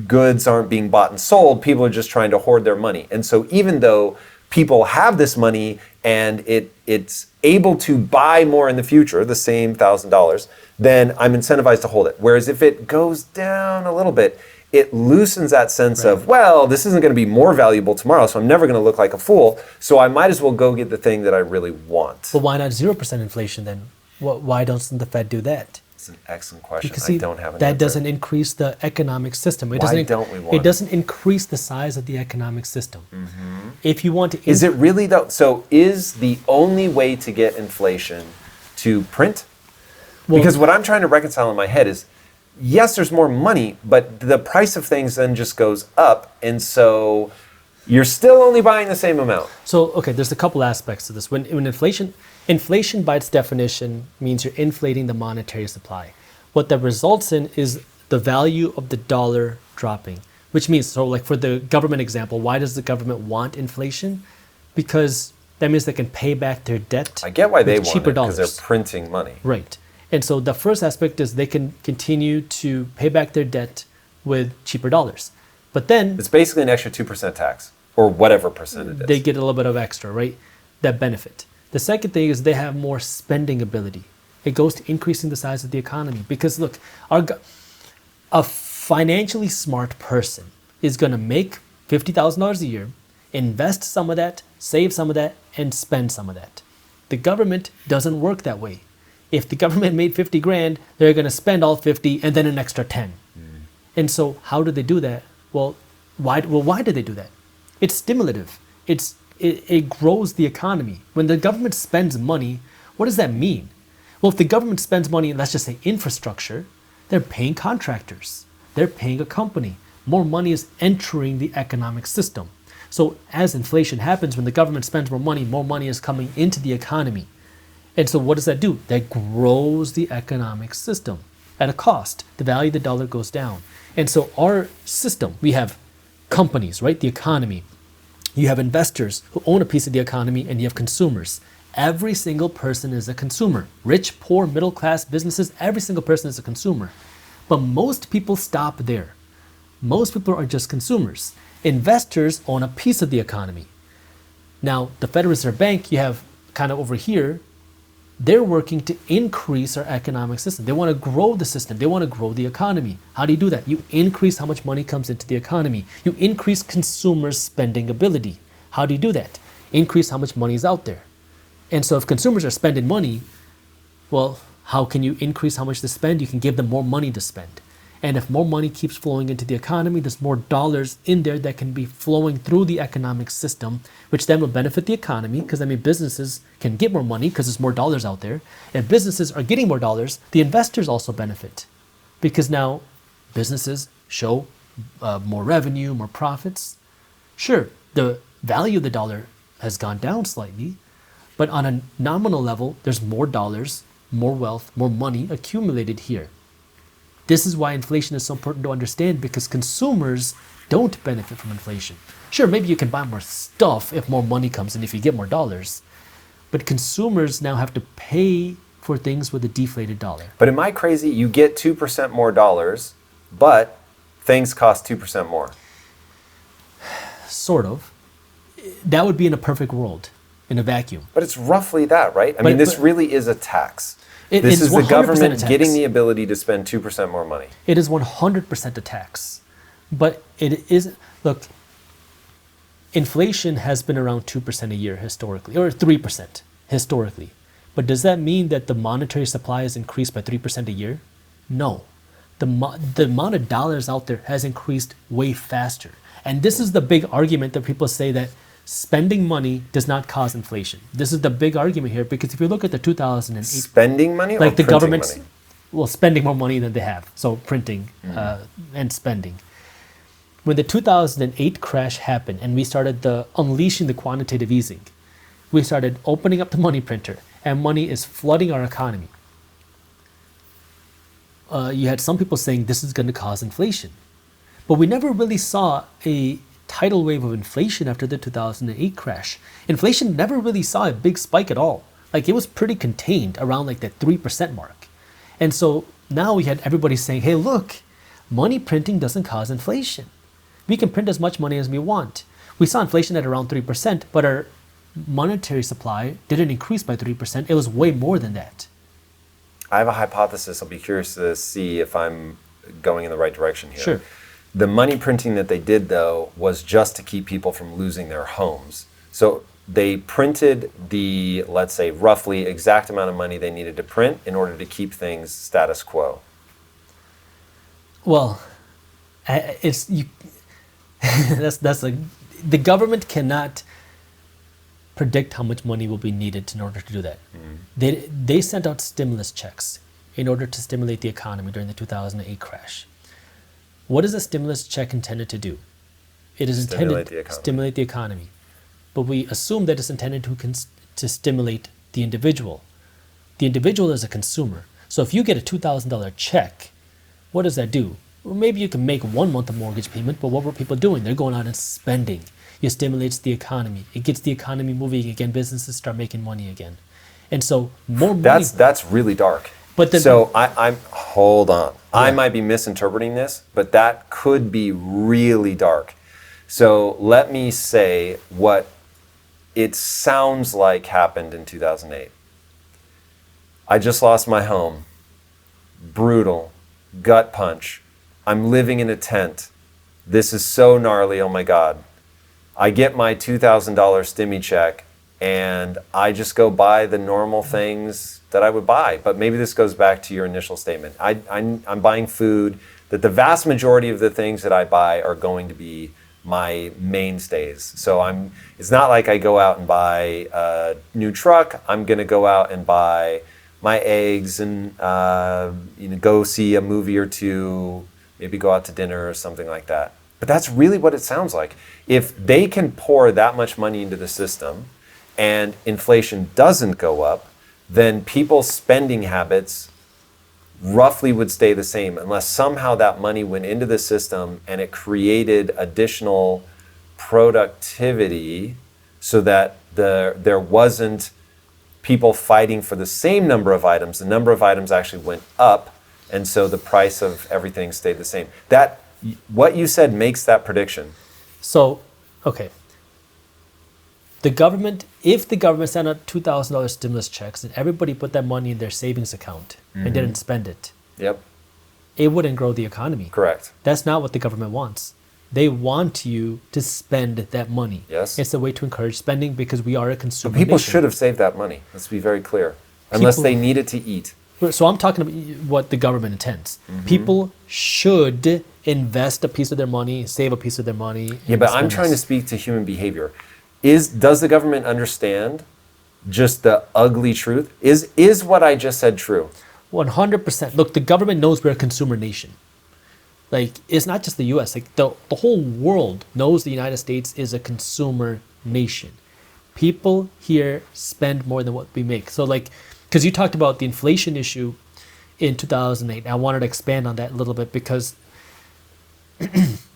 Speaker 1: Goods aren't being bought and sold. People are just trying to hoard their money. And so even though people have this money and it's able to buy more in the future, the same $1,000, then I'm incentivized to hold it. Whereas if it goes down a little bit, it loosens that sense of, well, this isn't going to be more valuable tomorrow, so I'm never going to look like a fool, so I might as well go get the thing that I really want.
Speaker 2: But why not 0% inflation then? Why doesn't the Fed do that?
Speaker 1: It's an excellent question.
Speaker 2: Because
Speaker 1: I don't have an
Speaker 2: that
Speaker 1: answer.
Speaker 2: doesn't increase the economic system. It
Speaker 1: Why
Speaker 2: doesn't,
Speaker 1: don't we want
Speaker 2: it doesn't increase the size of the economic system. If you want to...
Speaker 1: Is it really though? So is the only way to get inflation to print? Because what I'm trying to reconcile in my head is, yes, there's more money, but the price of things then just goes up, and so you're still only buying the same amount.
Speaker 2: So, okay, there's a couple aspects to this. When inflation by its definition means you're inflating the monetary supply. What that results in is the value of the dollar dropping, which means, so like for the government example, why does the government want inflation? Because that means they can pay back their debt.
Speaker 1: I get why they
Speaker 2: with
Speaker 1: want
Speaker 2: cheaper
Speaker 1: it, because
Speaker 2: dollars.
Speaker 1: they're printing money.
Speaker 2: Right. And so the first aspect is they can continue to pay back their debt with cheaper dollars. But then
Speaker 1: It's basically an extra 2% tax, or whatever percent it is.
Speaker 2: they get a little bit of extra, right? That benefit. The second thing is they have more spending ability. It goes to increasing the size of the economy. Because look, a financially smart person is going to make $50,000 a year, invest some of that, save some of that, and spend some of that. The government doesn't work that way. If the government made 50 grand, they're going to spend all 50 and then an extra 10. And so how do they do that? Well, why do they do that? It's stimulative. It grows the economy. When the government spends money, what does that mean? Well, if the government spends money in, let's just say, infrastructure, they're paying contractors. They're paying a company. More money is entering the economic system. So as inflation happens, when the government spends more money is coming into the economy. And so what does that do? That grows the economic system at a cost. The value of the dollar goes down. And so our system, we have companies, right? The economy. You have investors who own a piece of the economy, and you have consumers. Every single person is a consumer. Rich, poor, middle class, businesses, every single person is a consumer. But most people stop there. Most people are just consumers. Investors own a piece of the economy. Now, the Federal Reserve Bank, you have kind of over here, they're working to increase our economic system. They want to grow the system. They want to grow the economy. How do you do that? You increase how much money comes into the economy. You increase consumers' spending ability. How do you do that? Increase how much money is out there. And so if consumers are spending money, well, how can you increase how much they spend? You can give them more money to spend. And if more money keeps flowing into the economy, there's more dollars in there that can be flowing through the economic system, which then will benefit the economy, because businesses can get more money because there's more dollars out there. If businesses are getting more dollars, the investors also benefit, because now businesses show more revenue, more profits. Sure, the value of the dollar has gone down slightly, but on a nominal level, there's more dollars, more wealth, more money accumulated here. This is why inflation is so important to understand, because consumers don't benefit from inflation. Sure, maybe you can buy more stuff if more money comes in, if you get more dollars. But consumers now have to pay for things with a deflated dollar.
Speaker 1: But am I crazy? You get 2% more dollars, but things cost 2% more.
Speaker 2: Sort of. That would be in a perfect world, in a vacuum.
Speaker 1: But it's roughly that, right? I mean, this really is a tax.
Speaker 2: It
Speaker 1: This
Speaker 2: is
Speaker 1: is the
Speaker 2: 100%
Speaker 1: government
Speaker 2: a tax.
Speaker 1: getting the ability to spend 2% more money.
Speaker 2: It is 100% a tax. But it is, look, inflation has been around 2% a year historically, or 3% historically. But does that mean that the monetary supply has increased by 3% a year? No. The amount of dollars out there has increased way faster. And this is the big argument that people say, that spending money does not cause inflation. This is the big argument here, because if you look at the 2008...
Speaker 1: Spending money or
Speaker 2: like the
Speaker 1: printing
Speaker 2: government's,
Speaker 1: money?
Speaker 2: well, spending more money than they have. So printing and spending. When the 2008 crash happened and we started unleashing the quantitative easing, we started opening up the money printer, and money is flooding our economy. You had some people saying this is going to cause inflation. But we never really saw a tidal wave of inflation after the 2008 crash. Inflation never really saw a big spike at all. Like, it was pretty contained around like that 3% mark. And so now we had everybody saying, hey, look, money printing doesn't cause inflation. We can print as much money as we want. We saw inflation at around 3%, but our monetary supply didn't increase by 3%. It was way more than that.
Speaker 1: I have a hypothesis. I'll be curious to see if I'm going in the right direction here.
Speaker 2: Sure.
Speaker 1: The money printing that they did, though, was just to keep people from losing their homes. So they printed the, let's say, roughly exact amount of money they needed to print in order to keep things status quo.
Speaker 2: Well, it's you. The government cannot predict how much money will be needed in order to do that. They sent out stimulus checks in order to stimulate the economy during the 2008 crash. What is a stimulus check intended to do? It is intended to stimulate the economy. But we assume that it's intended to stimulate the individual. The individual is a consumer. So if you get a $2,000 check, what does that do? Well, maybe you can make 1 month of mortgage payment, but what were people doing? They're going out and spending. It stimulates the economy. It gets the economy moving again. Businesses start making money again. And so more money.
Speaker 1: That's really dark.
Speaker 2: But
Speaker 1: so I'm hold on. Yeah. I might be misinterpreting this, but that could be really dark. So let me say what it sounds like happened in 2008. I just lost my home. Brutal. Gut punch. I'm living in a tent. This is so gnarly, oh my God. I get my $2,000 stimmy check and I just go buy the normal things that I would buy. But maybe this goes back to your initial statement. I'm buying food, that the vast majority of the things that I buy are going to be my mainstays. So it's not like I go out and buy a new truck. I'm gonna go out and buy my eggs and go see a movie or two, maybe go out to dinner or something like that. But that's really what it sounds like. If they can pour that much money into the system and inflation doesn't go up, then people's spending habits roughly would stay the same unless somehow that money went into the system and it created additional productivity so that there wasn't people fighting for the same number of items. The number of items actually went up, and so the price of everything stayed the same. What you said makes that prediction.
Speaker 2: So, okay. If the government sent out $2,000 stimulus checks and everybody put that money in their savings account and didn't spend it,
Speaker 1: yep,
Speaker 2: it wouldn't grow the economy.
Speaker 1: Correct.
Speaker 2: That's not what the government wants. They want you to spend that money.
Speaker 1: Yes.
Speaker 2: It's a way to encourage spending because we are a consumer
Speaker 1: But people
Speaker 2: nation.
Speaker 1: should have saved that money. Let's be very clear. Unless they needed to eat.
Speaker 2: So I'm talking about what the government intends. People should invest a piece of their money, save a piece of their money.
Speaker 1: Yeah, but I'm trying to speak to human behavior. Does the government understand just the ugly truth? Is what I just said true?
Speaker 2: 100%. Look, the government knows we're a consumer nation. Like, it's not just the US. Like, the whole world knows the United States is a consumer nation. People here spend more than what we make. So, like, because you talked about the inflation issue in 2008. I wanted to expand on that a little bit because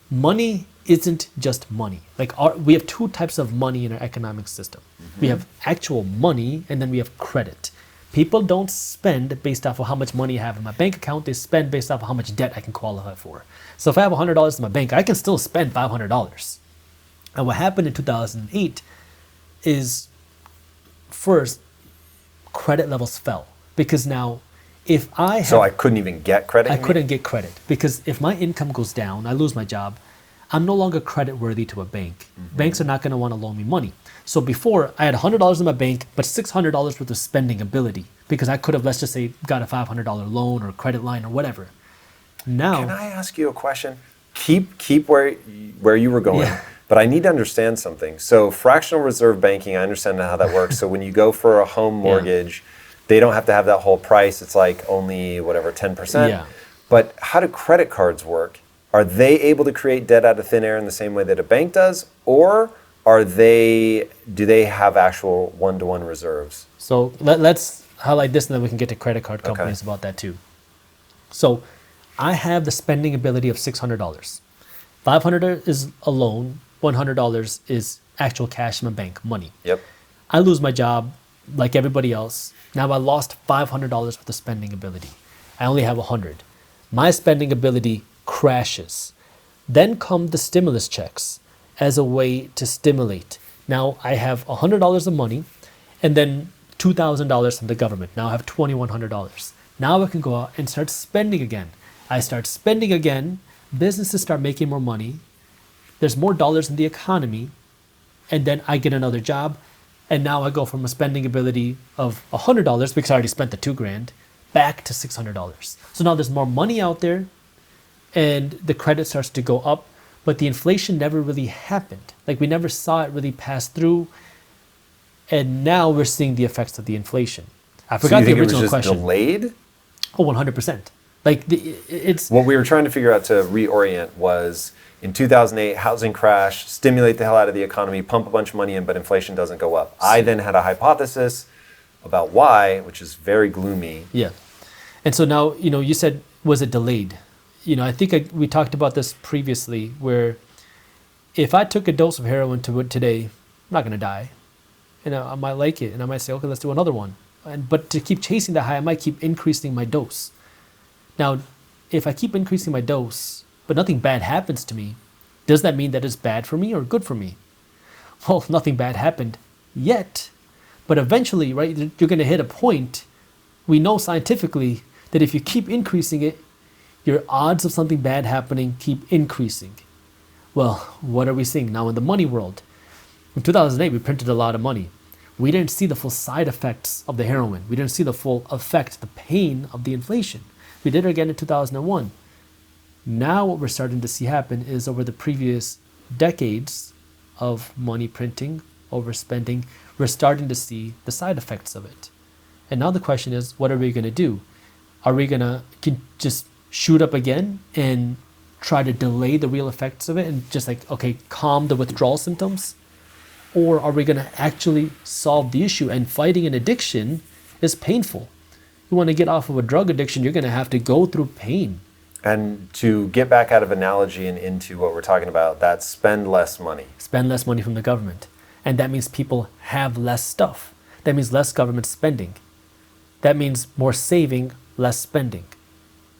Speaker 2: money isn't just money. Like, we have two types of money in our economic system. We have actual money, and then we have credit. People don't spend based off of how much money I have in my bank account. They spend based off of how much debt I can qualify for. So if I have $100 in my bank, I can still spend $500. And what happened in 2008 is, first, credit levels fell. Because now, if I have...
Speaker 1: So I couldn't even get credit?
Speaker 2: I couldn't get credit. Because if my income goes down, I lose my job, I'm no longer credit worthy to a bank. Banks are not going to want to loan me money. So before, I had $100 in my bank, but $600 worth of spending ability because I could have, let's just say, got a $500 loan or credit line or whatever. Now,
Speaker 1: can I ask you a question? Keep where you were going, but I need to understand something. So fractional reserve banking, I understand how that works. So when you go for a home mortgage, they don't have to have that whole price. It's like only 10%.
Speaker 2: Yeah.
Speaker 1: But how do credit cards work? Are they able to create debt out of thin air in the same way that a bank does, or do they have actual one-to-one reserves?
Speaker 2: So let's highlight this and then we can get to credit card companies about that too. So I have the spending ability of $600. $500 is a loan, $100 is actual cash in my bank, money.
Speaker 1: Yep.
Speaker 2: I lose my job like everybody else. Now I lost $500 worth of spending ability. I only have $100. My spending ability crashes. Then come the stimulus checks as a way to stimulate. Now I have $100 of money and then $2,000 from the government. Now I have $2,100. Now I can go out and start spending again. I start spending again. businesses start making more money, there's more dollars in the economy, and then I get another job, and now I go from a spending ability of $100 because I already spent the $2,000 back to $600. So now there's more money out there, and the credit starts to go up, but the inflation never really happened. Like we never saw it really pass through, and now we're seeing the effects of the inflation. I forgot
Speaker 1: so you think
Speaker 2: the original
Speaker 1: it was just
Speaker 2: question.
Speaker 1: delayed?
Speaker 2: Oh, 100%. Like it's
Speaker 1: What we were trying to figure out to reorient was in 2008, housing crash, stimulate the hell out of the economy, pump a bunch of money in, but inflation doesn't go up. I then had a hypothesis about why, which is very gloomy.
Speaker 2: Yeah. And so now, you said, was it delayed? I think we talked about this previously, where if I took a dose of heroin today, I'm not going to die. I might like it, and I might say, okay, let's do another one. But to keep chasing that high, I might keep increasing my dose. Now, if I keep increasing my dose, but nothing bad happens to me, does that mean that it's bad for me or good for me? Well, nothing bad happened yet, but eventually, right, you're going to hit a point. We know scientifically that if you keep increasing it, your odds of something bad happening keep increasing. Well, what are we seeing now in the money world? In 2008, we printed a lot of money. We didn't see the full side effects of the heroin. We didn't see the full effect, the pain of the inflation. We did it again in 2001. Now what we're starting to see happen is over the previous decades of money printing, overspending, we're starting to see the side effects of it. And now the question is, what are we going to do? Are we going to just shoot up again and try to delay the real effects of it and just calm the withdrawal symptoms? Or are we going to actually solve the issue? And fighting an addiction is painful. You want to get off of a drug addiction, you're going to have to go through pain.
Speaker 1: And to get back out of analogy and into what we're talking about, that's spend less money.
Speaker 2: Spend less money from the government. And that means people have less stuff. That means less government spending. That means more saving, less spending.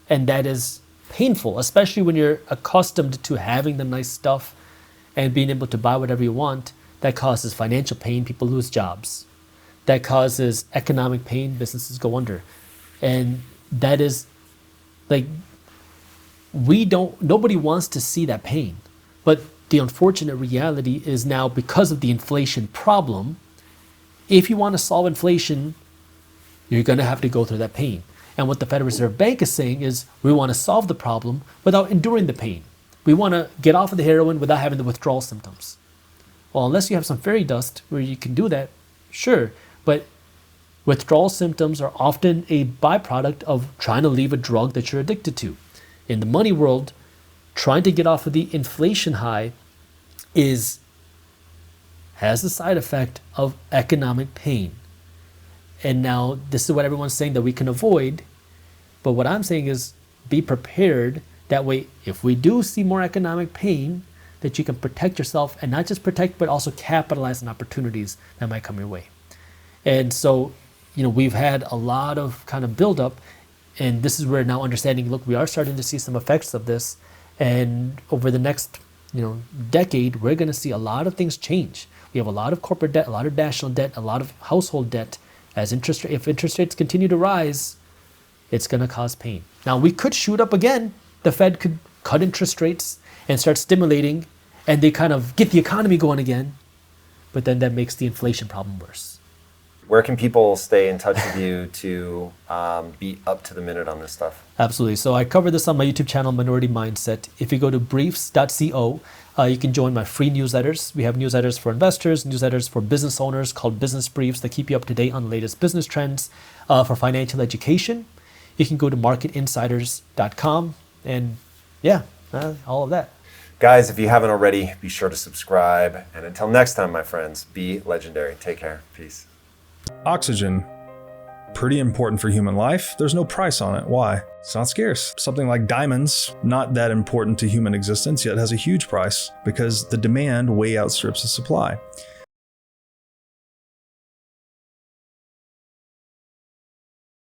Speaker 2: And that is painful, especially when you're accustomed to having the nice stuff and being able to buy whatever you want. That causes financial pain, people lose jobs. That causes economic pain, businesses go under. And that is nobody wants to see that pain. But the unfortunate reality is now, because of the inflation problem, if you want to solve inflation, you're going to have to go through that pain. And what the Federal Reserve Bank is saying is, we want to solve the problem without enduring the pain. We want to get off of the heroin without having the withdrawal symptoms. Well, unless you have some fairy dust where you can do that, sure. But withdrawal symptoms are often a byproduct of trying to leave a drug that you're addicted to. In the money world, trying to get off of the inflation high has the side effect of economic pain. And now this is what everyone's saying that we can avoid. But what I'm saying is, be prepared. That way, if we do see more economic pain, that you can protect yourself, and not just protect, but also capitalize on opportunities that might come your way. And so, we've had a lot of kind of buildup, and this is where now understanding, look, we are starting to see some effects of this. And over the next, decade, we're going to see a lot of things change. We have a lot of corporate debt, a lot of national debt, a lot of household debt. If interest rates continue to rise, it's going to cause pain. Now, we could shoot up again. The Fed could cut interest rates and start stimulating, and they kind of get the economy going again. But then that makes the inflation problem worse.
Speaker 1: Where can people stay in touch with you to be up to the minute on this stuff?
Speaker 2: Absolutely. So I cover this on my YouTube channel, Minority Mindset. If you go to briefs.co, you can join my free newsletters. We have newsletters for investors, newsletters for business owners called Business Briefs that keep you up to date on the latest business trends. For financial education, you can go to marketinsiders.com, and all of that.
Speaker 1: Guys, if you haven't already, be sure to subscribe. And until next time, my friends, be legendary. Take care. Peace.
Speaker 4: Oxygen, pretty important for human life. There's no price on it. Why? It's not scarce. Something like diamonds, not that important to human existence, yet has a huge price because the demand way outstrips the supply.